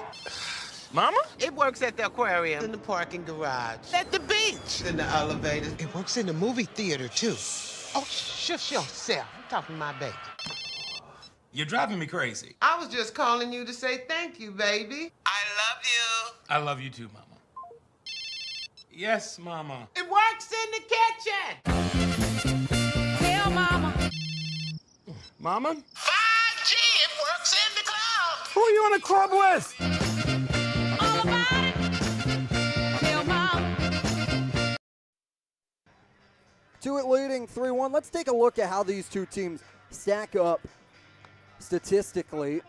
Mama? It works at the aquarium, in the parking garage, at the beach, in the elevator. It works in the movie theater, too. Oh, shush yourself. I'm talking to my baby. You're driving me crazy. I was just calling you to say thank you, baby. I I love you too, Mama. Yes, Mama. It works in the kitchen. Tell Mama. Mama? 5G, it works in the club. Who are you in a club with? All about it. Tell Mama. Cotuit leading 3-1. Let's take a look at how these two teams stack up statistically.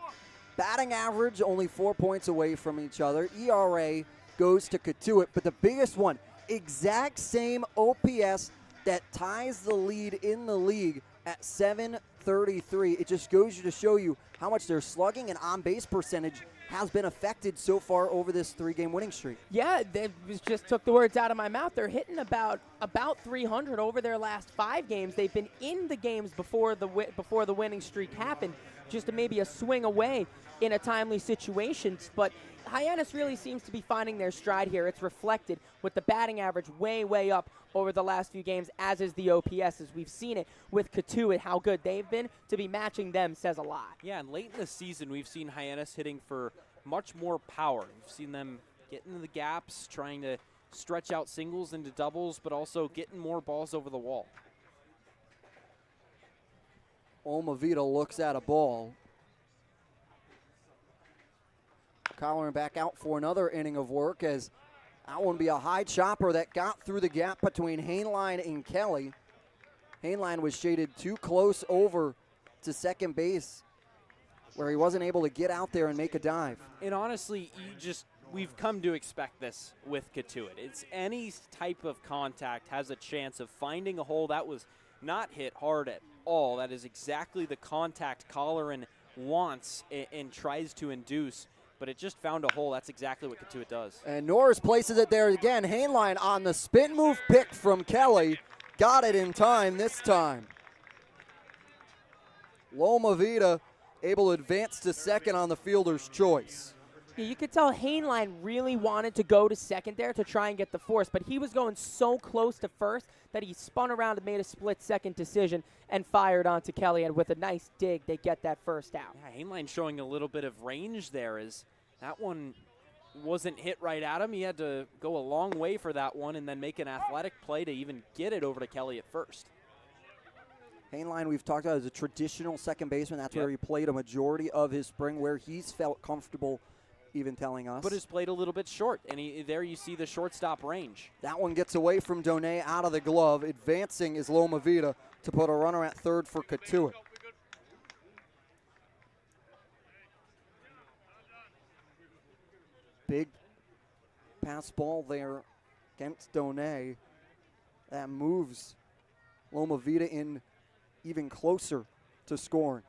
Batting average only 4 points away from each other. ERA goes to Cotuit, but the biggest one, exact same OPS that ties the lead in the league at 733. It just goes to show you how much their slugging and on-base percentage has been affected so far over this 3-game winning streak. Yeah, they just took the words out of my mouth. They're hitting about 300 over their last 5 games. They've been in the games before the winning streak happened, just maybe a swing away in a timely situation. But Hyannis really seems to be finding their stride here. It's reflected with the batting average way up over the last few games, as is the OPS, as we've seen it with Cotuit. How good they've been. To be matching them says a lot. Yeah, and late in the season, we've seen Hyannis hitting for much more power. We've seen them get into the gaps, trying to stretch out singles into doubles, but also getting more balls over the wall. Olmavita looks at a ball. Colleran back out for another inning of work, as that one be a high chopper that got through the gap between Hainline and Kelly. Hainline was shaded too close over to second base, where he wasn't able to get out there and make a dive. And honestly, we've come to expect this with Cotuit. It's any type of contact has a chance of finding a hole. That was not hit hard at all. That is exactly the contact Colleran wants and tries to induce, but it just found a hole. That's exactly what Cotuit does. And Norris places it there again. Hainline on the spin move pick from Kelly. Got it in time this time. Lomavita able to advance to second on the fielder's choice. Yeah, you could tell Hainline really wanted to go to second there to try and get the force, but he was going so close to first that he spun around and made a split-second decision and fired onto Kelly, and with a nice dig, they get that first out. Yeah, Hainline showing a little bit of range there, as that one wasn't hit right at him. He had to go a long way for that one and then make an athletic play to even get it over to Kelly at first. Hainline, we've talked about, as a traditional second baseman. That's where he played a majority of his spring, where he's felt comfortable even telling us. But has played a little bit short, and there you see the shortstop range. That one gets away from Donay out of the glove. Advancing is Lomavita to put a runner at third for Cotuit. Big pass ball there against Donay. That moves Lomavita in even closer to scoring.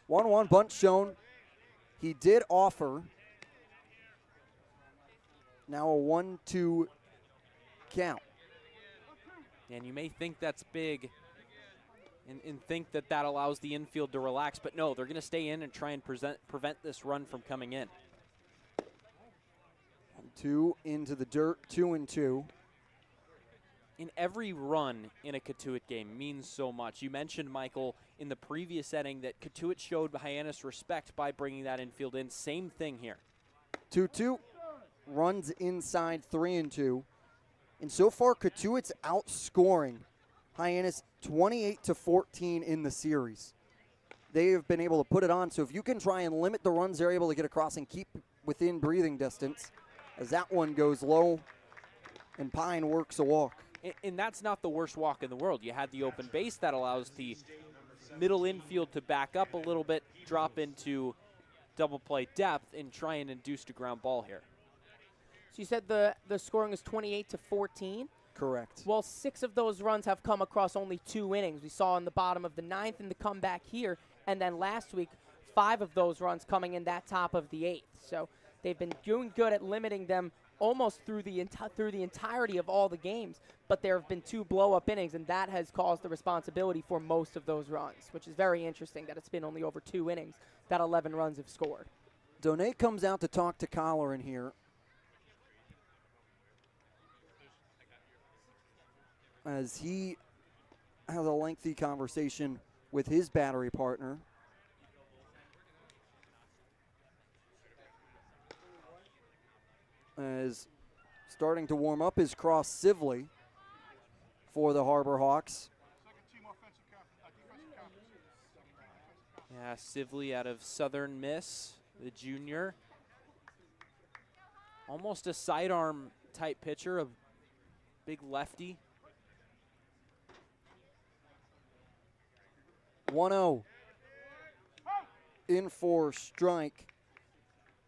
1-1 bunt shown. He did offer. Now a 1-2 count. And you may think that's big and think that that allows the infield to relax, but no, they're going to stay in and try and prevent this run from coming in. 2 into the dirt, 2-2. In every run in a Cotuit game means so much. You mentioned, Michael, in the previous inning that Cotuit showed Hyannis respect by bringing that infield in. Same thing here. 2-2, runs inside, 3-2. And so far, Cotuit's outscoring Hyannis 28-14 in the series. They have been able to put it on. So if you can try and limit the runs they're able to get across and keep within breathing distance, as that one goes low and Pine works a walk. And that's not the worst walk in the world. You had the open base that allows the middle infield to back up a little bit, drop into double play depth, and try and induce a ground ball here. So you said the scoring is 28-14? Correct. Well, 6 of those runs have come across only 2 innings. We saw in the bottom of the 9th in the comeback here, and then last week, 5 of those runs coming in that top of the 8th. So they've been doing good at limiting them almost through the entirety of all the games, but there have been 2 blow-up innings, and that has caused the responsibility for most of those runs, which is very interesting that it's been only over 2 innings that 11 runs have scored. Donay comes out to talk to Colleran here, as he has a lengthy conversation with his battery partner. As starting to warm up is Cross Sibley for the Harbor Hawks. Yeah, Sibley out of Southern Miss, the junior. Almost a sidearm type pitcher, a big lefty. 1-0 in for strike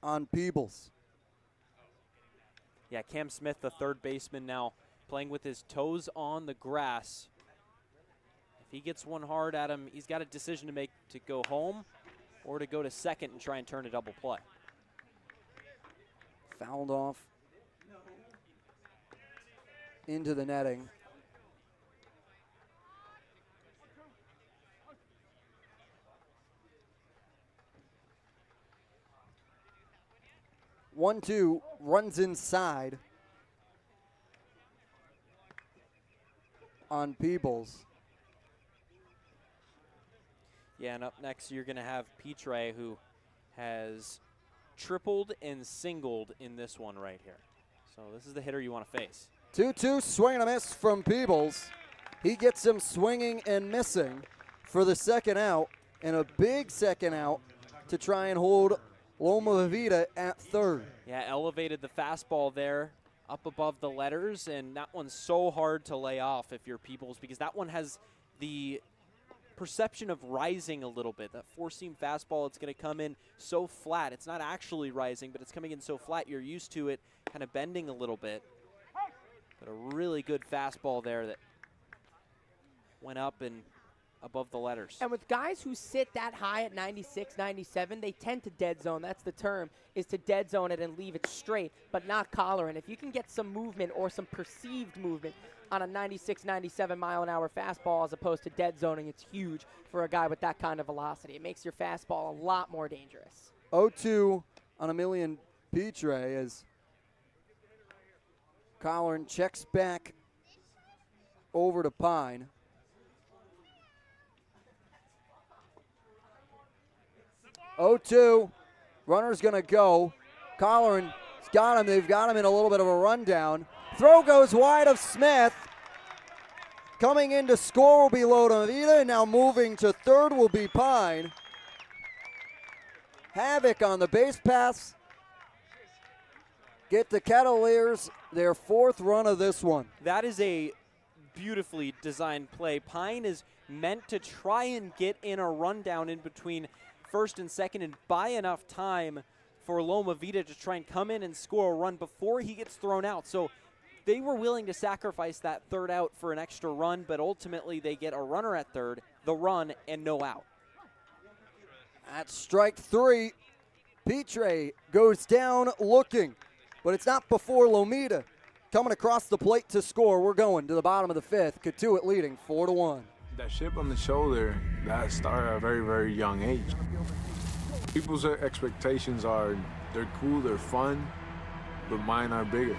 on Peebles. Yeah, Cam Smith, the third baseman now, playing with his toes on the grass. If he gets one hard at him, he's got a decision to make to go home or to go to second and try and turn a double play. Fouled off into the netting. One-two, runs inside on Peebles. Yeah, and up next you're going to have Petre, who has tripled and singled in this one right here. So this is the hitter you want to face. 2-2, swing and a miss from Peebles. He gets him swinging and missing for the second out, and a big second out to try and hold Loma Vida at third. Yeah, elevated the fastball there up above the letters, and that one's so hard to lay off if you're Peebles, because that one has the perception of rising a little bit. That four-seam fastball, it's going to come in so flat. It's not actually rising, but it's coming in so flat you're used to it kind of bending a little bit. But a really good fastball there that went up and above the letters. And with guys who sit that high at 96, 97, they tend to dead zone. That's the term, is to dead zone it and leave it straight, but not collar. And if you can get some movement or some perceived movement on a 96, 97 mile an hour fastball as opposed to dead zoning, it's huge for a guy with that kind of velocity. It makes your fastball a lot more dangerous. 0-2 on Emilian Petre as Colleran checks back over to Pine. Runner's going to go. Colleran's got him. They've got him in a little bit of a rundown. Throw goes wide of Smith. Coming in to score will be Loma Vida. Now moving to third will be Pine. Havoc on the base pass. Get the Kettleers their fourth run of this one. That is a beautifully designed play. Pine is meant to try and get in a rundown in between first and second and buy enough time for Loma Vida to try and come in and score a run before he gets thrown out. So they were willing to sacrifice that third out for an extra run, but ultimately they get a runner at third, the run, and no out. At strike three, Petre goes down looking, but it's not before Lomita coming across the plate to score. We're going to the bottom of the fifth. Cotuit leading 4-1. That chip on the shoulder, that started at a very, very young age. People's expectations are, they're cool, they're fun, but mine are bigger.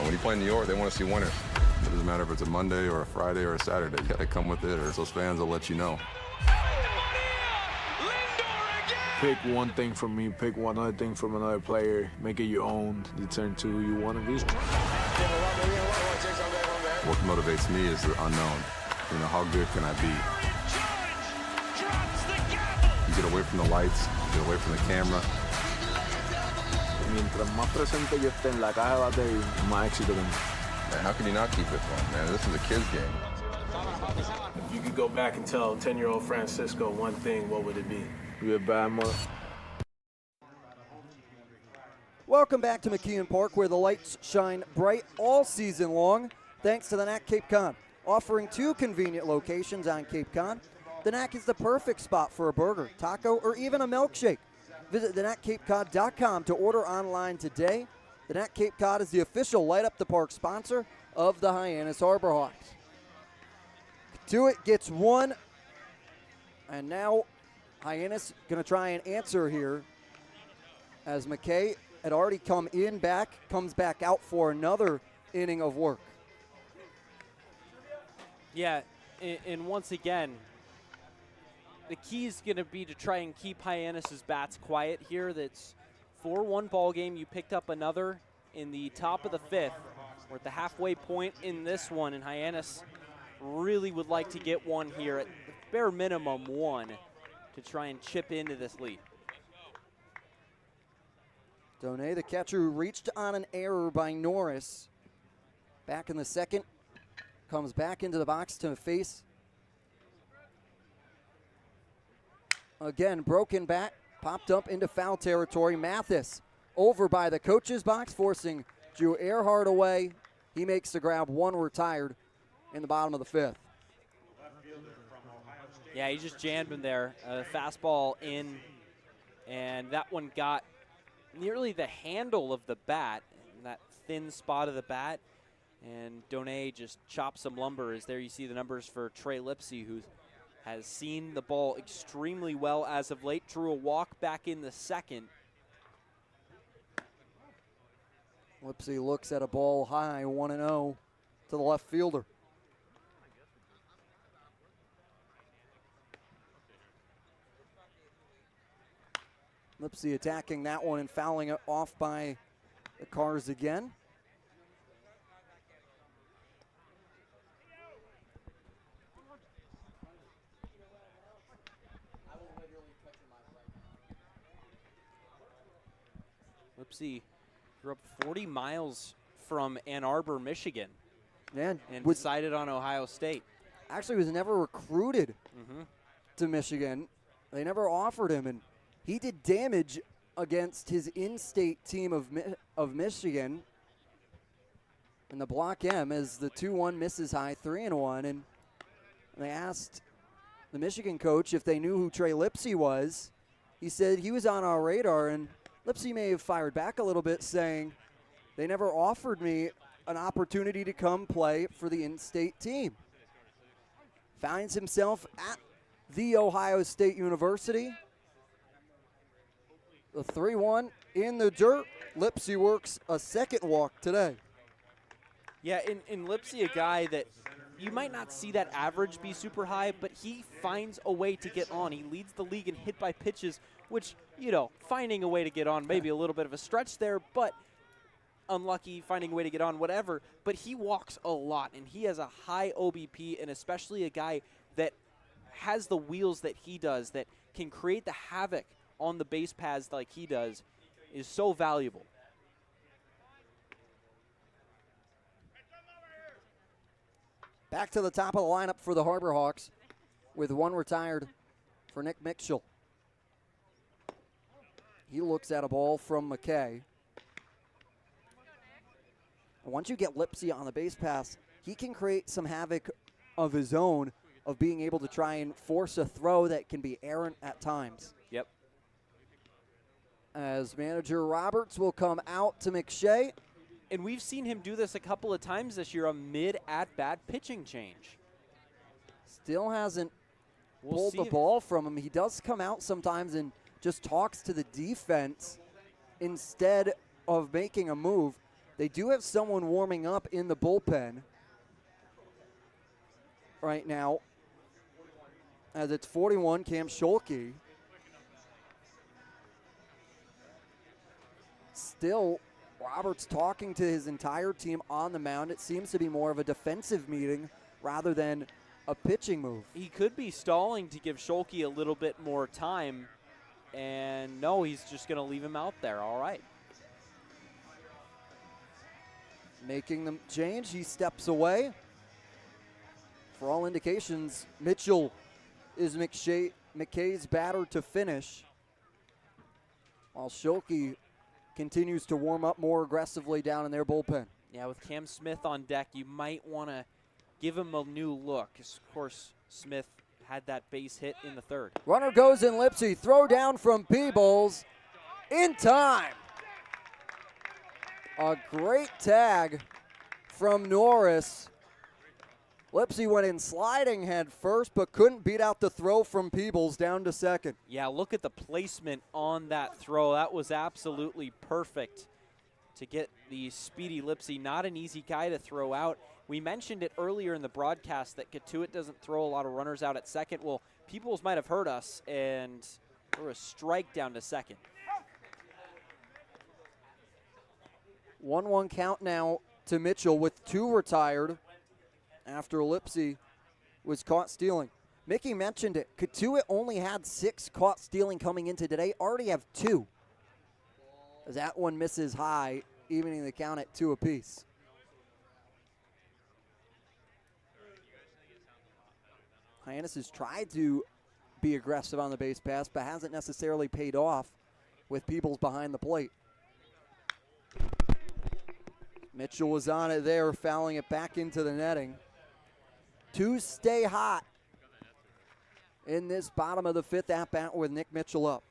When you play in New York, they want to see winners. It doesn't matter if it's a Monday or a Friday or a Saturday. You got to come with it, or those fans will let you know. Pick one thing from me, pick one other thing from another player, make it your own, determine to who you want to be. What motivates me is the unknown. You know, how good can I be? You get away from the lights, you get away from the camera. Mientras más presente yo esté en la caja de batería, más éxito tengo. Man, how can you not keep it fun, man? This is a kid's game. If you could go back and tell 10-year-old Francisco one thing, what would it be? You're a bad mother. Welcome back to McKeon Park, where the lights shine bright all season long, thanks to the Knack Cape Cod. Offering 2 convenient locations on Cape Cod, the Knack is the perfect spot for a burger, taco, or even a milkshake. Visit theknackcapecod.com to order online today. The Knack Cape Cod is the official Light Up the Park sponsor of the Hyannis Harbor Hawks. Cotuit gets one, and now Hyannis going to try and answer here as McKay had already come in back, comes back out for another inning of work. Yeah, and once again, the key is going to be to try and keep Hyannis' bats quiet here. That's 4-1 ball game. You picked up another in the top of the 5th. We're at the halfway point in this one, and Hyannis really would like to get one here, at the bare minimum one, to try and chip into this lead. Donay, the catcher, who reached on an error by Norris. Back in the second, comes back into the box to face. Again, broken bat, popped up into foul territory. Mathis over by the coach's box, forcing Drew Earhart away. He makes the grab, one retired in the bottom of the 5th. Yeah, he just jammed him there. Fastball in, and that one got nearly the handle of the bat, that thin spot of the bat, and Donay just chopped some lumber. As there you see the numbers for Trey Lipsy, who has seen the ball extremely well as of late. Drew a walk back in the second. Lipsy looks at a ball high, 1-0 to the left fielder. Lipsy attacking that one and fouling it off by the Cars again. Lipsy grew up 40 miles from Ann Arbor, Michigan, and decided on Ohio State. Actually was never recruited to Michigan. They never offered him, and he did damage against his in-state team of Michigan in the Block M as the 2-1 misses high, 3-1, and they asked the Michigan coach if they knew who Trey Lipsy was. He said he was on our radar, and Lipsy may have fired back a little bit, saying they never offered me an opportunity to come play for the in-state team. Finds himself at The Ohio State University. The 3-1 in the dirt. Lipsy works a second walk today. Yeah, in Lipsy, a guy that you might not see that average be super high, but he finds a way to get on. He leads the league in hit by pitches, which, you know, finding a way to get on, maybe a little bit of a stretch there, but unlucky, finding a way to get on, whatever. But he walks a lot, and he has a high OBP, and especially a guy that has the wheels that he does, that can create the havoc on the base paths like he does, is so valuable. Back to the top of the lineup for the Harbor Hawks with one retired for Nick Mitchell. He looks at a ball from McKay. And once you get Lipsy on the base pass, he can create some havoc of his own, of being able to try and force a throw that can be errant at times. Yep. As manager Roberts will come out to McShay. And we've seen him do this a couple of times this year, a mid-at-bat pitching change. Still hasn't pulled the ball from him. He does come out sometimes and just talks to the defense instead of making a move. They do have someone warming up in the bullpen right now, as it's 41, Cam Schulke. Still, Roberts talking to his entire team on the mound. It seems to be more of a defensive meeting rather than a pitching move. He could be stalling to give Schulke a little bit more time, and no, he's just going to leave him out there. All right. Making the change, he steps away. For all indications, Mitchell is McKay's batter to finish, while Schulke continues to warm up more aggressively down in their bullpen. Yeah, with Cam Smith on deck, you might want to give him a new look. Of course, Smith had that base hit in the third. Runner goes in Lipsy. Throw down from Peebles in time. A great tag from Norris. Lipsy went in sliding head first, but couldn't beat out the throw from Peebles down to second. Yeah, look at the placement on that throw. That was absolutely perfect to get the speedy Lipsy. Not an easy guy to throw out. We mentioned it earlier in the broadcast that Cotuit doesn't throw a lot of runners out at second. Well, Peebles might have heard us and threw a strike down to second. 1-1 count now to Mitchell with 2 retired after Lipsy was caught stealing. Mickey mentioned it. Cotuit only had 6 caught stealing coming into today. Already have 2. As that one misses high, evening the count at 2 apiece. Hyannis has tried to be aggressive on the base pass, but hasn't necessarily paid off with Peebles behind the plate. Mitchell was on it there, fouling it back into the netting. 2 stay hot in this bottom of the 5th at-bat with Nick Mitchell up.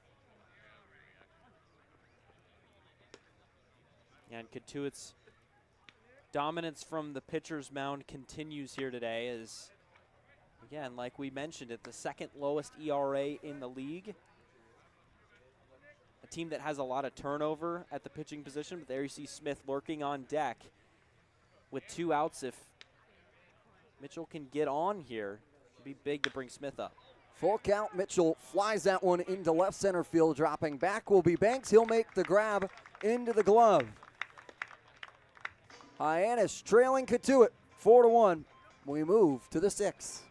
And Cotuit's dominance from the pitcher's mound continues here today as, again, like we mentioned, at the 2nd lowest ERA in the league. A team that has a lot of turnover at the pitching position, but there you see Smith lurking on deck with 2 outs. If Mitchell can get on here, it'd be big to bring Smith up. Full count, Mitchell flies that one into left center field. Dropping back will be Banks. He'll make the grab into the glove. Hyannis trailing Cotuit 4-1. We move to the 6th.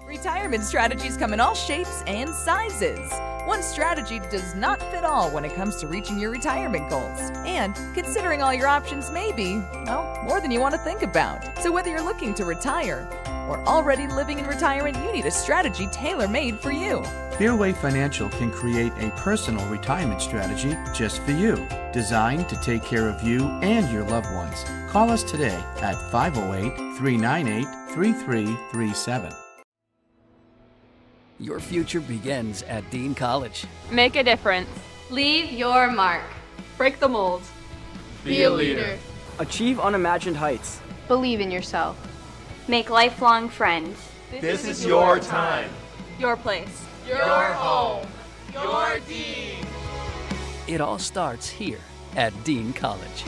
Retirement strategies come in all shapes and sizes. One strategy does not fit all when it comes to reaching your retirement goals. And considering all your options may be, well, more than you want to think about. So whether you're looking to retire or already living in retirement, you need a strategy tailor-made for you. Fairway Financial can create a personal retirement strategy just for you, designed to take care of you and your loved ones. Call us today at 508-398-3337. Your future begins at Dean College. Make a difference. Leave your mark. Break the mold. Be a leader. Achieve unimagined heights. Believe in yourself. Make lifelong friends. This is your time. Your place. Your home. Your Dean. It all starts here at Dean College.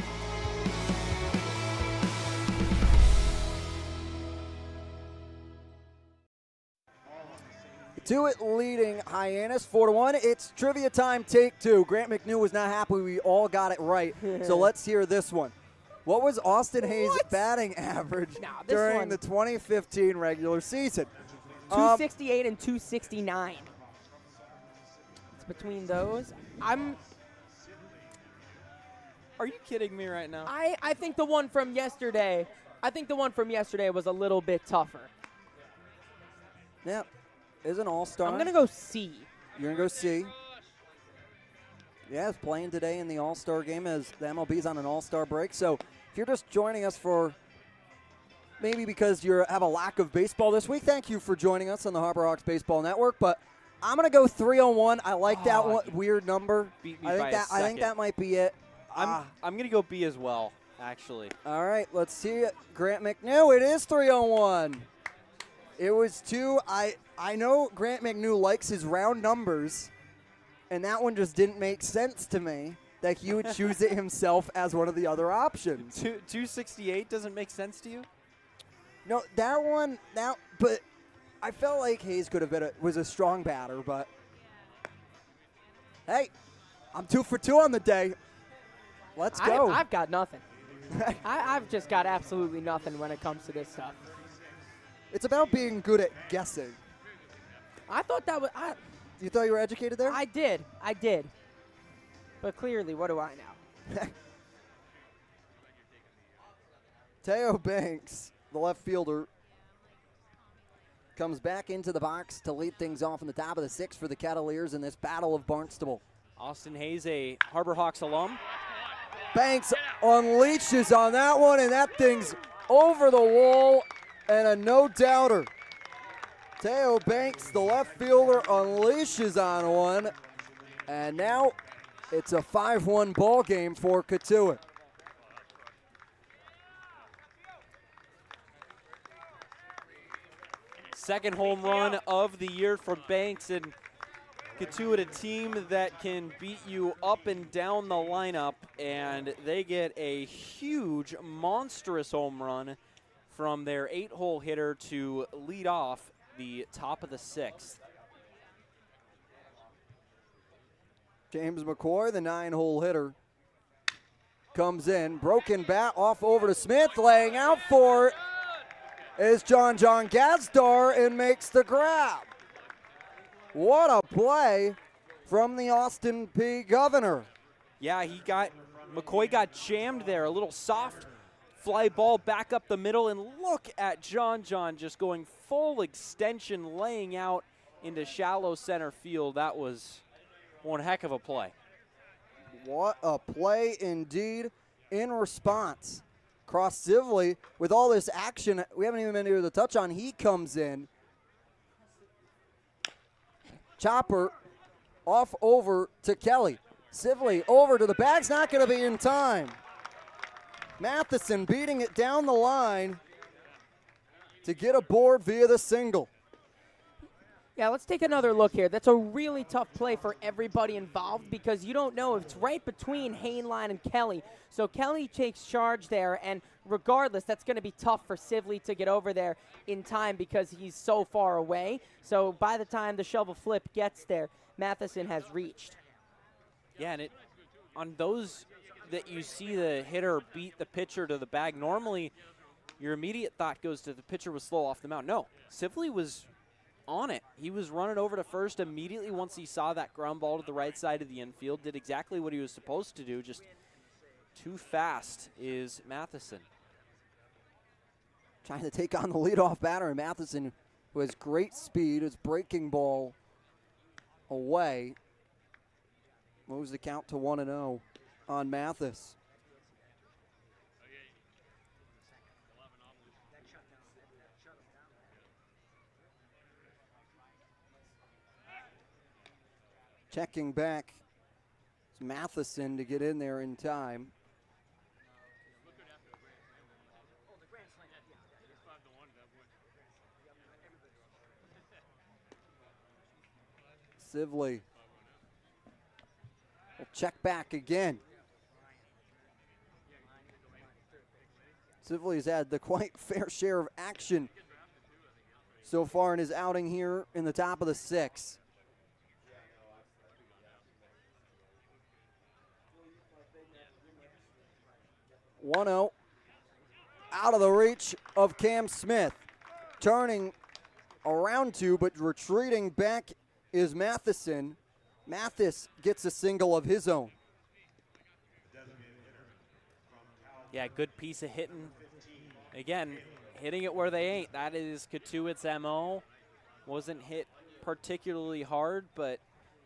Cotuit leading Hyannis 4-1. It's trivia time, take 2. Grant McNew was not happy we all got it right. So let's hear this one. What was Austin Hayes' batting average during the 2015 regular season? 268 and 269. It's between those. Are you kidding me right now? I think the one from yesterday. Was a little bit tougher. Yeah. Is an all-star. I'm going to go C. You're going to go C. Yeah, it's playing today in the all-star game as the MLB's on an all-star break. So if you're just joining us for maybe because you have a lack of baseball this week, thank you for joining us on the Harbor Hawks Baseball Network. But I'm going to go 301. I like that one, weird number. I think that might be it. I'm going to go B as well, actually. All right, let's see it. Grant McNew, it is 301. It was 2. I know Grant McNew likes his round numbers, and that one just didn't make sense to me that he would choose it himself as one of the other options. 268 doesn't make sense to you? No, that one, but I felt like Hayes could have was a strong batter, but hey, I'm 2 for 2 on the day. Let's go. I've got nothing. I've just got absolutely nothing when it comes to this stuff. It's about being good at guessing. I thought that was. You thought you were educated there? I did. But clearly, what do I know? Teo Banks, the left fielder, comes back into the box to lead things off in the top of the 6th for the Kettleers in this Battle of Barnstable. Austin Hayes, a Harbor Hawks alum. Banks unleashes on that one, and that thing's over the wall, and a no-doubter. Teo Banks, the left fielder, unleashes on one, and now it's a 5-1 ball game for Cotuit. second home run of the year for Banks, and Cotuit, a team that can beat you up and down the lineup, and they get a huge, monstrous home run from their 8-hole hitter to lead off the top of the 6th. James McCoy, the 9-hole hitter, comes in. Broken bat off over to Smith. Laying out for it is John Gazdar and makes the grab. What a play from the Austin P. Governor. Yeah, McCoy got jammed there. A little soft fly ball back up the middle, and look at John just going full extension, laying out into shallow center field. That was one heck of a play. What a play indeed. In response, Cross Sibley with all this action we haven't even been able to touch on, he comes in. Chopper off over to Kelly. Sibley over to the bag's not going to be in time. Matheson beating it down the line to get aboard via the single. Yeah, let's take another look here. That's a really tough play for everybody involved because you don't know if it's right between Hainline and Kelly. So Kelly takes charge there, and regardless, that's going to be tough for Sibley to get over there in time because he's so far away. So by the time the shovel flip gets there, Matheson has reached. Yeah, and on those that you see the hitter beat the pitcher to the bag, normally your immediate thought goes to the pitcher was slow off the mound. No, Sibley was on it. He was running over to first immediately once he saw that ground ball to the right side of the infield, did exactly what he was supposed to do, just too fast is Matheson. Trying to take on the leadoff batter, and Matheson, who has great speed, is breaking ball away. Moves the count to 1-0 on Mathis. Checking back, it's Matheson to get in there in time. Sibley will check back again. Sibley's had the quite fair share of action so far in his outing here in the top of the 6th. 1-0 out of the reach of Cam Smith. Turning around to, but retreating back is Matheson. Mathis gets a single of his own. Yeah, good piece of hitting. Again, hitting it where they ain't. That is Cotuit's MO. Wasn't hit particularly hard, but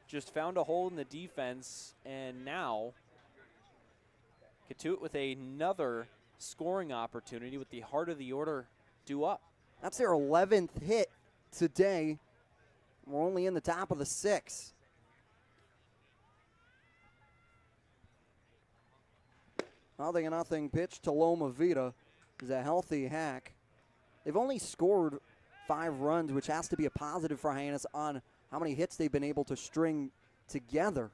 just found a hole in the defense. And now Cotuit with another scoring opportunity with the heart of the order due up. That's their 11th hit today. We're only in the top of the 6th. Nothing pitch to Loma Vida is a healthy hack. They've only scored 5 runs, which has to be a positive for Hyannis on how many hits they've been able to string together.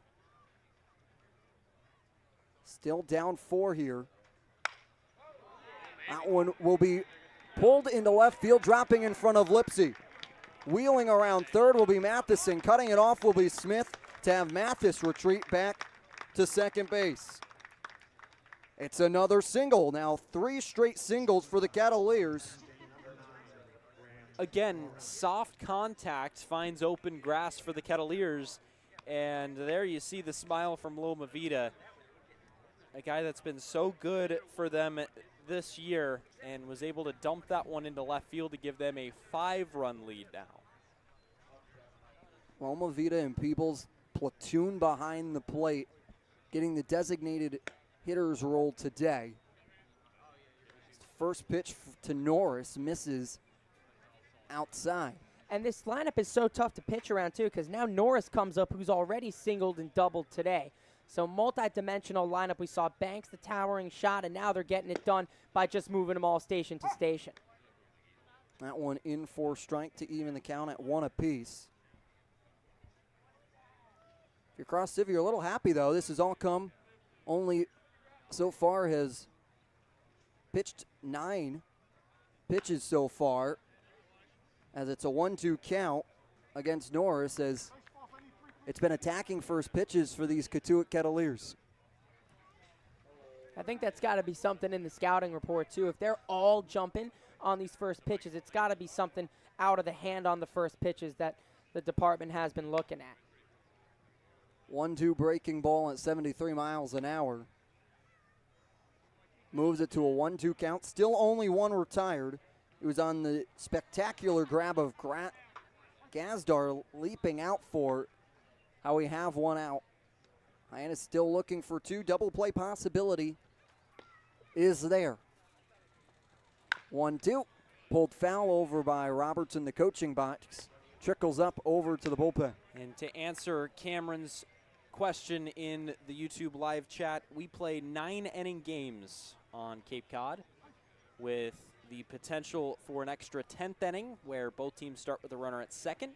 Still down 4 here. That one will be pulled into left field, dropping in front of Lipsy. Wheeling around third will be Matheson. Cutting it off will be Smith to have Mathis retreat back to second base. It's another single. Now 3 straight singles for the Kettleers. Again, soft contact finds open grass for the Kettleers. And there you see the smile from Loma Vida. A guy that's been so good for them this year and was able to dump that one into left field to give them a 5-run lead now. Loma Vida and Peebles platoon behind the plate, getting the designated hitter's role today. First pitch to Norris misses outside. And this lineup is so tough to pitch around, too, because now Norris comes up, who's already singled and doubled today. So multi-dimensional lineup. We saw Banks, the towering shot, and now they're getting it done by just moving them all station to station. That one in for strike to even the count at 1 apiece. If you're Cross City, you're a little happy, though. This has all come only so far has pitched 9 pitches so far, as it's a 1-2 count against Norris, as it's been attacking first pitches for these Cotuit Kettleers. I think that's got to be something in the scouting report, too. If they're all jumping on these first pitches, it's got to be something out of the hand on the first pitches that the department has been looking at. 1-2 breaking ball at 73 miles an hour. Moves it to a 1-2 count. Still only 1 retired. It was on the spectacular grab of Gazdar leaping out for it. How we have 1 out. Hyannis still looking for 2. Double play possibility is there. 1-2. Pulled foul over by Roberts in the coaching box. Trickles up over to the bullpen. And to answer Cameron's question in the YouTube live chat, we play 9-inning games on Cape Cod with the potential for an extra 10th inning where both teams start with a runner at second.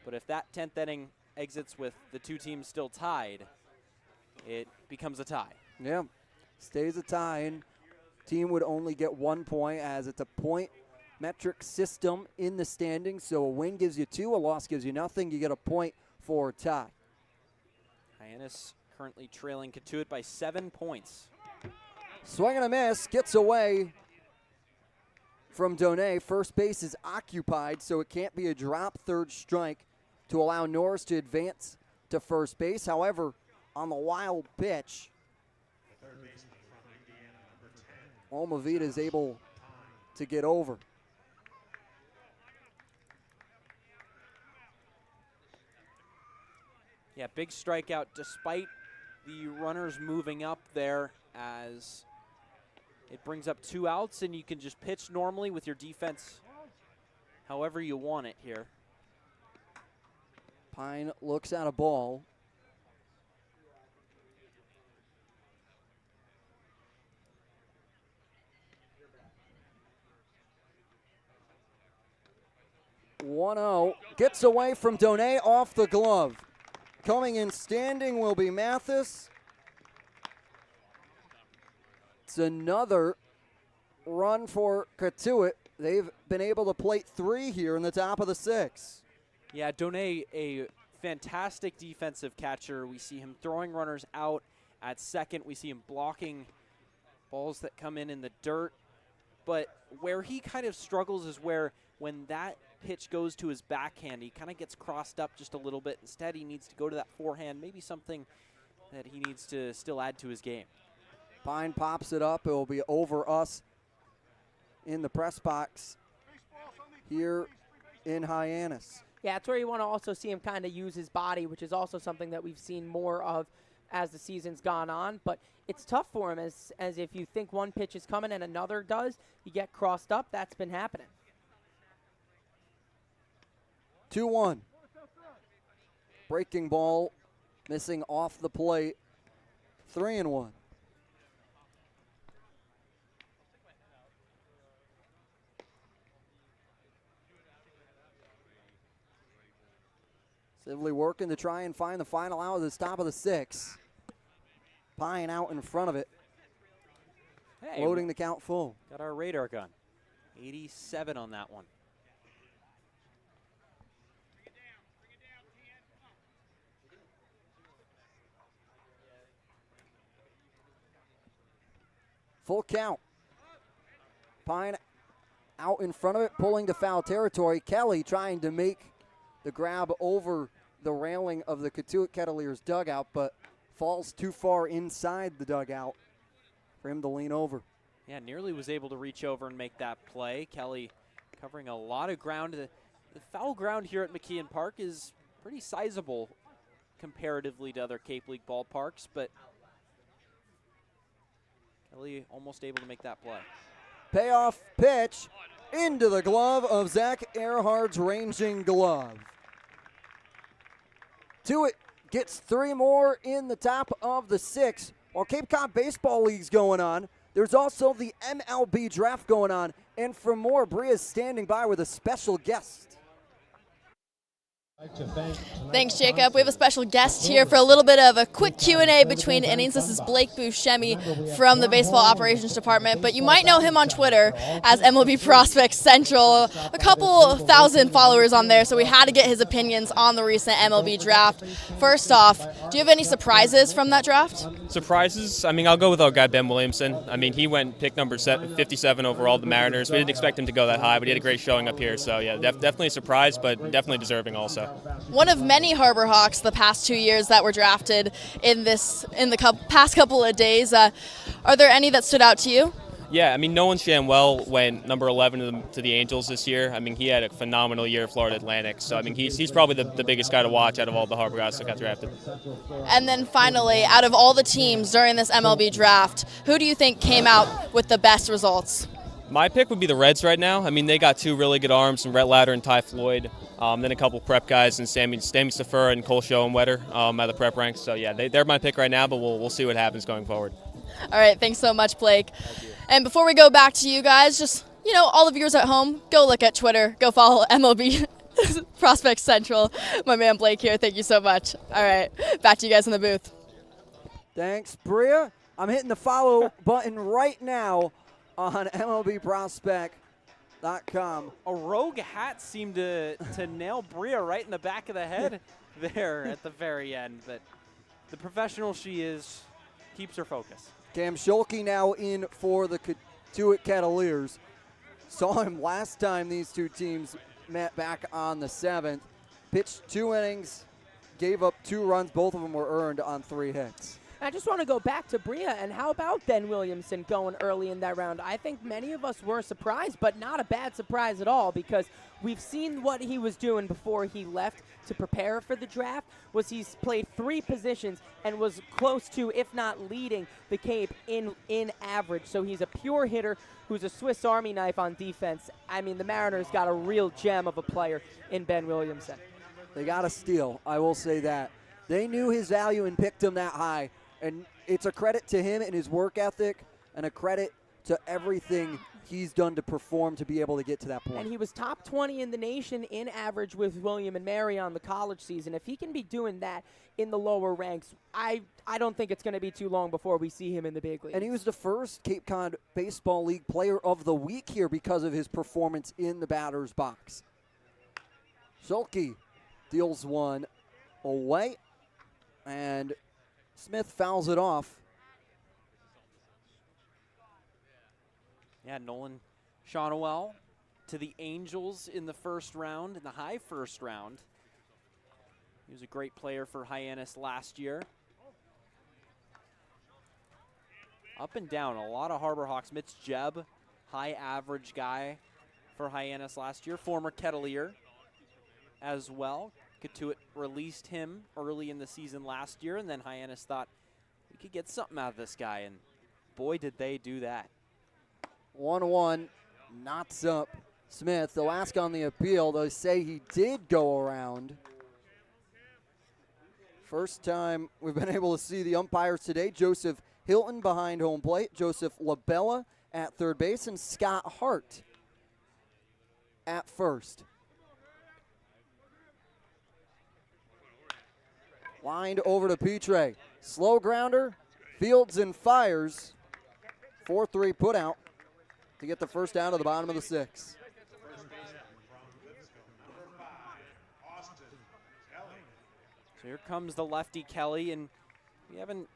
But if that 10th inning exits with the 2 teams still tied, it becomes a tie. Yeah, stays a tie, and team would only get 1 point as it's a point metric system in the standings. So a win gives you 2, a loss gives you nothing. You get a point for a tie. Hyannis currently trailing Cotuit by 7 points. Swing and a miss, gets away from Donay. First base is occupied, so it can't be a drop third strike to allow Norris to advance to first base. However, on the wild pitch, Almavita is able to get over. Yeah, big strikeout despite the runners moving up there, as it brings up 2 outs and you can just pitch normally with your defense however you want it here. Pine looks at a ball. (1-0) gets away from Donay off the glove. Coming in standing will be Mathis. It's another run for Cotuit. They've been able to plate 3 here in the top of the 6th. Yeah, Donay, a fantastic defensive catcher. We see him throwing runners out at second. We see him blocking balls that come in the dirt. But where he kind of struggles is where when that pitch goes to his backhand, he kind of gets crossed up just a little bit. Instead, he needs to go to that forehand, maybe something that he needs to still add to his game. Pine pops it up. It will be over us in the press box here in Hyannis. Yeah, that's where you want to also see him kind of use his body, which is also something that we've seen more of as the season's gone on. But it's tough for him as if you think one pitch is coming and another does, you get crossed up. That's been happening. 2-1. Breaking ball missing off the plate. 3-1. Sibley working to try and find the final out of the top of the 6th. Pine out in front of it. Hey, loading the count full. Got our radar gun. 87 on that one. Full count. Pine out in front of it, pulling to foul territory. Kelly trying to make the grab over the railing of the Cotuit Kettleers dugout, but falls too far inside the dugout for him to lean over. Yeah, nearly was able to reach over and make that play. Kelly covering a lot of ground. The foul ground here at McKeon Park is pretty sizable comparatively to other Cape League ballparks, but Kelly almost able to make that play. Payoff pitch into the glove of Zach Earhart's ranging glove. Cotuit gets 3 more in the top of the 6th. While Cape Cod Baseball League's going on, There's also the MLB draft going on. And for more, Bria's standing by with a special guest. Thanks, Jacob. We have a special guest here for a little bit of a quick Q&A between innings. This is Blake Buscemi from the Baseball Operations Department, but you might know him on Twitter as MLB Prospects Central. A couple thousand followers on there, so we had to get his opinions on the recent MLB draft. First off, do you have any surprises from that draft? Surprises? I mean, I'll go with our guy Ben Williamson. I mean, he went pick number 57 overall, the Mariners. We didn't expect him to go that high, but he had a great showing up here. So, yeah, definitely a surprise, but definitely deserving also. One of many Harbor Hawks the past 2 years that were drafted in the past couple of days. Are there any that stood out to you? Yeah, I mean, Nolan Shanwell went number 11 to the Angels this year. I mean, he had a phenomenal year at Florida Atlantic. So, I mean, he's probably the biggest guy to watch out of all the Harbor guys that got drafted. And then finally, out of all the teams during this MLB draft, who do you think came out with the best results? My pick would be the Reds right now. I mean, they got two really good arms, from Rhett Latter and Ty Floyd. Then a couple prep guys, and Sammy Staffer and Cole Schoenwetter at the prep ranks. So, yeah, they're my pick right now, but we'll see what happens going forward. All right, thanks so much, Blake. And before we go back to you guys, just, all the viewers at home, go look at Twitter. Go follow MLB Prospects Central. My man Blake here. Thank you so much. All right, back to you guys in the booth. Thanks, Bria. I'm hitting the follow button right now on MLBprospect.com. A rogue hat seemed to nail Bria right in the back of the head there at the very end. But the professional she is keeps her focus. Cam Schulke now in for the Cotuit Kettleers. Saw him last time these two teams met back on the 7th. Pitched 2 innings, gave up 2 runs. Both of them were earned on 3 hits. I just want to go back to Bria, and how about Ben Williamson going early in that round? I think many of us were surprised, but not a bad surprise at all, because we've seen what he was doing before he left to prepare for the draft. He's played 3 positions and was close to, if not leading, the Cape in average. So he's a pure hitter who's a Swiss Army knife on defense. I mean, the Mariners got a real gem of a player in Ben Williamson. They got a steal, I will say that. They knew his value and picked him that high. And it's a credit to him and his work ethic, and a credit to everything he's done to perform to be able to get to that point. And he was top 20 in the nation in average with William and Mary on the college season. If he can be doing that in the lower ranks, I don't think it's going to be too long before we see him in the big leagues. And he was the first Cape Cod Baseball League Player of the Week here because of his performance in the batter's box. Schulke deals one away, and Smith fouls it off. Yeah, Nolan Shanwell to the Angels in the first round, in the high first round. He was a great player for Hyannis last year. Up and down, a lot of Harbor Hawks. Mitch Jebb, high average guy for Hyannis last year, former Kettleer as well. Cotuit released him early in the season last year, and then Hyannis thought we could get something out of this guy, and boy, did they do that. 1-1, knots up Smith. They'll ask on the appeal. They say he did go around. First time we've been able to see the umpires today. Joseph Hilton behind home plate, Joseph LaBella at third base, and Scott Hart at first. Lined over to Petre. Slow grounder, fields and fires. 4-3 put out to get the first out of the bottom of the 6th. So here comes the lefty Kelly, and we haven't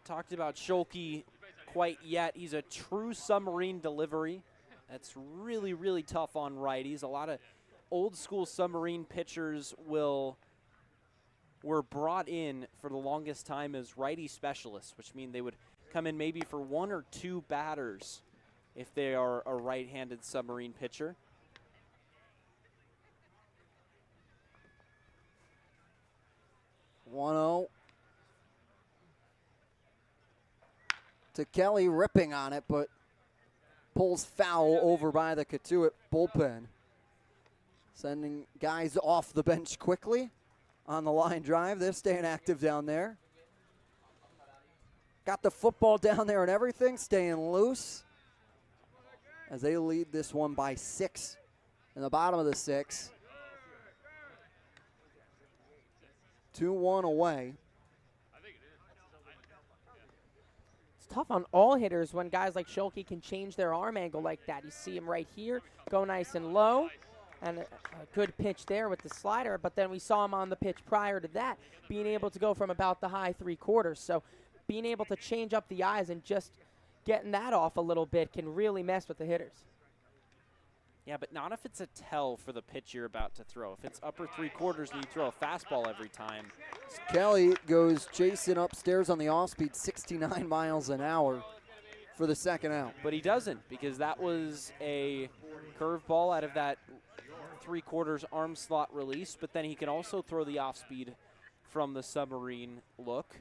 talked about Schulke quite yet. He's a true submarine delivery. That's really, really tough on righties. A lot of old school submarine pitchers were brought in for the longest time as righty specialists, which means they would come in maybe for 1 or 2 batters if they are a right-handed submarine pitcher. (1-0) to Kelly, ripping on it, but pulls foul over by the Cotuit bullpen. Sending guys off the bench quickly on the line drive. They're staying active down there. got the football down there and everything, staying loose as they lead this one by 6 in the bottom of the 6. 2-1 away. It's tough on all hitters when guys like Schulke can change their arm angle like that. You see him right here, go nice and low, and a good pitch there with the slider, but then we saw him on the pitch prior to that, being able to go from about the high 3/4. So being able to change up the eyes and just getting that off a little bit can really mess with the hitters. Yeah, but not if it's a tell for the pitch you're about to throw. If it's upper 3/4 and you throw a fastball every time. Kelly goes chasing upstairs on the off-speed, 69 miles an hour for the second out. But he doesn't, because that was a curveball out of that 3/4 arm slot release, but then he can also throw the off-speed from the submarine look.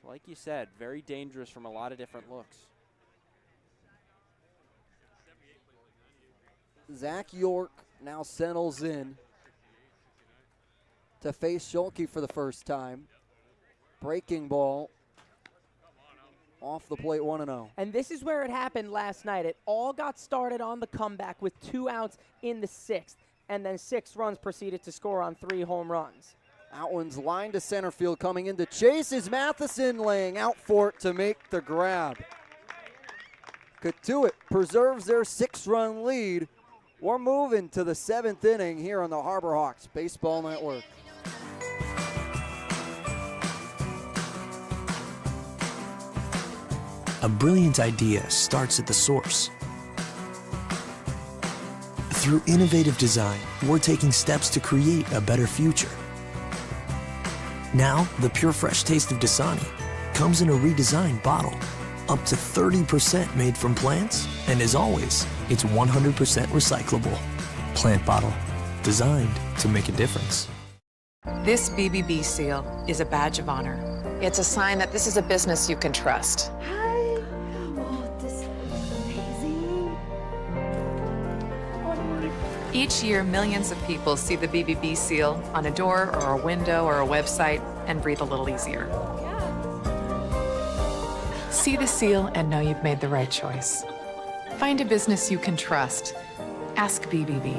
So like you said, very dangerous from a lot of different looks. Zach York now settles in to face Schulke for the first time. Breaking ball off the plate, 1-0. And this is where it happened last night. It all got started on the comeback with 2 outs in the 6th, and then 6 runs proceeded to score on 3 home runs. That one's line to center field, coming in to chase is Matheson, laying out for it to make the grab. Cotuit preserves their 6-run lead. We're moving to the 7th inning here on the Harbor Hawks Baseball Network. A brilliant idea starts at the source. Through innovative design, we're taking steps to create a better future. Now, the pure fresh taste of Dasani comes in a redesigned bottle, up to 30% made from plants, and as always, it's 100% recyclable. Plant bottle, designed to make a difference. This BBB seal is a badge of honor. It's a sign that this is a business you can trust. Each year, millions of people see the BBB seal on a door or a window or a website and breathe a little easier. See the seal and know you've made the right choice. Find a business you can trust. Ask BBB.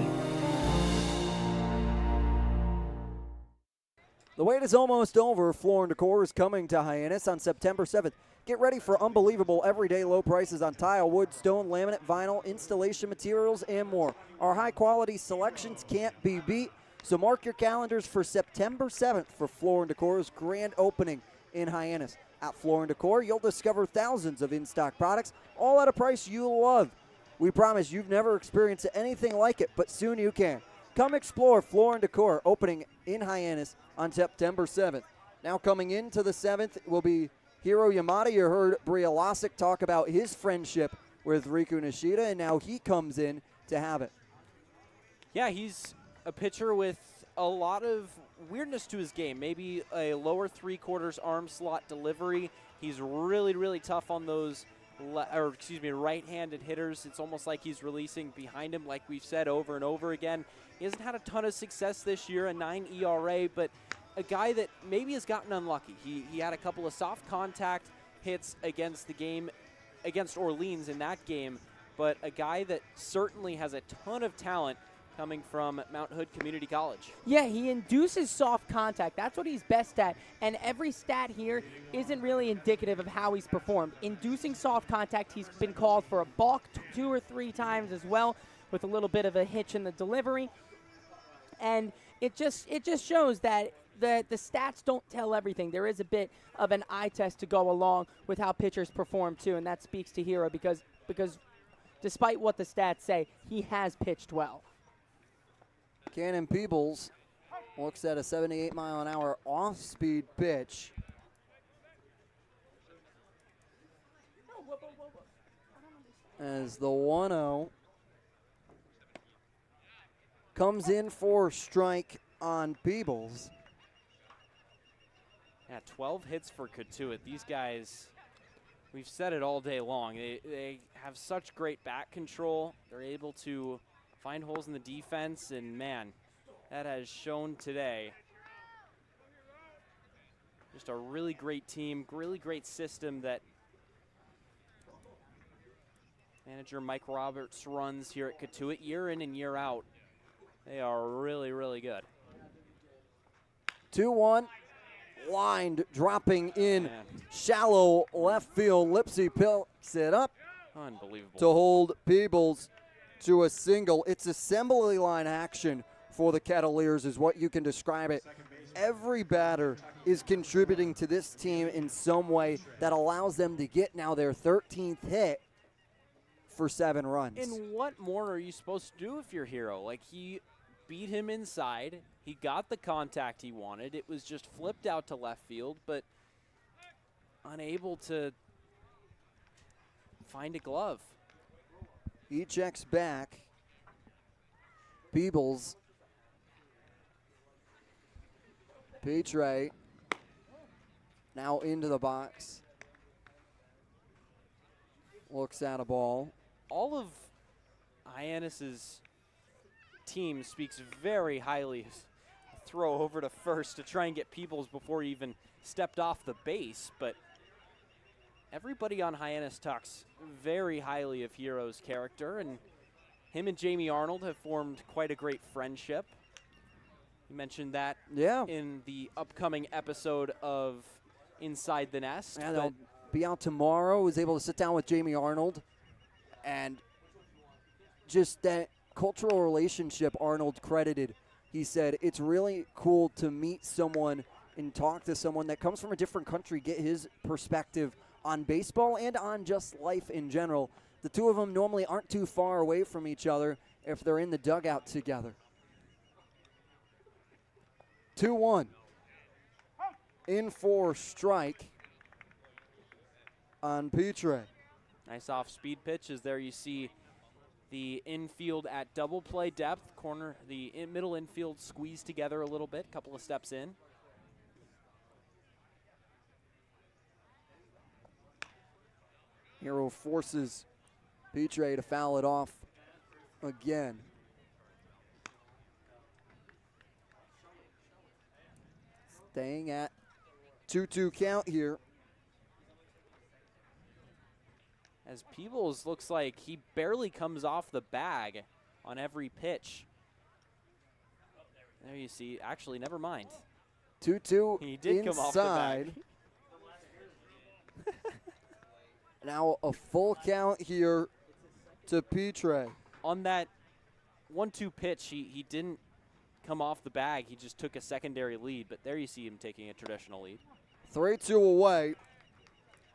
The wait is almost over. Floor & Decor is coming to Hyannis on September 7th. Get ready for unbelievable everyday low prices on tile, wood, stone, laminate, vinyl, installation materials, and more. Our high-quality selections can't be beat, so mark your calendars for September 7th for Floor & Decor's grand opening in Hyannis. At Floor & Decor, you'll discover thousands of in-stock products, all at a price you love. We promise you've never experienced anything like it, but soon you can. Come explore Floor & Decor, opening in Hyannis on September 7th. Now coming into the 7th will be Hiro Yamada. You heard Bria Losick talk about his friendship with Riku Nishida, and now he comes in to have it. Yeah, he's a pitcher with a lot of weirdness to his game. Maybe a lower 3/4 arm slot delivery. He's really, really tough on those, right-handed hitters. It's almost like he's releasing behind him, like we've said over and over again. He hasn't had a ton of success this year, a 9 ERA, but a guy that maybe has gotten unlucky. He had a couple of soft contact hits against Orleans in that game, but a guy that certainly has a ton of talent coming from Mount Hood Community College. Yeah, he induces soft contact. That's what he's best at, and every stat here isn't really indicative of how he's performed. Inducing soft contact, he's been called for a balk 2 or 3 times as well, with a little bit of a hitch in the delivery, and it just shows that the stats don't tell everything. There is a bit of an eye test to go along with how pitchers perform too, and that speaks to Hiro because despite what the stats say, he has pitched well. Cannon Peebles looks at a 78-mile-an-hour off-speed pitch. As the 1-0 comes in for strike on Peebles. Yeah, 12 hits for Cotuit. These guys, we've said it all day long. They have such great bat control. They're able to find holes in the defense, and man, that has shown today. Just a really great team, really great system that manager Mike Roberts runs here at Cotuit year in and year out. They are really, really good. 2-1, lined, dropping in shallow left field. Lipsy picks it up. Unbelievable. To hold Peebles to a single. It's assembly line action for the Kettleers is what you can describe it. Every batter is contributing to this team in some way that allows them to get now their 13th hit for 7 runs. And what more are you supposed to do if you're Hero? Like, he beat him inside. He got the contact he wanted. It was just flipped out to left field, but unable to find a glove. He checks back. Peebles. Petre now into the box. Looks at a ball. All of Hyannis's team speaks very highly of a throw over to first to try and get Peebles before he even stepped off the base, but everybody on Hyannis talks very highly of Hero's character, and him and Jamie Arnold have formed quite a great friendship. You mentioned that in the upcoming episode of Inside the Nest. Yeah, they'll be out tomorrow. Was able to sit down with Jamie Arnold, and just that cultural relationship Arnold credited. He said, it's really cool to meet someone and talk to someone that comes from a different country, get his perspective on baseball and on just life in general. The two of them normally aren't too far away from each other if they're in the dugout together. 2-1. In for strike on Petre. Nice off-speed pitches there. You see the infield at double play depth. Corner, the middle infield squeezed together a little bit. Couple of steps in. Hero forces Petre to foul it off again. Staying at 2-2 count here. As Peebles looks like he barely comes off the bag on every pitch. There you see, actually, never mind. 2-2 he did inside. Come off the bag. Now a full count here to Petre. On that 1-2 pitch, he didn't come off the bag. He just took a secondary lead, but there you see him taking a traditional lead. 3-2 away.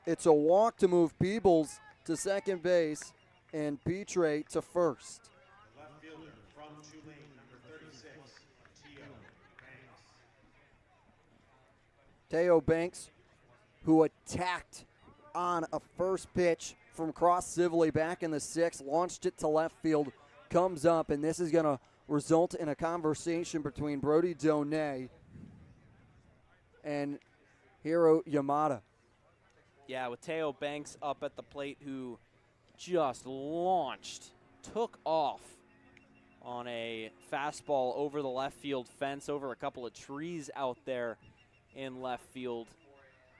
It's a walk to move Peebles to second base and Petre to first. The left fielder from Tulane, number 36, Teo Banks, who attacked on a first pitch from Cross Sibley back in the 6th, launched it to left field, comes up, and this is going to result in a conversation between Brody Donay and Hiro Yamada. Yeah, with Teo Banks up at the plate, who just launched, took off on a fastball over the left field fence, over a couple of trees out there in left field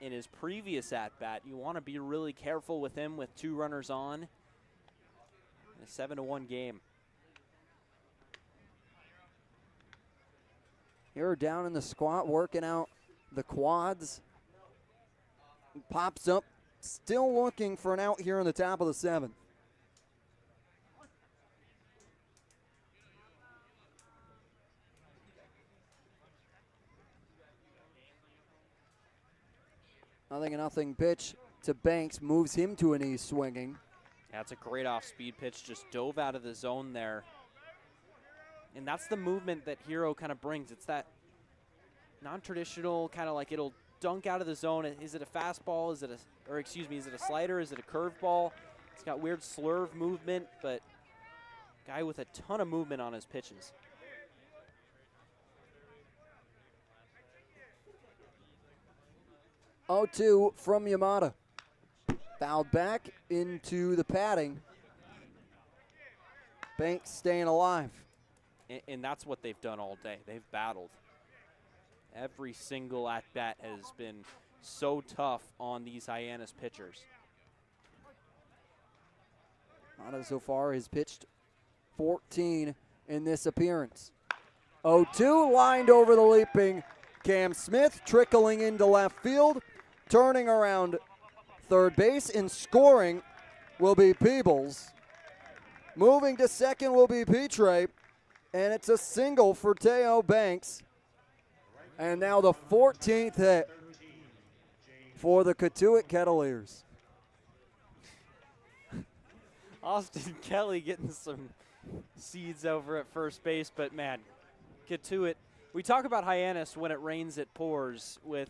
in his previous at-bat. You want to be really careful with him with 2 runners on. A 7-1 game. Hiro down in the squat, working out the quads. Pops up, still looking for an out here in the top of the 7th. Nothing pitch to Banks, moves him to a knee swinging. That's a great off-speed pitch, just dove out of the zone there. And that's the movement that Hiro kind of brings. It's that non-traditional kind of like it'll dunk out of the zone. Is it a fastball? Is it a slider? Is it a curveball? It's got weird slurve movement, but guy with a ton of movement on his pitches. Oh, 2 from Yamada. Fouled back into the padding. Banks staying alive. And that's what they've done all day. They've battled. Every single at-bat has been so tough on these Hyannis pitchers. Mata so far has pitched 14 in this appearance. 0-2 lined over the leaping Cam Smith, trickling into left field, turning around third base, and scoring will be Peebles. Moving to second will be Petre, and it's a single for Teo Banks. And now the 14th hit for the Cotuit Kettleers. Austin Kelly getting some seeds over at first base, but man, Cotuit, we talk about Hyannis when it rains it pours with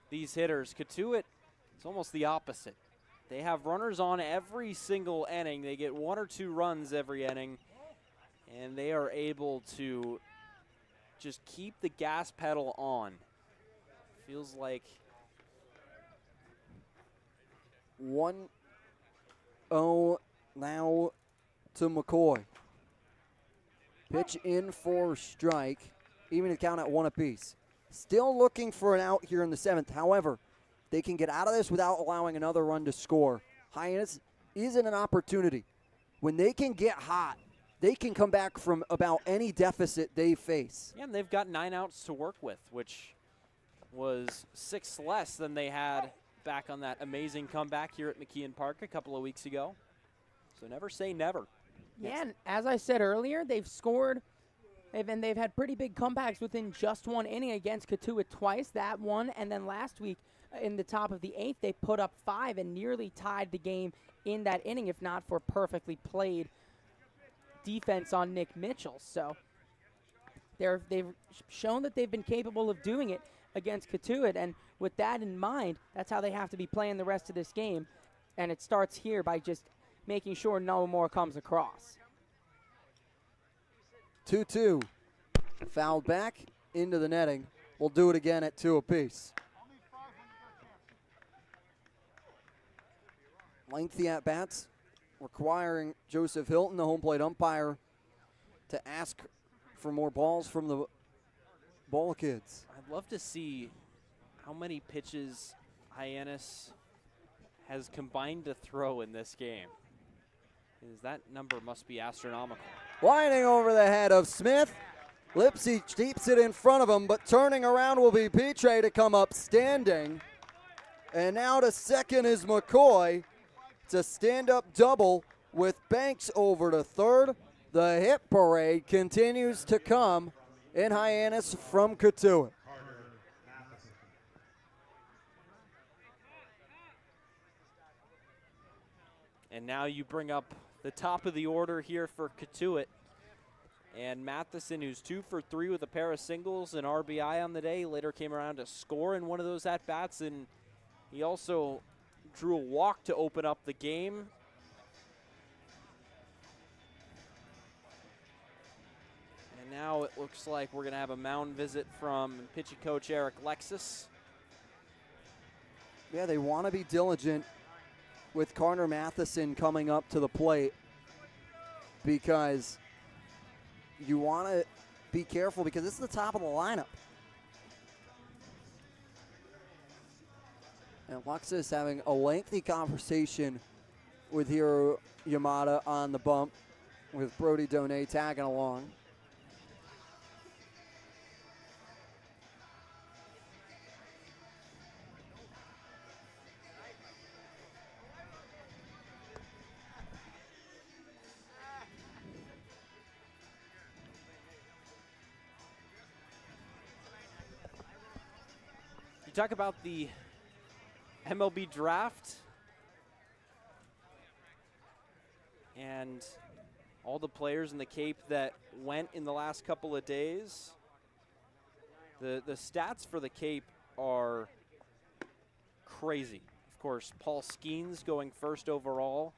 these hitters. Cotuit, it's almost the opposite. They have runners on every single inning. They get 1 or 2 runs every inning, and they are able to just keep the gas pedal on. Feels like 1-0 now to McCoy. Pitch in for strike, even to count at 1 apiece. Still looking for an out here in the 7th. However, they can get out of this without allowing another run to score. Hyannis is in an opportunity. When they can get hot, they can come back from about any deficit they face. Yeah, and they've got 9 outs to work with, which was 6 less than they had back on that amazing comeback here at McKeon Park a couple of weeks ago. So never say never. Yeah, and as I said earlier, they've scored, and they've had pretty big comebacks within just 1 inning against Cotuit twice, that one, and then last week in the top of the 8th, they put up 5 and nearly tied the game in that inning, if not for perfectly played defense on Nick Mitchell. So they've shown that they've been capable of doing it against Cotuit, and with that in mind, that's how they have to be playing the rest of this game, and it starts here by just making sure no more comes across. 2-2. Fouled back into the netting. We'll do it again at 2 apiece. Lengthy at-bats requiring Joseph Hilton, the home plate umpire, to ask for more balls from the ball kids. I'd love to see how many pitches Hyannis has combined to throw in this game. Because that number must be astronomical. Lining over the head of Smith. Lipsy keeps it in front of him, but turning around will be Petre to come up standing. And now to second is McCoy. It's a stand-up double with Banks over to third. The hit parade continues to come in Hyannis from Cotuit. And now you bring up the top of the order here for Cotuit. And Matheson, who's 2 for 3 with a pair of singles and RBI on the day, later came around to score in one of those at-bats, and he also drew a walk to open up the game. And now it looks like we're going to have a mound visit from pitching coach Eric Lexus. Yeah, they want to be diligent with Carter Matheson coming up to the plate, because you want to be careful, because this is the top of the lineup. And Lexus having a lengthy conversation with Hiro Yamada on the bump, with Brody Donay tagging along. You talk about the MLB draft and all the players in the Cape that went in the last couple of days. The stats for the Cape are crazy. Of course, Paul Skeens going first overall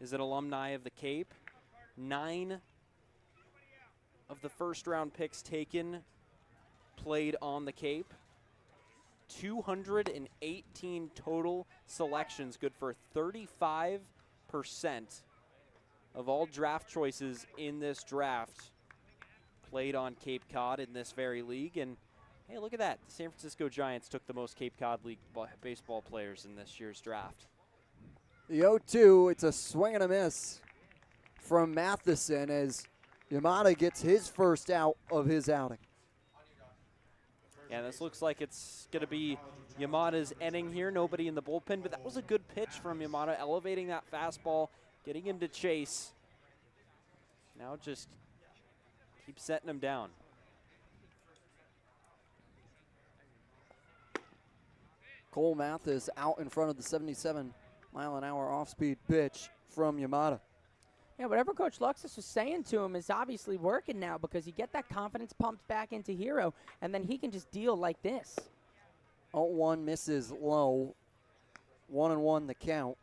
is an alumni of the Cape. 9 of the first-round picks taken played on the Cape. 218 total selections, good for 35% of all draft choices in this draft played on Cape Cod in this very league. And Hey, look at that. The San Francisco Giants took the most Cape Cod League baseball players in this year's draft. The 0-2, it's a swing and a miss from Matheson as Yamada gets his first out of his outing. Yeah, this looks like it's going to be Yamada's inning here. Nobody in the bullpen, but that was a good pitch from Yamada, elevating that fastball, getting him to chase. Now just keep setting him down. Cole Mathis out in front of the 77-mile-an-hour off-speed pitch from Yamada. Yeah, whatever Coach Luxus was saying to him is obviously working now because you get that confidence pumped back into Hero, and then he can just deal like this. 0-1 misses low. 1-1 the count.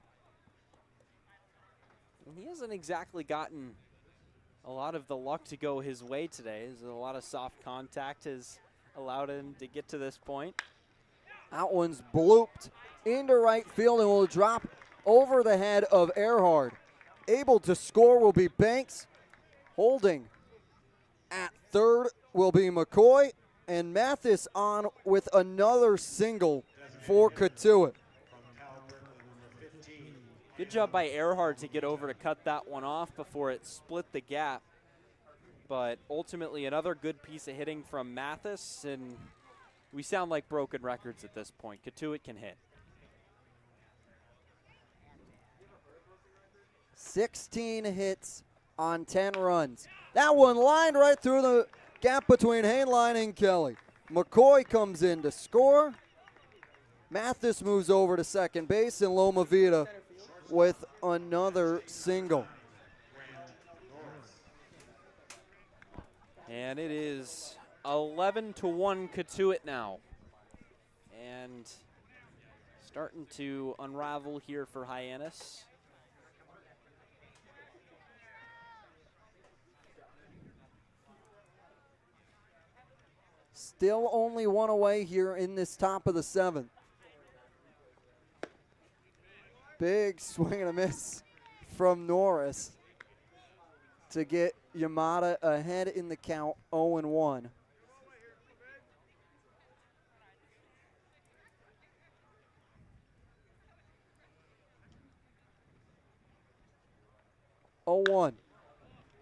He hasn't exactly gotten a lot of the luck to go his way today. There's a lot of soft contact has allowed him to get to this point. That one's blooped into right field and will drop over the head of Earhart. Able to score will be Banks. Holding at third will be McCoy. And Mathis on with another single for Cotuit. Good job by Earhart to get over to cut that one off before it split the gap. But ultimately another good piece of hitting from Mathis, and we sound like broken records at this point. Cotuit can hit. 16 hits on 10 runs. That one lined right through the gap between Hainline and Kelly. McCoy comes in to score. Mathis moves over to second base, and Loma Vida with another single. And it is 11-1 Cotuit now. And starting to unravel here for Hyannis. Still only one away here in this top of the seventh. Big swing and a miss from Norris to get Yamada ahead in the count, 0-1.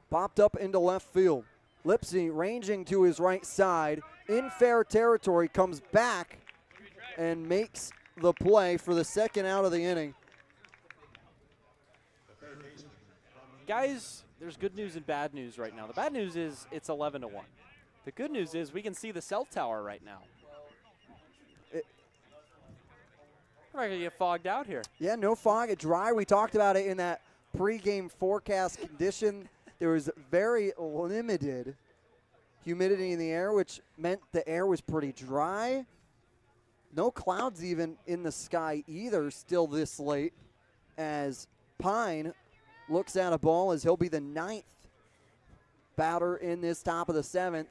Popped up into left field. Lipsy ranging to his right side. In fair territory, comes back and makes the play for the second out of the inning. Guys, there's good news and bad news right now. The bad news is it's 11-1. The good news is we can see the cell tower right now. We're not going to get fogged out here. Yeah, no fog. It's dry. We talked about it in that pregame forecast condition. There was very limited humidity in the air, which meant the air was pretty dry. No clouds even in the sky either still this late, as Pine looks at a ball as he'll be the 9th batter in this top of the 7th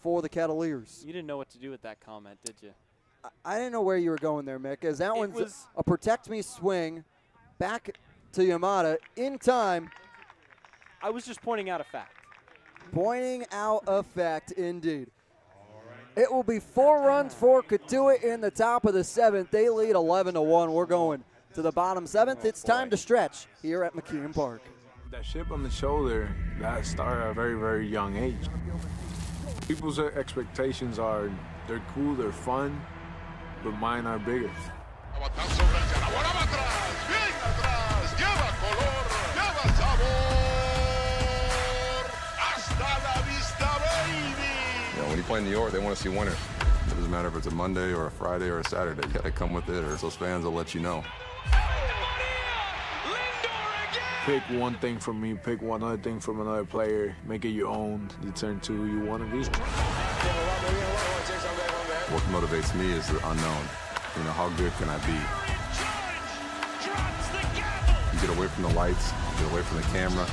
for the Kettleers. You didn't know what to do with that comment, did you? I didn't know where you were going there, Mick, as that one's a protect me swing back to Yamada in time. I was just pointing out a fact. Pointing out a fact, indeed. It will be 4 runs for Cotuit in the top of the 7th. They lead 11-1. We're going to the bottom 7th. It's time to stretch here at McKeon Park. That chip on the shoulder, that started at a very, very young age. People's expectations are, they're cool, they're fun, but mine are bigger. When you play in New York, they want to see winners. It doesn't matter if it's a Monday or a Friday or a Saturday. You got to come with it, or those fans will let you know. Pick one thing from me, pick one other thing from another player, make it your own, you turn to who you want to be. What motivates me is the unknown. You know, how good can I be? You get away from the lights, get away from the camera.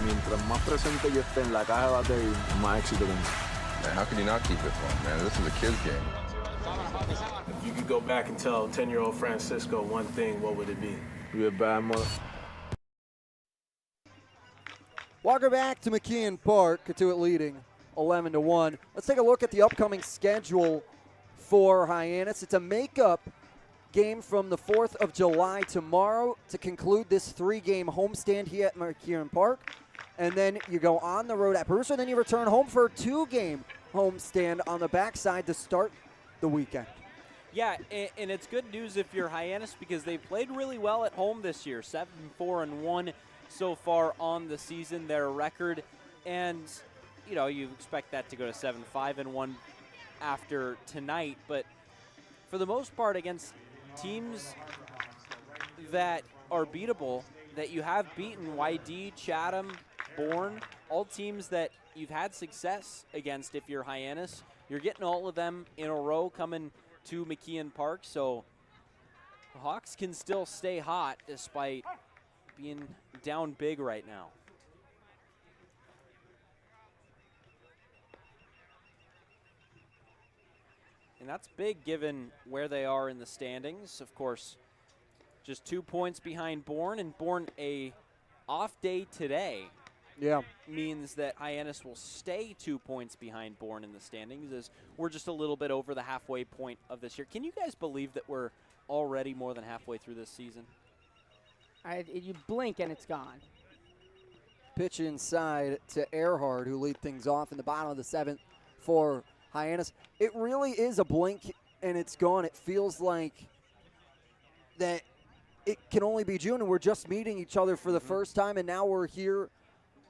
Mientras más presente yo esté en la caja de batería, más éxito tengo. Man, how can you not keep it fun, man? This is a kid's game. If you could go back and tell 10-year-old Francisco one thing, what would it be? Be a bad mother. Welcome back to McKeon Park. Cotuit leading 11-1. Let's take a look at the upcoming schedule for Hyannis. It's a makeup game from the 4th of July tomorrow to conclude this 3-game homestand here at McKeon Park. And then you go on the road at Brewster, and then you return home for a 2-game homestand on the backside to start the weekend. Yeah, and it's good news if you're Hyannis because they've played really well at home this year. 7-4-1 so far on the season, their record. And, you know, you expect that to go to 7-5-1 after tonight. But for the most part, against teams that are beatable, that you have beaten, YD, Chatham, Bourne, all teams that you've had success against if you're Hyannis. You're getting all of them in a row coming to McKeon Park, so the Hawks can still stay hot despite being down big right now. And that's big given where they are in the standings. Of course, just 2 points behind Bourne, and Bourne a off day today. Yeah. Means that Hyannis will stay 2 points behind Bourne in the standings as we're just a little bit over the halfway point of this year. Can you guys believe that we're already more than halfway through this season? You blink and it's gone. Pitch inside to Earhart, who lead things off in the bottom of the 7th for Hyannis. It really is a blink and it's gone. It feels like that it can only be June and we're just meeting each other for the first time, and now we're here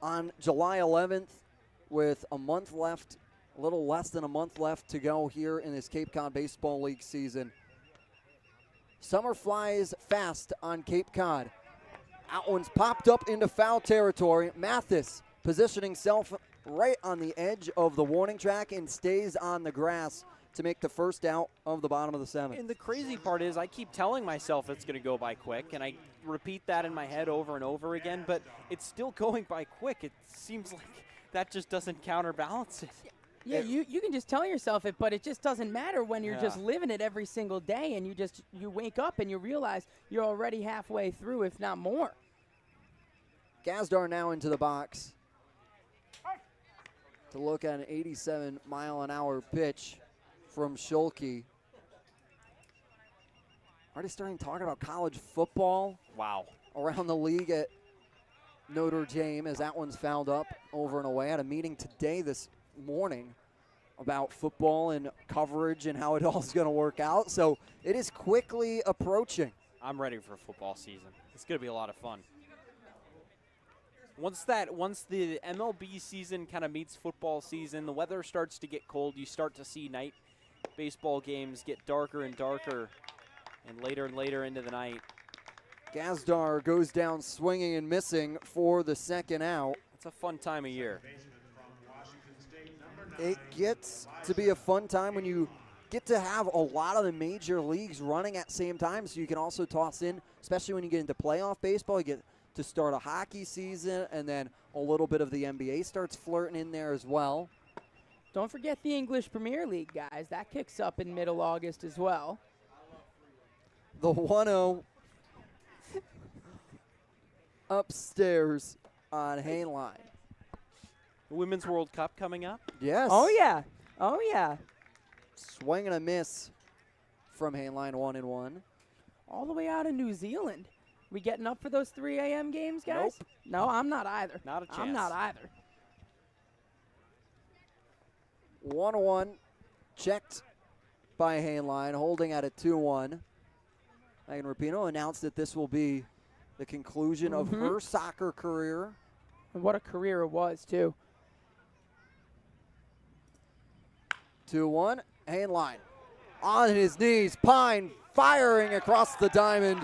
on July 11th with a month left, a little less than a month left to go here in this Cape Cod Baseball League season. Summer flies fast on Cape Cod. That one's popped up into foul territory. Mathis positioning himself right on the edge of the warning track and stays on the grass to make the first out of the bottom of the 7th. And the crazy part is I keep telling myself it's going to go by quick, and I repeat that in my head over and over again, but it's still going by quick. It seems like that just doesn't counterbalance it. Yeah, you can just tell yourself it, but it just doesn't matter when you're just living it every single day, and you wake up and you realize you're already halfway through, if not more. Gazdar now into the box to look at an 87-mile-an-hour pitch from Schulke. Already starting talking about college football. Wow. Around the league at Notre Dame as that one's fouled up over and away. At a meeting today this morning about football and coverage and how it all's going to work out. So it is quickly approaching. I'm ready for football season. It's going to be a lot of fun. Once the MLB season kind of meets football season, the weather starts to get cold. You start to see night baseball games get darker and darker and later into the night. Gazdar goes down swinging and missing for the second out. It's a fun time of year. It gets to be a fun time when you get to have a lot of the major leagues running at the same time, so you can also toss in, especially when you get into playoff baseball, you get to start a hockey season, and then a little bit of the NBA starts flirting in there as well. Don't forget the English Premier League, guys. That kicks up in middle August as well. The 1-0 upstairs on Hainline. The Women's World Cup coming up? Yes. Oh, yeah. Oh, yeah. Swing and a miss from Hainline, 1-1. All the way out of New Zealand. We getting up for those 3 a.m. games, guys? Nope. No, I'm not either. Not a chance. I'm not either. 1-1 checked by Hainline, holding at a 2-1. Megan Rapinoe announced that this will be the conclusion of her soccer career. And what a career it was, too. 2-1, Hainline on his knees. Pine firing across the diamond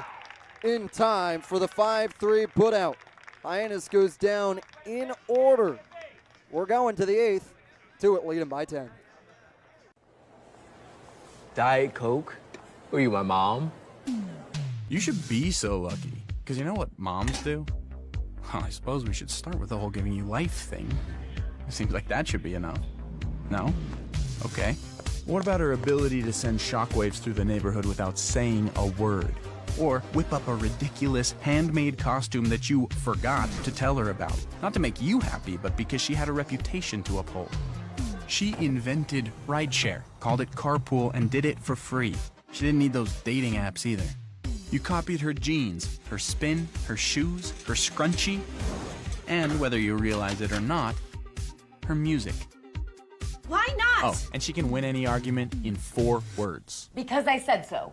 in time for the 5-3 putout. Hyannis goes down in order. We're going to the 8th. Cotuit leading by 10. Diet Coke? Were you my mom? You should be so lucky, because you know what moms do? Well, I suppose we should start with the whole giving you life thing. It seems like that should be enough. No? Okay. What about her ability to send shockwaves through the neighborhood without saying a word? Or whip up a ridiculous handmade costume that you forgot to tell her about. Not to make you happy, but because she had a reputation to uphold. She invented rideshare, called it carpool, and did it for free. She didn't need those dating apps either. You copied her jeans, her spin, her shoes, her scrunchie, and whether you realize it or not, her music. Why not? Oh, and she can win any argument in 4 words. Because I said so.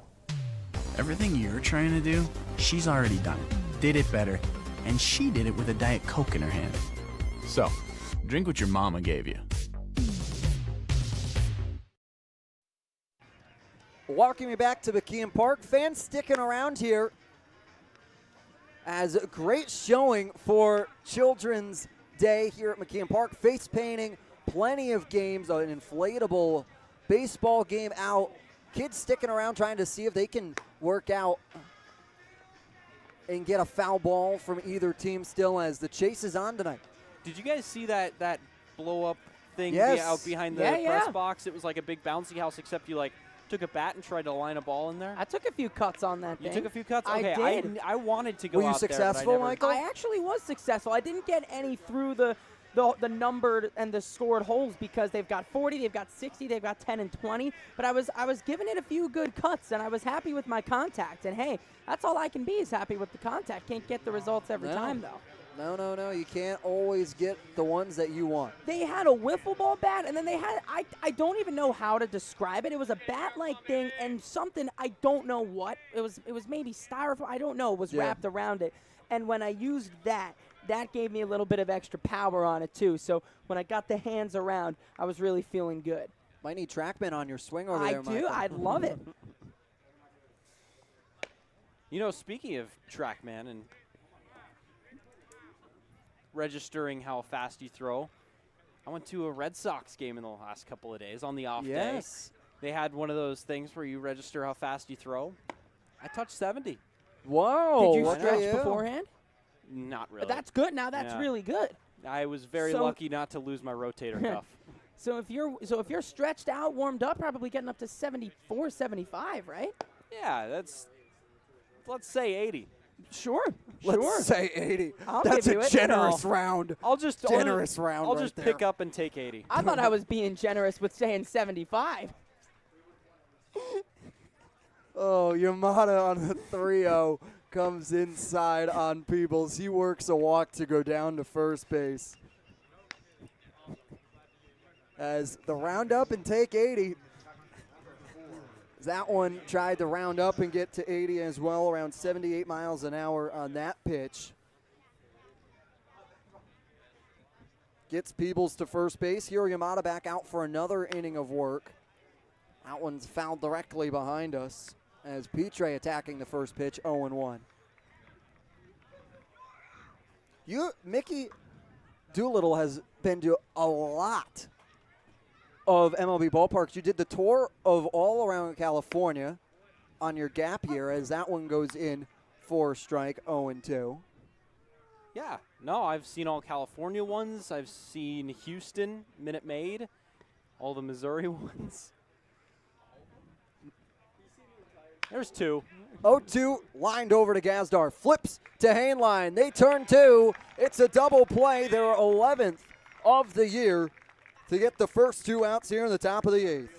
Everything you're trying to do, she's already done it, did it better, and she did it with a Diet Coke in her hand. So, drink what your mama gave you. Walking me back to McKeon Park, fans sticking around here as a great showing for Children's Day here at McKeon Park. Face painting, plenty of games, an inflatable baseball game out. Kids sticking around trying to see if they can work out and get a foul ball from either team still as the chase is on tonight. Did you guys see that blow-up thing Yes. out behind the press box? It was like a big bouncy house, except you took a bat and tried to line a ball in there. I took a few cuts on that You thing. took a few cuts? I Okay, did. I wanted to go Were you out there, but I successful, never- Michael? I actually was successful. I didn't get any through the numbered and the scored holes because they've got 40, they've got 60, they've got 10 and 20. But I was giving it a few good cuts, and I was happy with my contact. And hey, that's all I can be is happy with the contact. Can't get the results every time though. No. You can't always get the ones that you want. They had a wiffle ball bat, and then they had, I don't even know how to describe it. It was a bat-like thing and something, I don't know what. It was maybe styrofoam, I don't know, was wrapped around it. And when I used that gave me a little bit of extra power on it too. So when I got the hands around, I was really feeling good. Might need TrackMan on your swing over there, I do, Michael. I'd love it. Speaking of TrackMan and registering how fast you throw, I went to a Red Sox game in the last couple of days on the off day. They had one of those things where you register how fast you throw. I touched 70. Whoa. Did you stretch beforehand? Not really. That's good. Now that's Yeah. really good. I was very lucky not to lose my rotator cuff. So if you're stretched out, warmed up, probably getting up to 74, 75, right? Yeah, let's say 80. Sure. Let's say 80. I'll That's give you a it. generous No. round. I'll just round. I'll just pick up and take 80. I thought I was being generous with saying 75. Oh, Yamada on the 3-0 comes inside on Peebles. He works a walk to go down to first base. As the round up and take 80. That one tried to round up and get to 80 as well, around 78 miles an hour on that pitch. Gets Peebles to first base. Hiro Yamada back out for another inning of work. That one's fouled directly behind us as Petre attacking the first pitch, 0-1. Mickey Doolittle has been to a lot of MLB ballparks. You did the tour of all around California on your gap year as that one goes in for strike, 0-2. Yeah. No, I've seen all California ones. I've seen Houston, Minute Maid, all the Missouri ones. There's 2. 0-2, lined over to Gazdar. Flips to Hainline. They turn 2. It's a double play. Their 11th of the year to get the first 2 outs here in the top of the 8th.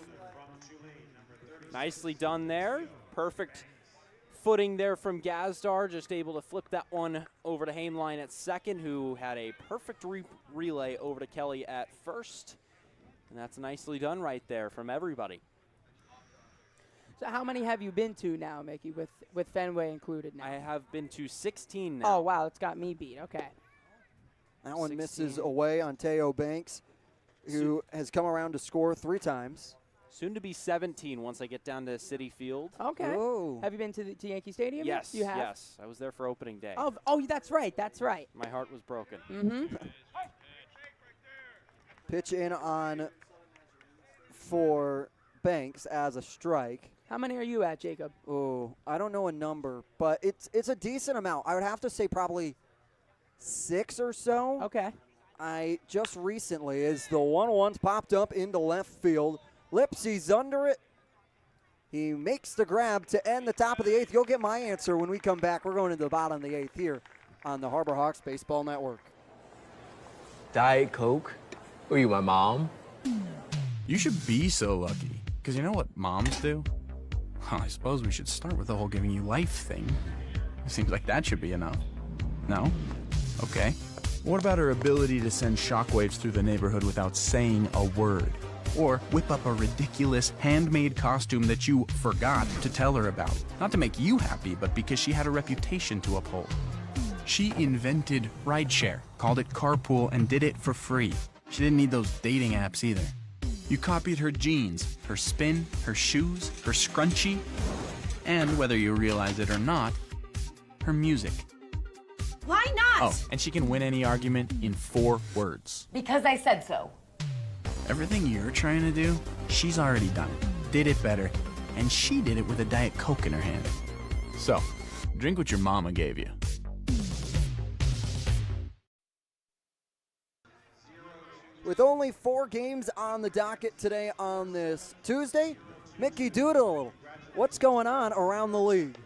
Nicely done there. Perfect footing there from Gazdar. Just able to flip that one over to Hainline at second, who had a perfect relay over to Kelly at first. And that's nicely done right there from everybody. So how many have you been to now, Mickey, with Fenway included now? I have been to 16 now. Oh, wow, it's got me beat. Okay. That one 16. misses away on Teo Banks, who has come around to score 3 times. Soon to be 17 once I get down to Citi Field. Okay. Whoa. Have you been to Yankee Stadium? Yes, You have? yes. I was there for opening day. Oh, that's right. That's right. My heart was broken. Mm-hmm. Pitch in on for Banks as a strike. How many are you at, Jacob? Oh, I don't know a number, but it's a decent amount. I would have to say probably 6 or so. Okay. I just recently, as the 1-1's popped up into left field, Lipsy's under it. He makes the grab to end the top of the 8th. You'll get my answer when we come back. We're going into the bottom of the 8th here on the Harbor Hawks Baseball Network. Diet Coke? Were you my mom? You should be so lucky. Because you know what moms do? Well, I suppose we should start with the whole giving you life thing. It seems like that should be enough. No? Okay. What about her ability to send shockwaves through the neighborhood without saying a word? Or whip up a ridiculous handmade costume that you forgot to tell her about? Not to make you happy, but because she had a reputation to uphold. She invented rideshare, called it carpool, and did it for free. She didn't need those dating apps either. You copied her jeans, her spin, her shoes, her scrunchie, and whether you realize it or not, her music. Why not? Oh, and she can win any argument in 4 words. Because I said so. Everything you're trying to do, she's already done it, did it better, and she did it with a Diet Coke in her hand. So, drink what your mama gave you. With only 4 games on the docket today on this Tuesday, Mickey Doodle, what's going on around the league?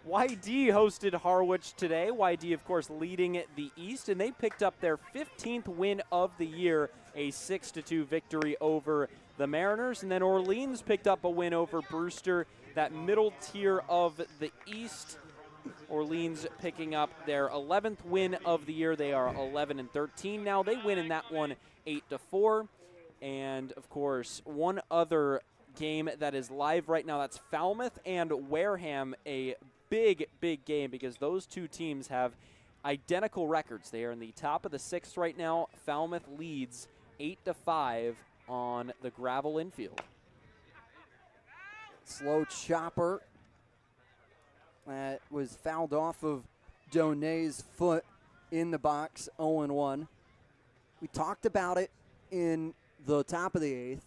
YD hosted Harwich today. YD, of course, leading the East, and they picked up their 15th win of the year, a 6-2 victory over the Mariners. And then Orleans picked up a win over Brewster, that middle tier of the East. Orleans picking up their 11th win of the year. They are 11-13 now. They win in that one 8-4. And, of course, one other game that is live right now, that's Falmouth and Wareham, a big game because those two teams have identical records. They are in the top of the 6th right now. Falmouth leads 8-5 on the gravel infield. Slow chopper that was fouled off of Donay's foot in the box, 0-1. We talked about it in the top of the 8th.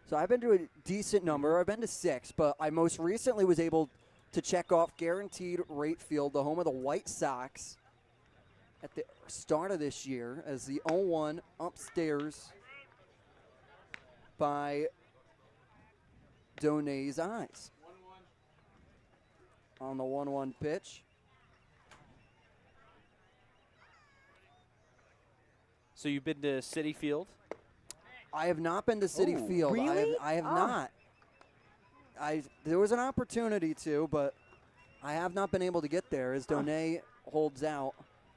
So I've been to a decent number. I've been to 6, but I most recently was able to check off Guaranteed Rate Field, the home of the White Sox, at the start of this year as the 0-1 upstairs by Donay's eyes. On the 1-1 pitch. So you've been to Citi Field? I have not been to Citi Field. Really? I have not. There was an opportunity to, but I have not been able to get there as Donay holds out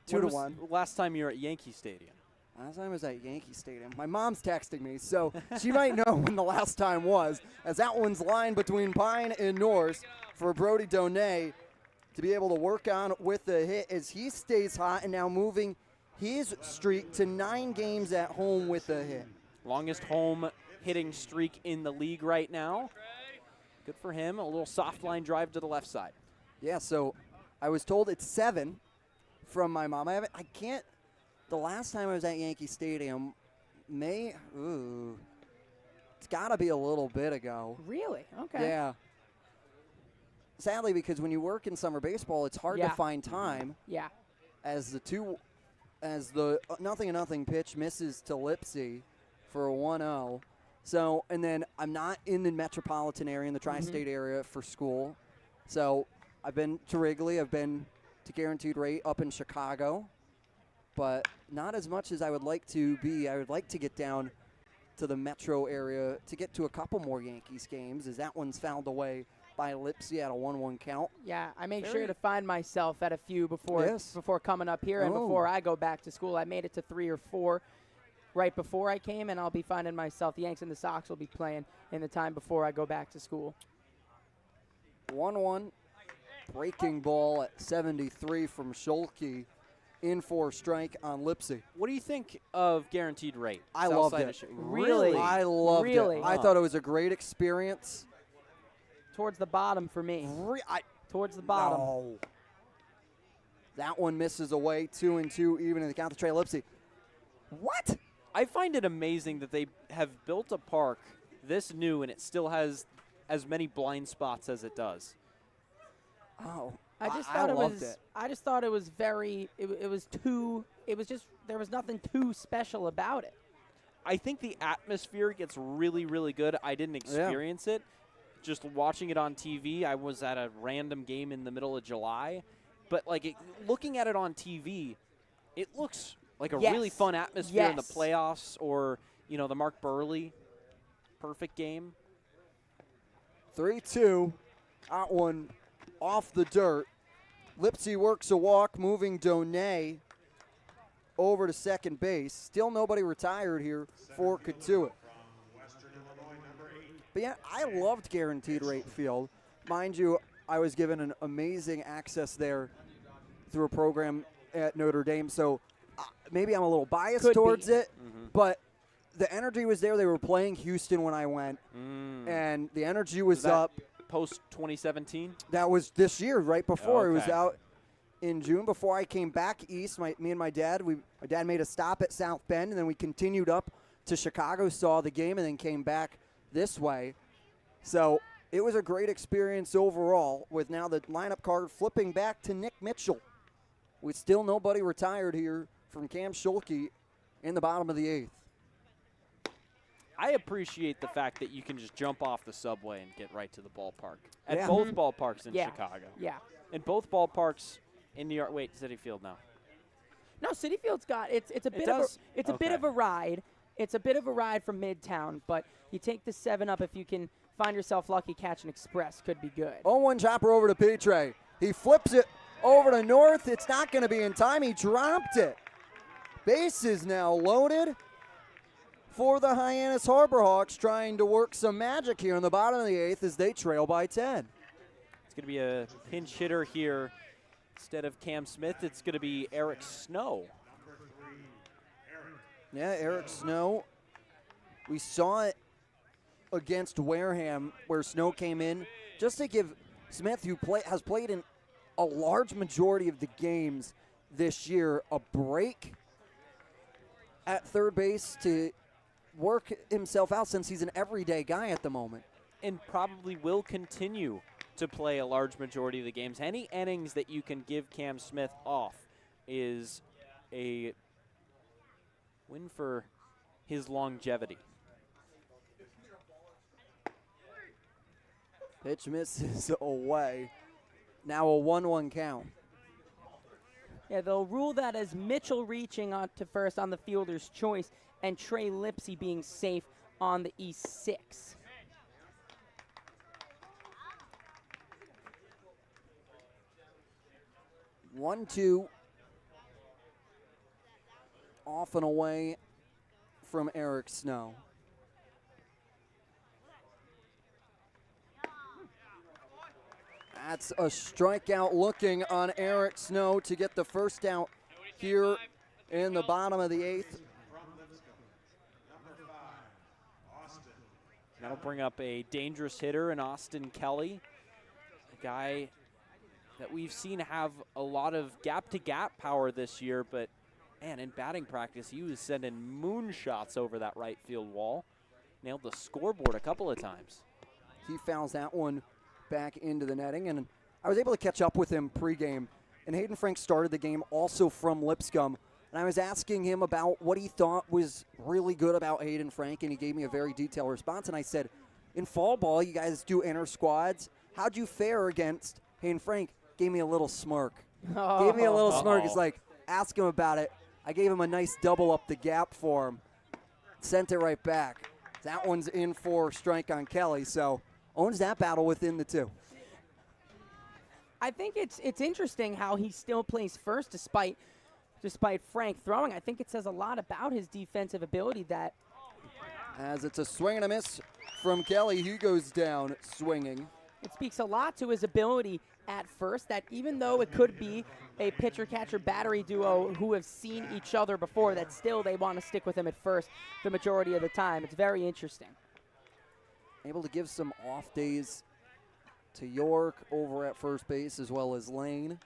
2-1. Last time you were at Yankee Stadium? Last time I was at Yankee Stadium. My mom's texting me, so she might know when the last time was, as that one's lined between Pine and Norse for Brody Donay to be able to work on with the hit as he stays hot and now moving his streak to 9 games at home with a hit. Longest home hitting streak in the league right now. Good for him. A little soft line drive to the left side. Yeah, so I was told it's 7 from my mom. I can't. The last time I was at Yankee Stadium, it's got to be a little bit ago. Really? Okay. Yeah. Sadly, because when you work in summer baseball, it's hard to find time. Yeah. As the 0-0 pitch misses to Lipsy for a 1-0. So, and then I'm not in the metropolitan area, in the tri-state area for school. So I've been to Wrigley. I've been to Guaranteed Rate up in Chicago. But not as much as I would like to be. I would like to get down to the metro area to get to a couple more Yankees games, as that one's fouled away by Lipsy at a 1-1 count. Yeah, I made sure to find myself at a few before coming up here and before I go back to school. I made it to 3 or 4 right before I came, and I'll be finding myself. The Yanks and the Sox will be playing in the time before I go back to school. 1-1, breaking ball at 73 from Schulke. In for strike on Lipsy. What do you think of Guaranteed Rate? I loved it. Really? I loved it. I thought it was a great experience. Towards the bottom for me. Towards the bottom. No. That one misses away, 2-2, even in the count to Trey Lipsy. What? I find it amazing that they have built a park this new and it still has as many blind spots as it does. Oh. I just thought it was very. It was just there was nothing too special about it. I think the atmosphere gets really, really good. I didn't experience it. Just watching it on TV, I was at a random game in the middle of July, but looking at it on TV, it looks like a Yes. really fun atmosphere in the Yes. playoffs, or the Mark Burley perfect game. 3-2. That one off the dirt. Lipsy works a walk, moving Donay over to second base. Still nobody retired here for Cotuit. But yeah, I loved Guaranteed Rate Field. Mind you, I was given an amazing access there through a program at Notre Dame, so maybe I'm a little biased Could towards be. it, but the energy was there. They were playing Houston when I went, and the energy was up. Post 2017? That was this year, right before. It was Okay. out in June before I came back east. Me and my dad, my dad made a stop at South Bend, and then we continued up to Chicago, saw the game, and then came back this way. So it was a great experience overall, with now the lineup card flipping back to Nick Mitchell. With still nobody retired here from Cam Schulke in the bottom of the 8th. I appreciate the fact that you can just jump off the subway and get right to the ballpark. At Yeah. both ballparks in Yeah. Chicago. Yeah. And both ballparks in New York. Wait, Citi Field now. No, Citi Field's got it's a bit does? of a bit of a ride. It's a bit of a ride from Midtown, but you take the 7 up if you can find yourself lucky, catch an express, could be good. 0-1 chopper over to Petre. He flips it over to North. It's not going to be in time. He dropped it. Base is now loaded for the Hyannis Harbor Hawks, trying to work some magic here in the bottom of the 8th as they trail by 10. It's going to be a pinch hitter here. Instead of Cam Smith, it's going to be Eric Snow. Yeah, Eric Snow. We saw it against Wareham where Snow came in just to give Smith, who has played in a large majority of the games this year, a break at third base to work himself out, since he's an everyday guy at the moment. And probably will continue to play a large majority of the games. Any innings that you can give Cam Smith off is a win for his longevity. Pitch misses away. Now a 1-1 count. Yeah, they'll rule that as Mitchell reaching on to first on the fielder's choice and Trey Lipsy being safe on the E6. One, two. Off and away from Eric Snow. That's a strikeout looking on Eric Snow to get the first out here in the bottom of the 8th. That'll bring up a dangerous hitter in Austin Kelly, a guy that we've seen have a lot of gap-to-gap power this year, but man, in batting practice, he was sending moonshots over that right field wall. Nailed the scoreboard a couple of times. He fouls that one back into the netting, and I was able to catch up with him pregame. And Hayden Frank started the game also from Lipscomb, and I was asking him about what he thought was really good about Hayden Frank, and he gave me a very detailed response. And I said, in fall ball, you guys do inter squads. How'd you fare against Hayden Frank? Gave me a little smirk. Gave me a little smirk. He's like, ask him about it. I gave him a nice double up the gap for him. Sent it right back. That one's in for strike on Kelly, so owns that battle within the 2. I think it's interesting how he still plays first despite Frank throwing. I think it says a lot about his defensive ability that. As it's a swing and a miss from Kelly, he goes down swinging. It speaks a lot to his ability at first, that even though it could be a pitcher-catcher battery duo who have seen each other before, that still they want to stick with him at first the majority of the time. It's very interesting. Able to give some off days to York over at first base, as well as Lane.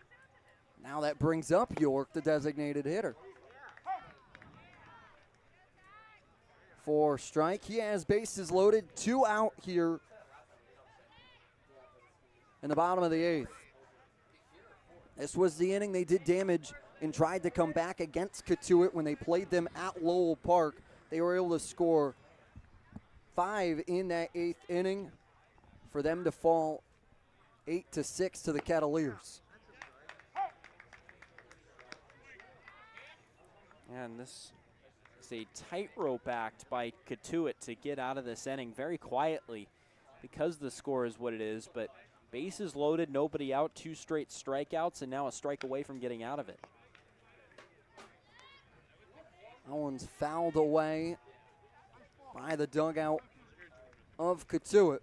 Now that brings up York, the designated hitter. For strike, he has bases loaded, 2 out here in the bottom of the 8th. This was the inning they did damage and tried to come back against Cotuit when they played them at Lowell Park. They were able to score 5 in that 8th inning for them to fall 8-6 to the Kettleers. And this is a tightrope act by Cotuit to get out of this inning very quietly because the score is what it is. But bases loaded, nobody out, 2 straight strikeouts, and now a strike away from getting out of it. That one's fouled away by the dugout of Cotuit.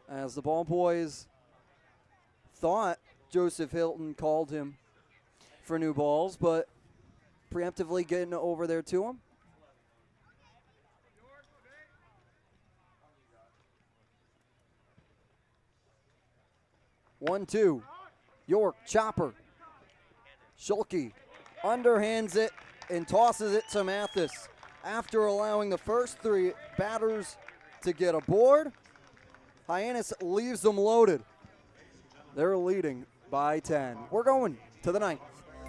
As the ball boys thought Joseph Hilton called him for new balls, but preemptively getting over there to him. One, two. York, chopper. Schulke underhands it and tosses it to Mathis. After allowing the first 3 batters to get aboard, Hyannis leaves them loaded. They're leading by 10. We're going to the 9th.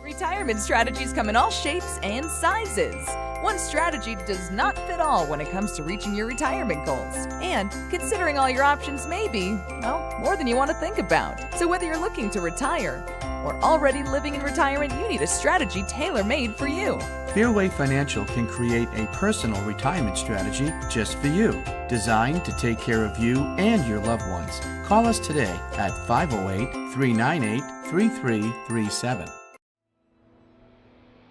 Retirement strategies come in all shapes and sizes. One strategy does not fit all when it comes to reaching your retirement goals. And considering all your options may be, well, more than you want to think about. So whether you're looking to retire or already living in retirement, you need a strategy tailor-made for you. Fairway Financial can create a personal retirement strategy just for you, designed to take care of you and your loved ones. Call us today at 508-398-3337.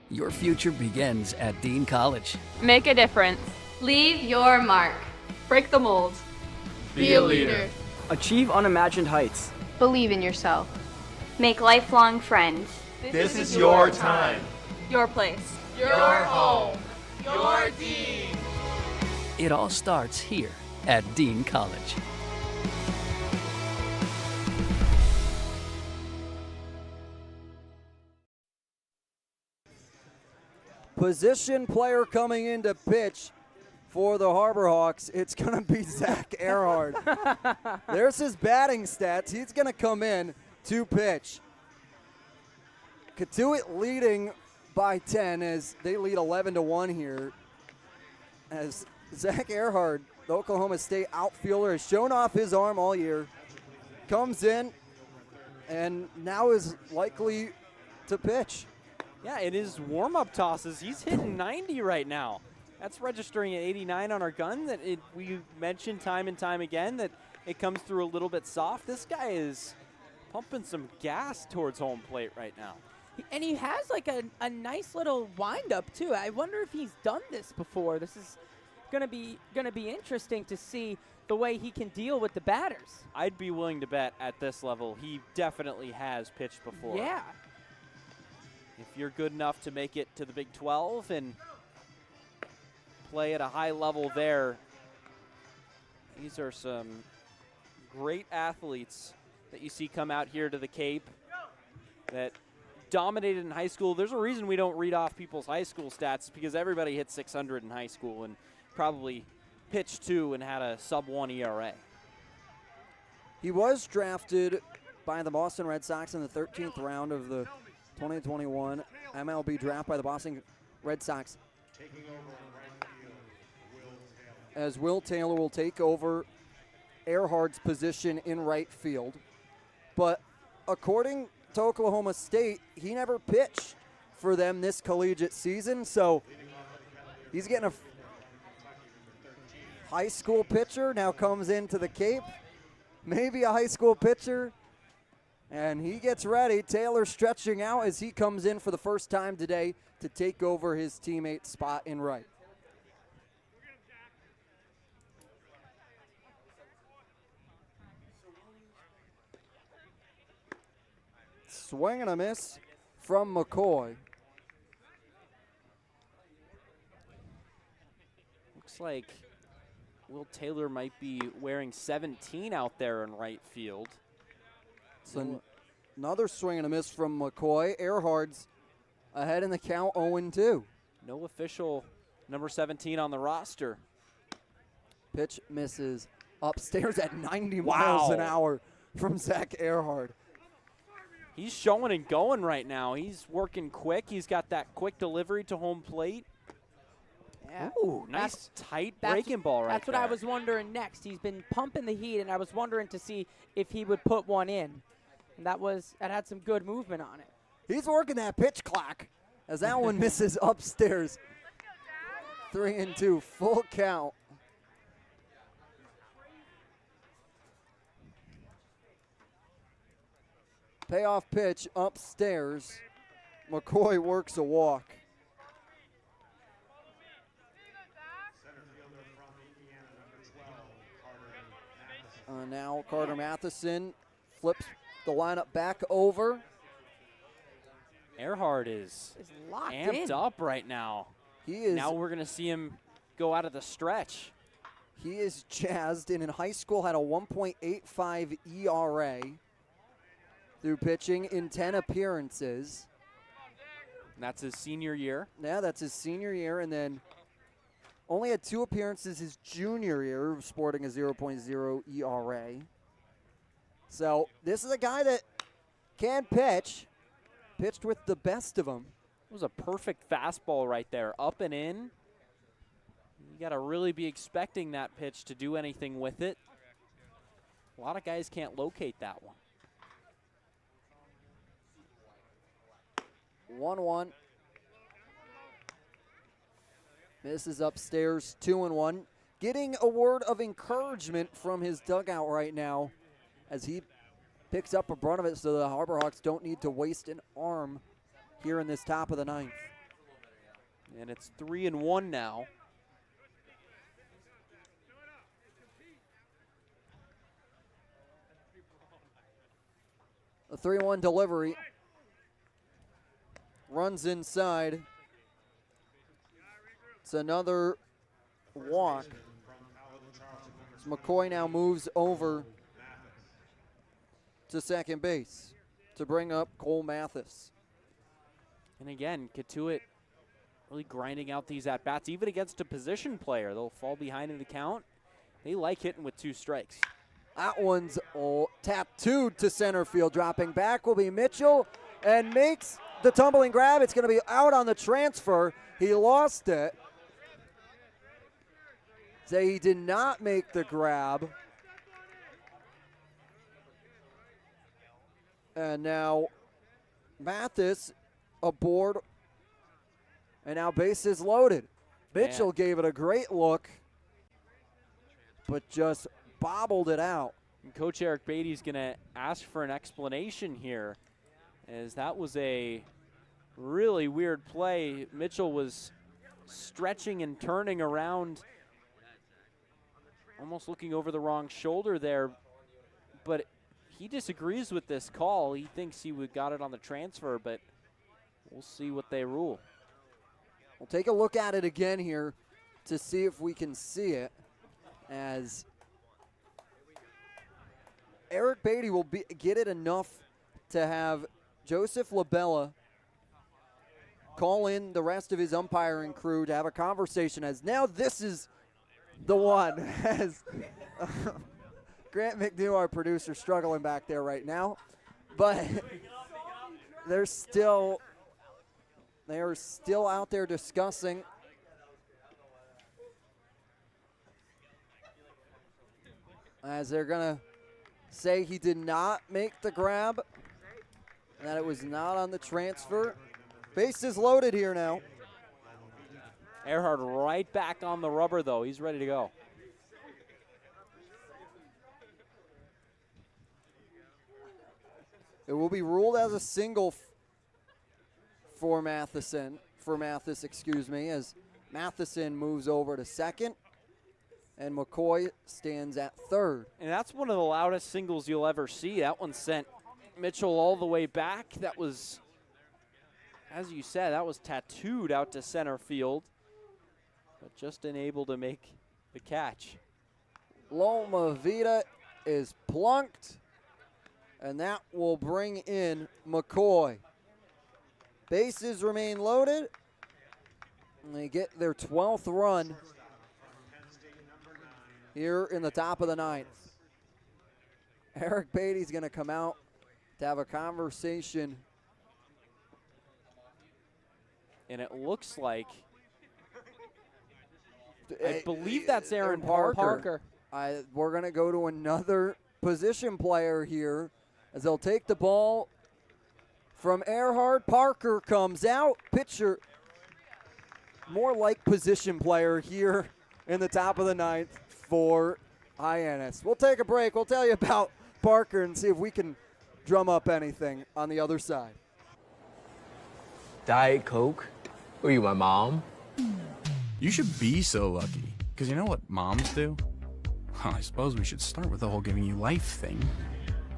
Your future begins at Dean College. Make a difference. Leave your mark. Break the mold. Be a leader. Achieve unimagined heights. Believe in yourself. Make lifelong friends. This is your time. Your place. Your home. Your Dean. It all starts here at Dean College. Position player coming in to pitch for the Harbor Hawks. It's going to be Zach Earhart. There's his batting stats. He's going to come in to pitch. Cotuit leading by 10 as they lead 11-1 here. As Zach Earhart, the Oklahoma State outfielder, has shown off his arm all year. Comes in and now is likely to pitch. Yeah, in his warm-up tosses, he's hitting 90 right now. That's registering at 89 on our gun. We mentioned time and time again that it comes through a little bit soft. This guy is pumping some gas towards home plate right now. And he has like a nice little windup too. I wonder if he's done this before. This is gonna be interesting to see the way he can deal with the batters. I'd be willing to bet at this level he definitely has pitched before. Yeah. If you're good enough to make it to the Big 12 and play at a high level there, these are some great athletes that you see come out here to the Cape that dominated in high school. There's a reason we don't read off people's high school stats, because everybody hit 600 in high school and probably pitched 2 and had a sub-1 ERA. He was drafted by the Boston Red Sox in the 13th round of the 2021 MLB draft by the Boston Red Sox. As Will Taylor will take over Earhart's position in right field. But according to Oklahoma State, he never pitched for them this collegiate season, so he's getting a high school pitcher, now comes into the Cape, maybe a high school pitcher, and he gets ready. Taylor stretching out as he comes in for the first time today to take over his teammate's spot in right. Swing and a miss from McCoy. Looks like Will Taylor might be wearing 17 out there in right field. So another swing and a miss from McCoy. Earhart's ahead in the count, 0-2. No official number 17 on the roster. Pitch misses upstairs at 90 miles an hour from Zach Earhart. He's showing and going right now. He's working quick. He's got that quick delivery to home plate. Yeah. Ooh, nice tight breaking ball right That's what I was wondering next. He's been pumping the heat, and I was wondering to see if he would put one in. And that had some good movement on it. He's working that pitch clock as that one misses upstairs. 3-2, full count. Payoff pitch upstairs. McCoy works a walk. Now Carter Matheson flips the lineup back over. Earhart is locked amped in. up right now. He is. Now we're going to see him go out of the stretch. He is jazzed, and in high school had a 1.85 ERA through pitching in 10 appearances. And that's his senior year. Yeah, that's his senior year, and then only had 2 appearances his junior year, sporting a 0.0 ERA. So this is a guy that can pitch. Pitched with the best of them. It was a perfect fastball right there, up and in. You got to really be expecting that pitch to do anything with it. A lot of guys can't locate that one. 1-1. Misses upstairs, 2-1. Getting a word of encouragement from his dugout right now as he picks up a brunt of it so the Harbor Hawks don't need to waste an arm here in this top of the 9th. And it's 3-1 now. A 3-1 delivery. Runs inside. It's another walk. As McCoy now moves over to second base to bring up Cole Mathis. And again, Cotuit really grinding out these at-bats, even against a position player. They'll fall behind in the count. They like hitting with 2 strikes. That one's tattooed to center field. Dropping back will be Mitchell and makes the tumbling grab. It's going to be out on the transfer. He lost it. Say he did not make the grab. And now Mathis aboard. And now bases loaded. Mitchell gave it a great look, but just bobbled it out. And Coach Eric Beatty's going to ask for an explanation here, as that was a really weird play. Mitchell was stretching and turning around, almost looking over the wrong shoulder there, but he disagrees with this call. He thinks he got it on the transfer, but we'll see what they rule. We'll take a look at it again here to see if we can see it, as Eric Beatty will get it enough to have Joseph Labella call in the rest of his umpiring crew to have a conversation, as now this is the one. As Grant McNew, our producer, struggling back there right now, but they are still out there discussing. As they're going to say he did not make the grab, and that it was not on the transfer. Bases loaded here now. Earhart right back on the rubber, though. He's ready to go. It will be ruled as a single for Mathis, as Matheson moves over to second, and McCoy stands at third. And that's one of the loudest singles you'll ever see. That one sent Mitchell all the way back. That was, as you said, that was tattooed out to center field, but just unable to make the catch. Loma Vida is plunked, and that will bring in McCoy. Bases remain loaded, and they get their 12th run here in the top of the 9th. Eric Beatty's going to come out to have a conversation. And it looks like I believe that's Aaron Parker. We're going to go to another position player here as they'll take the ball from Earhart. Parker comes out. Pitcher, more like position player here in the top of the ninth for Hyannis. We'll take a break. We'll tell you about Parker and see if we can drum up anything on the other side. Diet Coke? Who are you, my mom? You should be so lucky. Because you know what moms do? Well, I suppose we should start with the whole giving you life thing.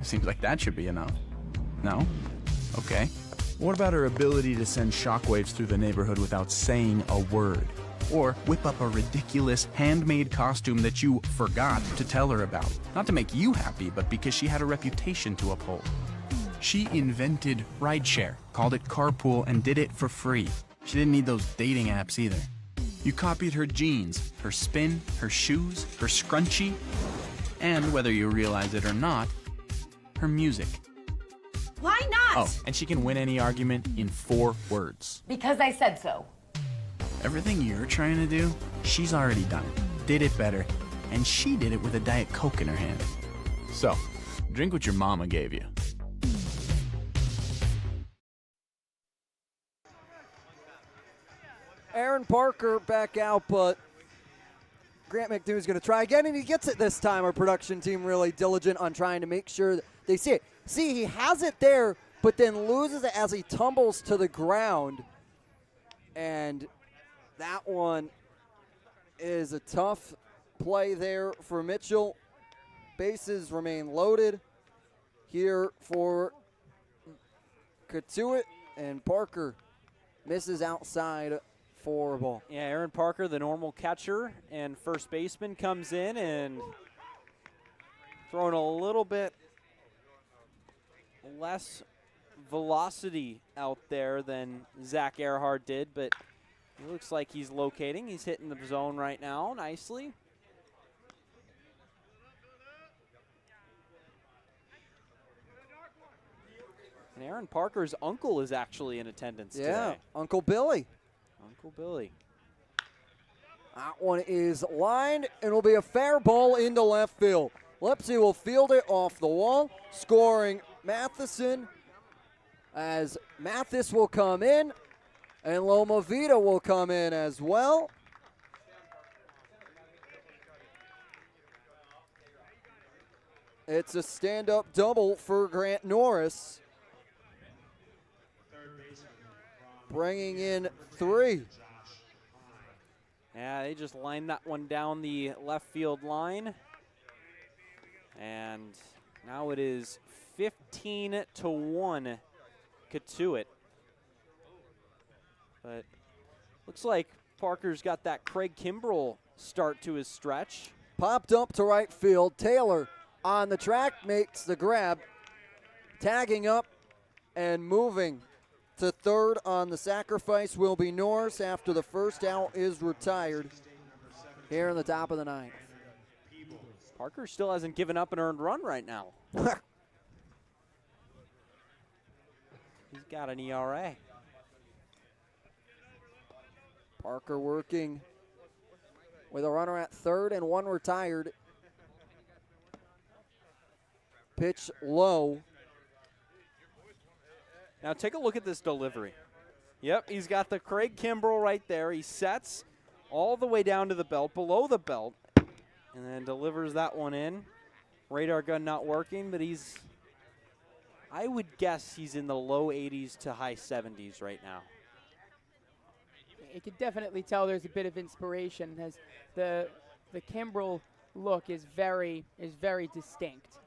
It seems like that should be enough. No? Okay. What about her ability to send shockwaves through the neighborhood without saying a word? Or whip up a ridiculous handmade costume that you forgot to tell her about. Not to make you happy, but because she had a reputation to uphold. She invented rideshare, called it carpool, and did it for free. She didn't need those dating apps either. You copied her jeans, her spin, her shoes, her scrunchie, and whether you realize it or not, her music. Why not? Oh, and she can win any argument in 4 words. Because I said so. Everything you're trying to do, she's already done it, did it better, and she did it with a Diet Coke in her hand. So, drink what your mama gave you. Aaron Parker back out, but Grant McNew's going to try again, and he gets it this time. Our production team really diligent on trying to make sure that they see it. See, he has it there, but then loses it as he tumbles to the ground. And that one is a tough play there for Mitchell. Bases remain loaded here for Cotuit, and Parker misses outside for a ball. Yeah, Aaron Parker, the normal catcher, and first baseman comes in and throwing a little bit less velocity out there than Zach Earhart did, but it looks like he's locating. He's hitting the zone right now nicely. And Aaron Parker's uncle is actually in attendance today. Yeah, Uncle Billy. Uncle Billy. That one is lined, and it'll be a fair ball into left field. Lepsy will field it off the wall, scoring Matheson, as Mathis will come in, and Loma Vita will come in as well. It's a stand-up double for Grant Norris, bringing in 3. Yeah, they just lined that one down the left field line. And now it is 15-1 Cotuit. But looks like Parker's got that Craig Kimbrell start to his stretch. Popped up to right field. Taylor on the track makes the grab. Tagging up and moving to third on the sacrifice will be Norris after the first out is retired here in the top of the ninth. Parker still hasn't given up an earned run right now. He's got an ERA. Parker working with a runner at third and 1 retired. Pitch low. Now take a look at this delivery. Yep, he's got the Craig Kimbrell right there. He sets all the way down to the belt, below the belt, and then delivers that one in. Radar gun not working, but I would guess he's in the low 80s to high 70s right now. You could definitely tell there's a bit of inspiration, as the Kimbrell look is very distinct.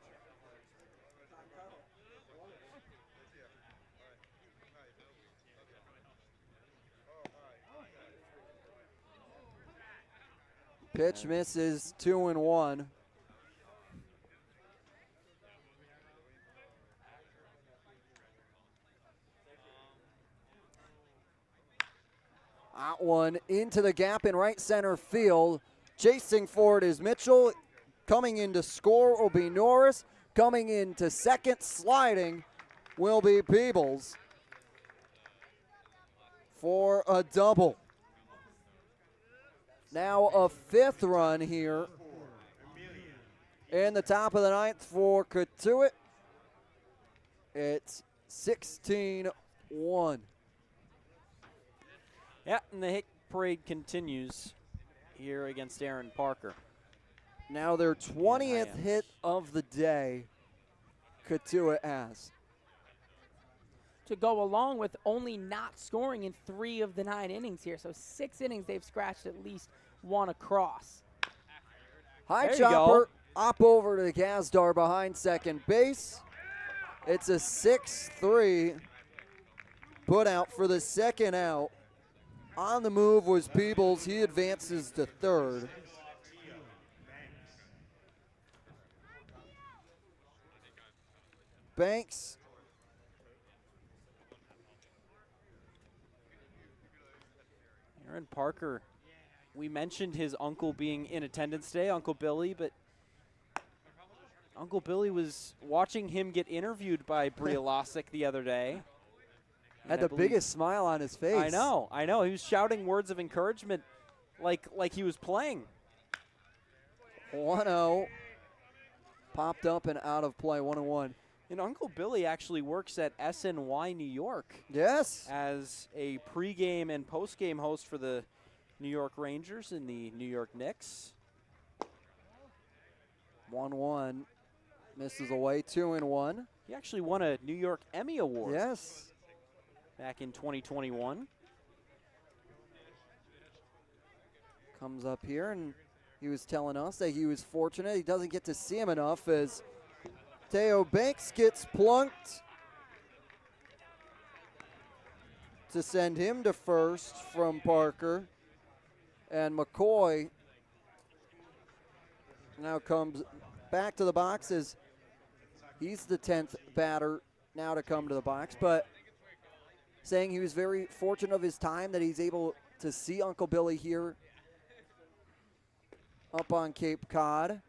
Pitch misses, 2-1. That one into the gap in right center field. Chasing for it is Mitchell. Coming in to score will be Norris. Coming into second, sliding, will be Peebles for a double. Now a 5th run here in the top of the 9th for Cotuit. It's 16-1. Yeah, and the hit parade continues here against Aaron Parker. Now their 20th hit of the day, Cotuit has. To go along with only not scoring in 3 of the 9 innings here. So 6 innings, they've scratched at least one across. High chopper, up over to the Gazdar behind second base. It's a 6-3 put out for the second out. On the move was Peebles. He advances to third. Banks. Aaron Parker, we mentioned his uncle being in attendance today, Uncle Billy, but Uncle Billy was watching him get interviewed by Brielasic the other day. Had the biggest smile on his face. I know. He was shouting words of encouragement like he was playing. 1-0. Popped up and out of play, 1-1. And Uncle Billy actually works at SNY New York. Yes. As a pregame and postgame host for the New York Rangers and the New York Knicks. 1-1. Misses away, 2-1. He actually won a New York Emmy Award. Yes. Back in 2021. Comes up here, and he was telling us that he was fortunate. He doesn't get to see him enough as Teo Banks gets plunked to send him to first from Parker. And McCoy now comes back to the box as he's the 10th batter now to come to the box. But saying he was very fortunate of his time that he's able to see Uncle Billy here up on Cape Cod.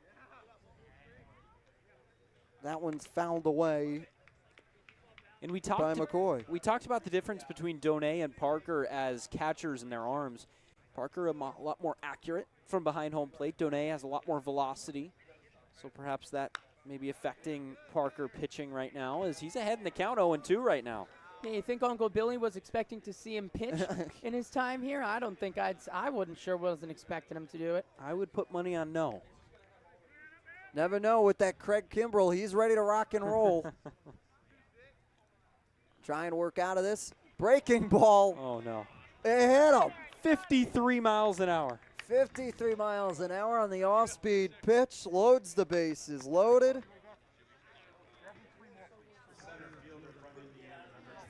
That one's fouled away. And we by McCoy. We talked about the difference between Donay and Parker as catchers in their arms. Parker a lot more accurate from behind home plate. Donay has a lot more velocity. So perhaps that may be affecting Parker pitching right now as he's ahead in the count 0-2 right now. Yeah, you think Uncle Billy was expecting to see him pitch in his time here? I don't think I wasn't expecting him to do it. I would put money on no. Never know with that Craig Kimbrell. He's ready to rock and roll. Trying to work out of this. Breaking ball. Oh, no. It hit him. 53 miles an hour. 53 miles an hour on the off-speed pitch. Loads the bases. Loaded.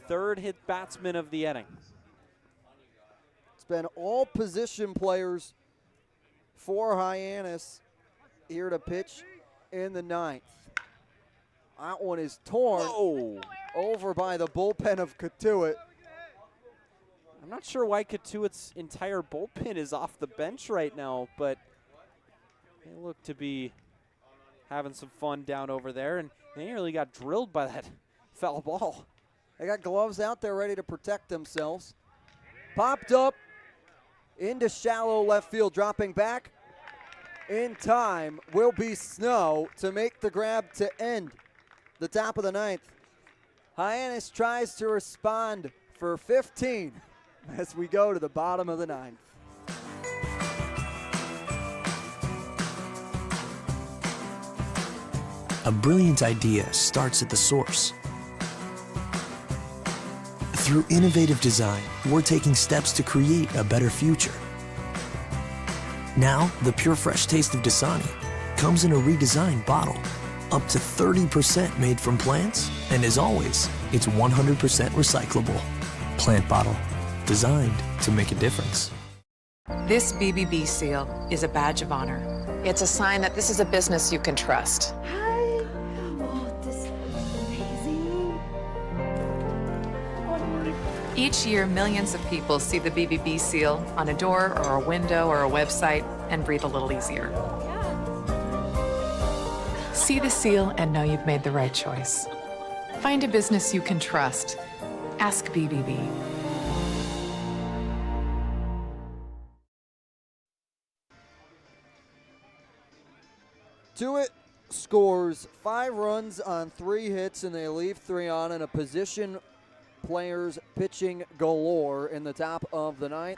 Third hit batsman of the inning. It's been all position players for Hyannis here to pitch in the 9th. That one is torn over by the bullpen of Cotuit. I'm not sure why Cotuit's entire bullpen is off the bench right now, but they look to be having some fun down over there, and they nearly got drilled by that foul ball. They got gloves out there ready to protect themselves. Popped up into shallow left field, dropping back in time will be Snow to make the grab to end the top of the 9th. Hyannis tries to respond for 15 as we go to the bottom of the 9th. A brilliant idea starts at the source. Through innovative design, we're taking steps to create a better future. Now, the pure fresh taste of Dasani comes in a redesigned bottle, up to 30% made from plants, and as always, it's 100% recyclable. Plant bottle, designed to make a difference. This BBB seal is a badge of honor. It's a sign that this is a business you can trust. Each year, millions of people see the BBB seal on a door or a window or a website and breathe a little easier. See the seal and know you've made the right choice. Find a business you can trust. Ask BBB. Cotuit scores 5 runs on 3 hits, and they leave 3 on, and a position players pitching galore in the top of the 9th.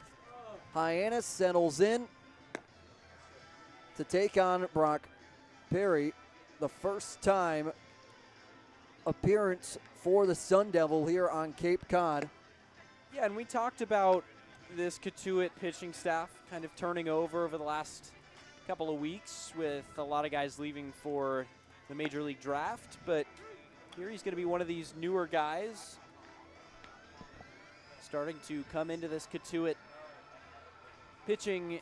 Hyannis settles in to take on Brock Perry, the first time appearance for the Sun Devil here on Cape Cod. Yeah, and we talked about this Cotuit pitching staff kind of turning over the last couple of weeks with a lot of guys leaving for the Major League Draft, but here he's going to be one of these newer guys starting to come into this Cotuit pitching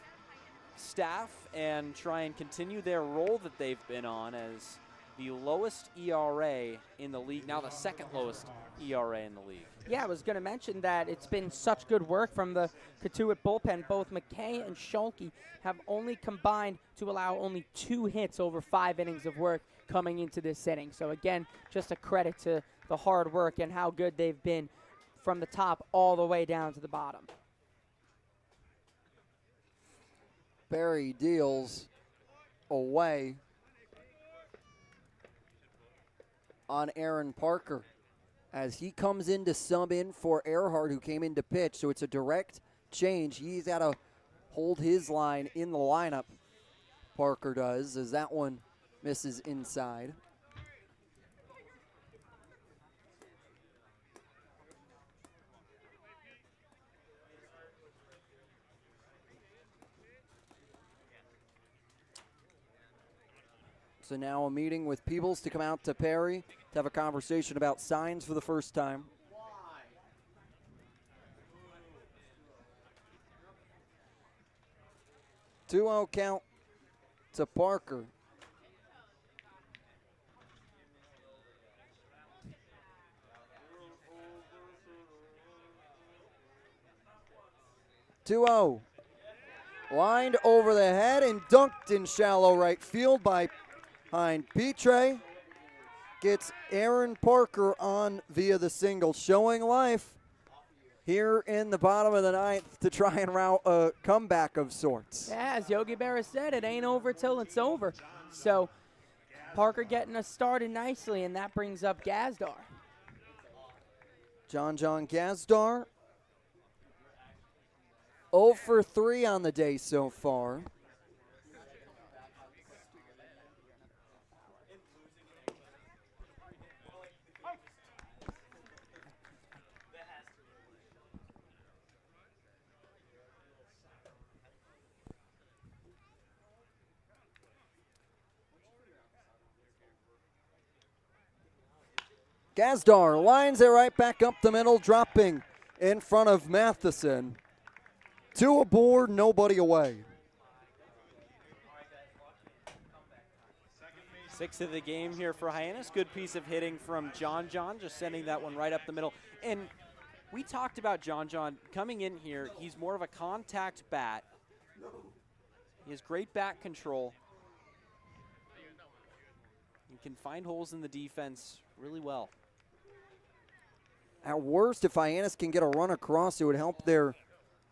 staff and try and continue their role that they've been on as the lowest ERA in the league, now the second lowest ERA in the league. Yeah, I was going to mention that it's been such good work from the Cotuit bullpen. Both McKay and Schulke have only combined to allow only 2 hits over 5 innings of work coming into this inning. So again, just a credit to the hard work and how good they've been from the top all the way down to the bottom. Perry deals away on Aaron Parker as he comes in to sub in for Earhart, who came in to pitch. So it's a direct change. He's got to hold his line in the lineup, Parker does, as that one misses inside. So now a meeting with Peebles to come out to Perry to have a conversation about signs for the first time. Two-0 count to Parker. Two-0. Lined over the head and dunked in shallow right field by Hein Petre. Gets Aaron Parker on via the single, showing life here in the bottom of the 9th to try and route a comeback of sorts. Yeah, as Yogi Berra said, it ain't over till it's over. So Parker getting us started nicely, and that brings up Gazdar. John Gazdar, 0 for 3 on the day so far. Gazdar lines it right back up the middle, dropping in front of Matheson. 2 aboard, nobody away. 6th of the game here for Hyannis. Good piece of hitting from John, just sending that one right up the middle. And we talked about John coming in here. He's more of a contact bat. He has great bat control. He can find holes in the defense really well. At worst, if Hyannis can get a run across, it would help their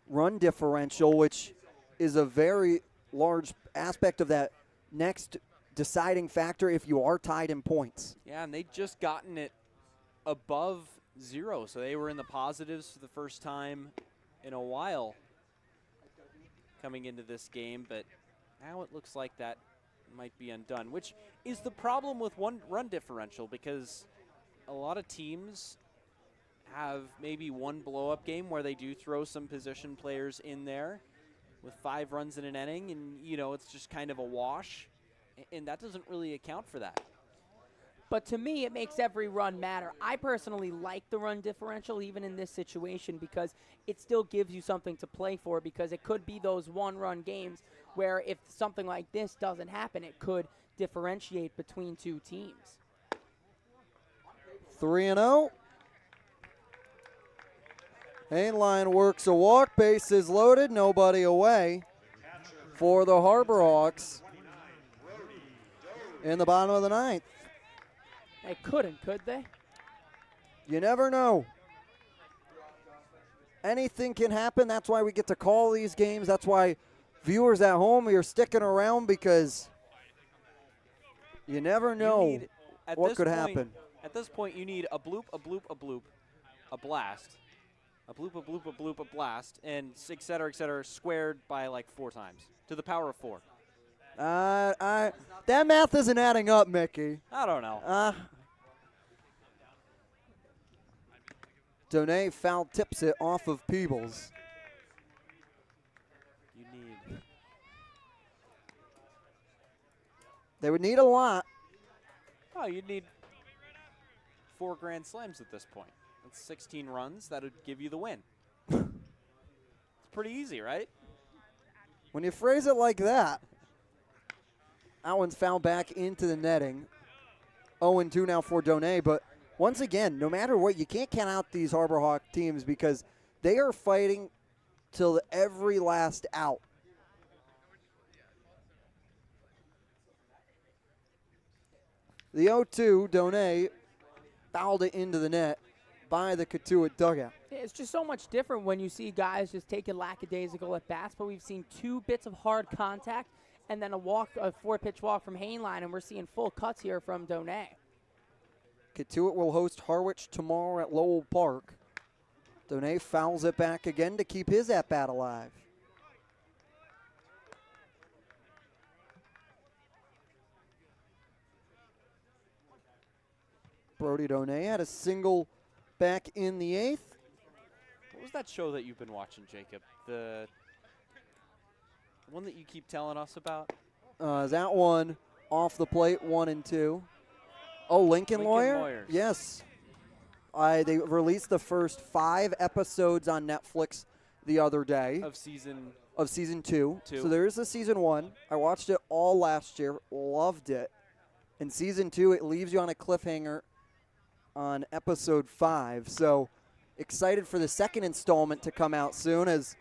run differential, which is a very large aspect of that next deciding factor if you are tied in points. Yeah, and they'd just gotten it above 0, so they were in the positives for the first time in a while coming into this game, but now it looks like that might be undone, which is the problem with one run differential, because a lot of teams have maybe one blow-up game where they do throw some position players in there with 5 runs in an inning, and it's just kind of a wash, and that doesn't really account for that. But to me, it makes every run matter. I personally like the run differential even in this situation because it still gives you something to play for, because it could be those one-run games where if something like this doesn't happen, it could differentiate between 2 teams. 3-0. Hainline works a walk, bases loaded, nobody away for the Harbor Hawks in the bottom of the 9th. They couldn't, could they? You never know. Anything can happen. That's why we get to call these games. That's why viewers at home, you're sticking around, because You never know what could happen. At this point, you need a bloop, a bloop, a bloop, a blast, a bloop, a bloop, a bloop, a blast, and et cetera, squared by like 4 times to the power of 4. That math isn't adding up, Mickey. I don't know. Donay foul tips it off of Peebles. You need. They would need a lot. Oh, you'd need 4 grand slams at this point. That's 16 runs. That would give you the win. It's pretty easy, right? When you phrase it like that, that one's fouled back into the netting. 0-2 now for Donay, but once again, no matter what, you can't count out these Harbor Hawk teams because they are fighting till every last out. The 0-2, Donay fouled it into the net by the Cotuit dugout. It's just so much different when you see guys just taking lackadaisical at bats, but we've seen 2 bits of hard contact and then a 4-pitch walk from Hainline, and we're seeing full cuts here from Donay. Cotuit will host Harwich tomorrow at Lowell Park. Donay fouls it back again to keep his at-bat alive. Brody Donay had a single back in the 8th. What was that show that you've been watching, Jacob? The one that you keep telling us about? That one off the plate, 1-2. Oh, Lincoln Lawyer? Lawyers. Yes. They released the first 5 episodes on Netflix the other day. Of season 2. So there is a season 1. I watched it all last year. Loved it. In season 2, it leaves you on a cliffhanger on episode 5. So excited for the second installment to come out soon as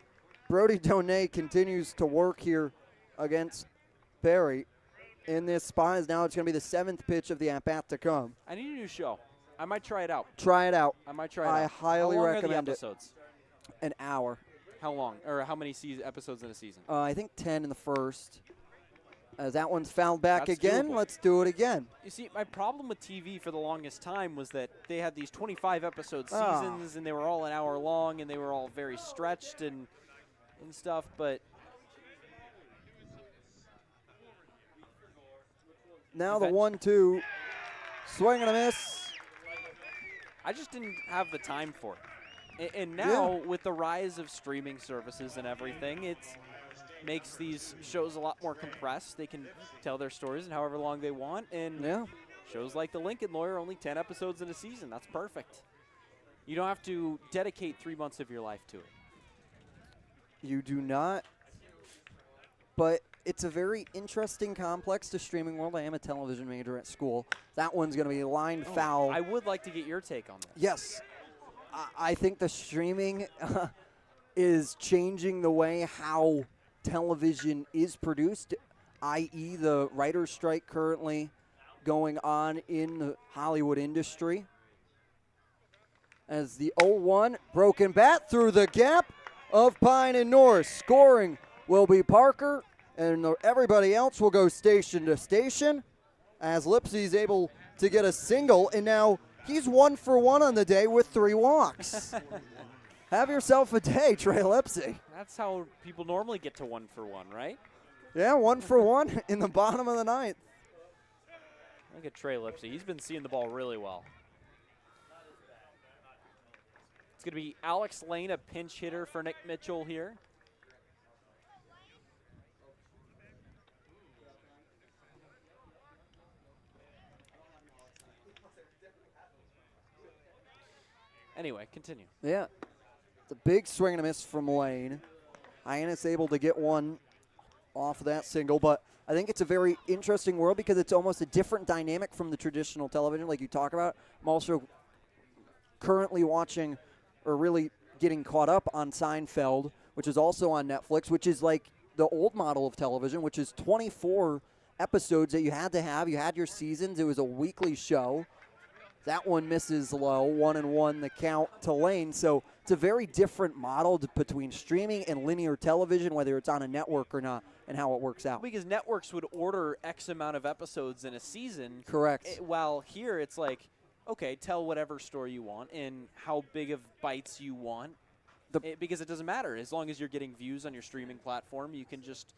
Brody Donay continues to work here against Perry. In this spot is now it's going to be the 7th pitch of the at-bat to come. I need a new show. I might try it out. Try it out. I might try it out. I highly How long recommend are the it. episodes? An hour. How long? Or how many episodes in a season? I think 10 in the first. As that one's fouled back That's again, doable. let's do it again. You see, my problem with TV for the longest time was that they had these 25-episode Ah. seasons, and they were all an hour long, and they were all very stretched and stuff, but Now the 1-2, swing and a miss. I just didn't have the time for it. And now, with the rise of streaming services and everything, it makes these shows a lot more compressed. They can tell their stories in however long they want. And shows like The Lincoln Lawyer, only 10 episodes in a season. That's perfect. You don't have to dedicate 3 months of your life to it. You do not. But it's a very interesting complex to streaming world. I am a television major at school. That one's going to be lined foul. I would like to get your take on this. Yes. I think the streaming is changing the way how television is produced, i.e. the writer's strike currently going on in the Hollywood industry. As the 0-1, broken bat through the gap of Pine and Norris. Scoring will be Parker, and everybody else will go station to station as Lipsey's able to get a single, and now he's 1 for 1 on the day with 3 walks. Have yourself a day, Trey Lipsey. That's how people normally get to 1 for 1, right? Yeah, 1 for 1 in the bottom of the 9th. Look at Trey Lipsey. He's been seeing the ball really well. It's going to be Alex Lane, a pinch hitter for Nick Mitchell here. Anyway, continue. Yeah. It's a big swing and a miss from Lane. Hyannis able to get one off of that single, but I think it's a very interesting world because it's almost a different dynamic from the traditional television like you talk about. I'm also currently watching or really getting caught up on Seinfeld, which is also on Netflix, which is like the old model of television, which is 24 episodes that you had to have. You had your seasons. It was a weekly show. That one misses low, 1-1 the count to Lane. So it's a very different model between streaming and linear television, whether it's on a network or not, and how it works out. Because networks would order X amount of episodes in a season. Correct. While here it's like, okay, tell whatever story you want and how big of bites you want. Because it doesn't matter. As long as you're getting views on your streaming platform, you can just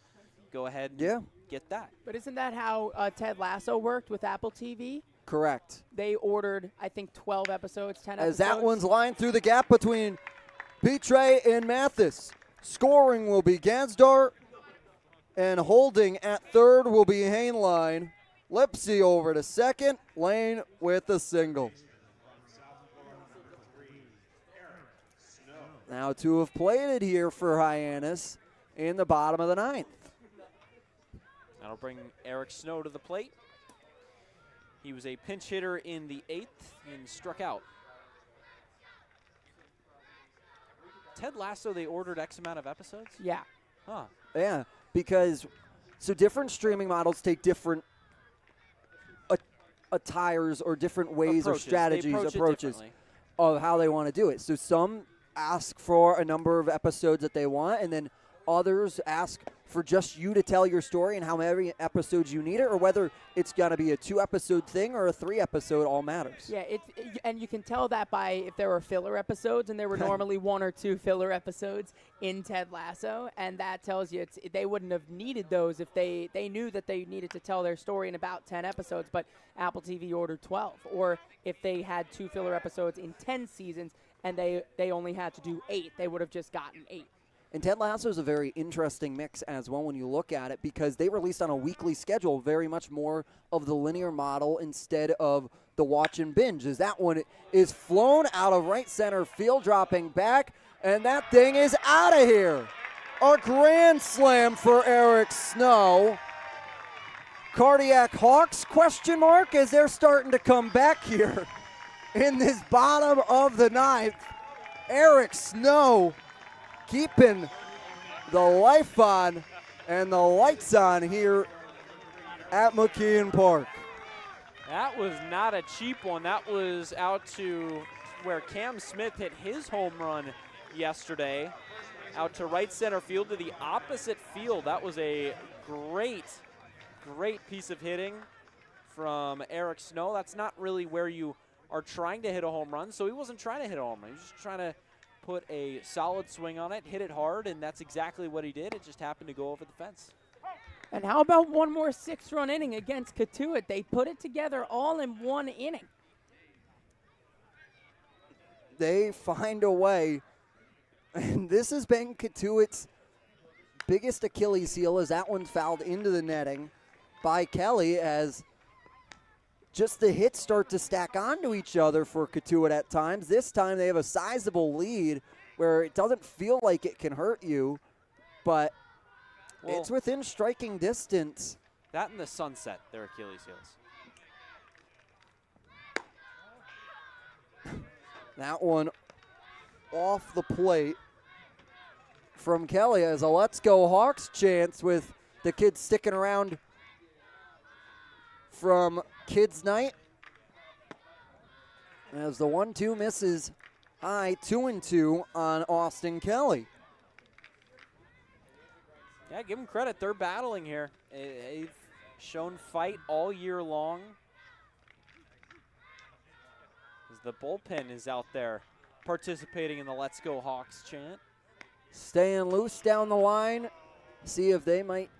go ahead and get that. But isn't that how Ted Lasso worked with Apple TV? Correct. They ordered, I think, 12 episodes, 10 As episodes. that one's lined through the gap between Petre and Mathis. Scoring will be Gansdar, and holding at third will be Hainline. Lipsy over to second, Lane with a single. Now to have played it here for Hyannis in the bottom of the ninth. That'll bring Eric Snow to the plate. He was a pinch hitter in the 8th and struck out. Ted Lasso, they ordered X amount of episodes? Yeah. Huh. Yeah, because so different streaming models take different attires or different ways or strategies, approaches of how they want to do it. So some ask for a number of episodes that they want, and then others ask for just you to tell your story and how many episodes you need it, or whether it's going to be a 2-episode thing or a 3-episode, all matters. Yeah, and you can tell that by if there were filler episodes, and there were normally 1 or 2 filler episodes in Ted Lasso, and that tells you they wouldn't have needed those if they knew that they needed to tell their story in about 10 episodes, but Apple TV ordered 12. Or if they had 2 filler episodes in 10 seasons and they only had to do 8, they would have just gotten 8. And Ted Lasso is a very interesting mix as well when you look at it, because they released on a weekly schedule, very much more of the linear model instead of the watch and binge. As that one is flown out of right center field, dropping back, and that thing is out of here. A grand slam for Eric Snow. Cardiac Hawks, question mark, as they're starting to come back here in this bottom of the ninth. Eric Snow keeping the life on and the lights on here at McKeon Park. That was not a cheap one. That was out to where Cam Smith hit his home run yesterday, out to right center field to the opposite field. That was a great piece of hitting from Eric Snow. That's not really where you are trying to hit a home run, so he wasn't trying to hit a home run. He was just trying to put a solid swing on it, hit it hard, and that's exactly what he did. It just happened to go over the fence. And how about one more 6-run inning against Cotuit? They put it together all in one inning. They find a way, and this has been Cotuit's biggest Achilles heel, as that one fouled into the netting by Kelly, as just the hits start to stack onto each other for Cotuit at times. This time they have a sizable lead where it doesn't feel like it can hurt you, but it's within striking distance. That and the sunset, their Achilles heels. That one off the plate from Kelly as a Let's Go Hawks chance, with the kids sticking around from Kids Night. As the 1-2 misses high, 2-2 on Austin Kelly. Yeah, give them credit. They're battling here. They've shown fight all year long. As the bullpen is out there participating in the Let's Go Hawks chant. Staying loose down the line. See if they might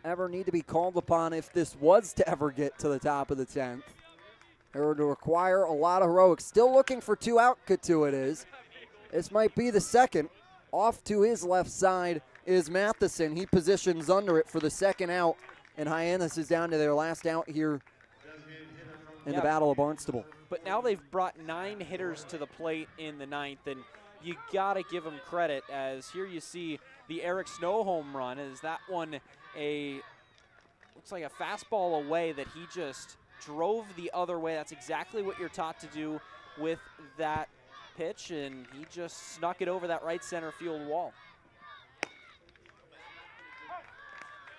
ever need to be called upon if this was to ever get to the top of the 10th. It would require a lot of heroics. Still looking for 2 out, Cotuit is. This might be the second. Off to his left side is Matheson. He positions under it for the second out, and Hyannis is down to their last out here in the Battle of Barnstable. But now they've brought 9 hitters to the plate in the 9th, and you got to give them credit, as here you see the Eric Snow home run. Is that one looks like a fastball away that he just drove the other way. That's exactly what you're taught to do with that pitch, and he just snuck it over that right center field wall.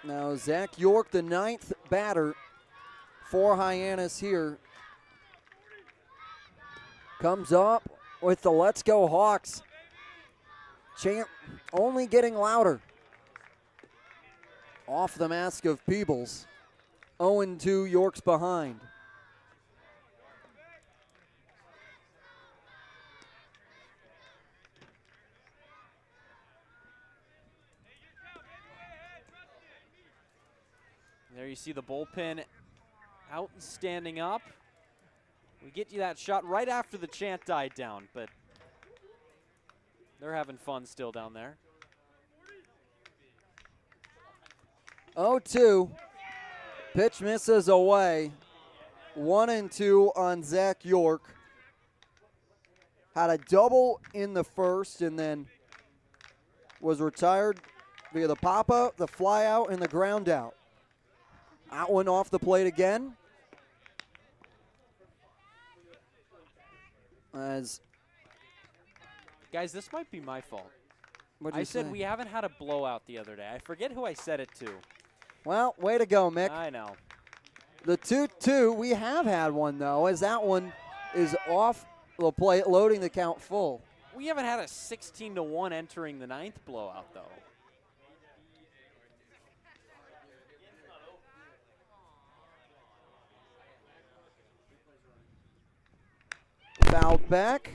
Now Zach York, the 9th batter for Hyannis here, comes up with the Let's Go Hawks chant only getting louder. Off the mask of Peebles. 0-2, York's behind. There you see the bullpen out and standing up. We get you that shot right after the chant died down, but they're having fun still down there. 0-2. Pitch misses away. 1-2 on Zach York. Had a double in the first and then was retired via the pop-out, the fly-out, and the ground-out. That one off the plate again. As guys, this might be my fault. What'd I you said say? we haven't had a blowout the other day. I forget who I said it to. Well, way to go, Mick. I know. The 2-2, we have had one, though, as that one is off the plate, loading the count full. We haven't had a 16-1 entering the 9th blowout, though. Foul back.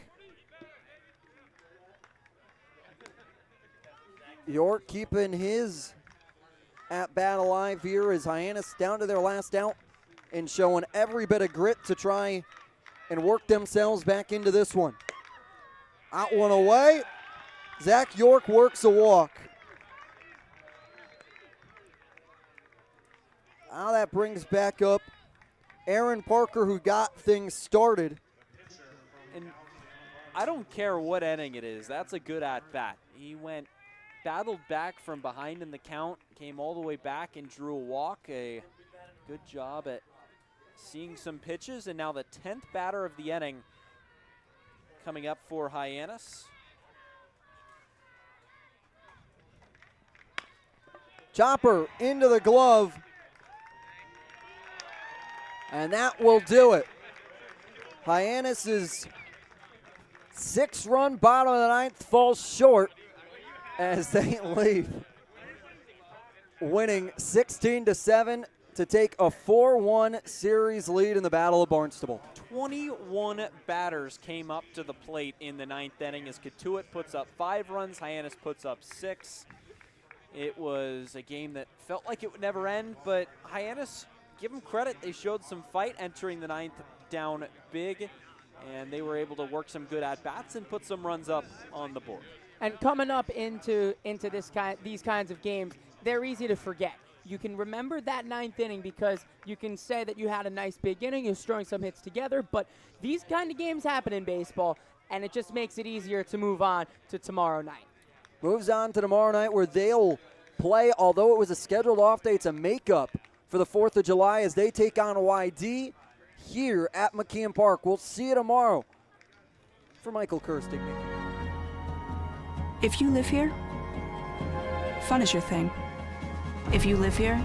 York keeping his at-bat alive here as Hyannis down to their last out and showing every bit of grit to try and work themselves back into this one. Out one away. Zach York works a walk. Now that brings back up Aaron Parker, who got things started. And I don't care what inning it is. That's a good at-bat. He battled back from behind in the count, came all the way back and drew a walk. A good job at seeing some pitches. And now the 10th batter of the inning coming up for Hyannis. Chopper into the glove. And that will do it. Hyannis' 6-run bottom of the 9th falls short as they leave, winning 16-7 to take a 4-1 series lead in the Battle of Barnstable. 21 batters came up to the plate in the 9th inning as Cotuit puts up 5 runs, Hyannis puts up 6. It was a game that felt like it would never end, but Hyannis, give them credit, they showed some fight entering the 9th down big, and they were able to work some good at-bats and put some runs up on the board. And coming up into these kinds of games, they're easy to forget. You can remember that 9th inning because you can say that you had a nice big inning, you're throwing some hits together, but these kind of games happen in baseball, and it just makes it easier to move on to tomorrow night. Moves on to tomorrow night where they'll play, although it was a scheduled off day, it's a makeup for the 4th of July as they take on YD here at McKeon Park. We'll see you tomorrow. For Michael Kirstig. If you live here, fun is your thing. If you live here,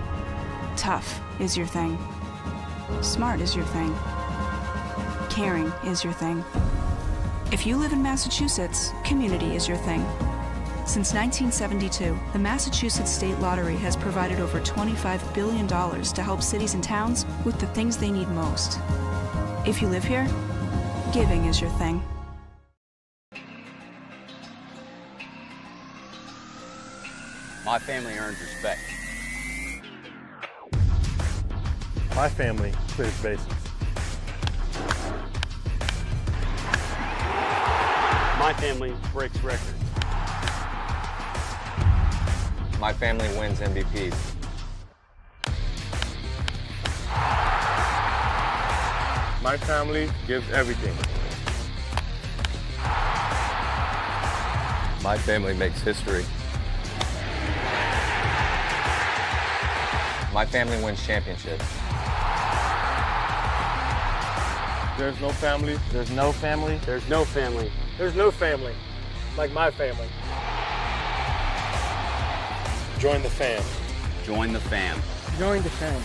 tough is your thing. Smart is your thing. Caring is your thing. If you live in Massachusetts, community is your thing. Since 1972, the Massachusetts State Lottery has provided over $25 billion to help cities and towns with the things they need most. If you live here, giving is your thing. My family earns respect. My family clears bases. My family breaks records. My family wins MVPs. My family gives everything. My family makes history. My family wins championships. There's no family. There's no family. There's no family. There's no family like my family. Join the fam. Join the fam. Join the fam.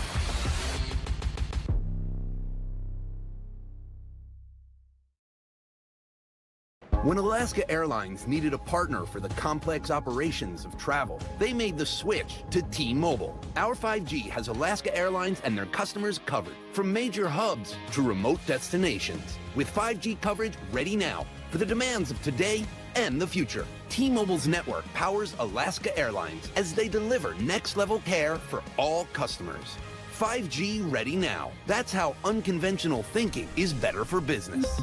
When Alaska Airlines needed a partner for the complex operations of travel, they made the switch to T-Mobile. Our 5G has Alaska Airlines and their customers covered, from major hubs to remote destinations, with 5G coverage ready now for the demands of today and the future. T-Mobile's network powers Alaska Airlines as they deliver next-level care for all customers. 5G ready now. That's how unconventional thinking is better for business.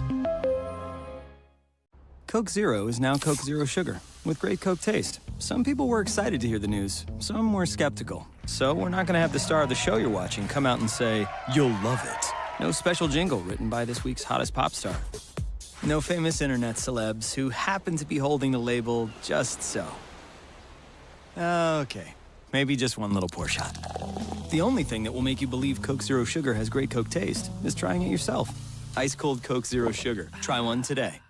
Coke Zero is now Coke Zero Sugar, with great Coke taste. Some people were excited to hear the news, some were skeptical. So we're not going to have the star of the show you're watching come out and say, "You'll love it." No special jingle written by this week's hottest pop star. No famous internet celebs who happen to be holding the label just so. Okay, maybe just one little pour shot. The only thing that will make you believe Coke Zero Sugar has great Coke taste is trying it yourself. Ice cold Coke Zero Sugar. Try one today.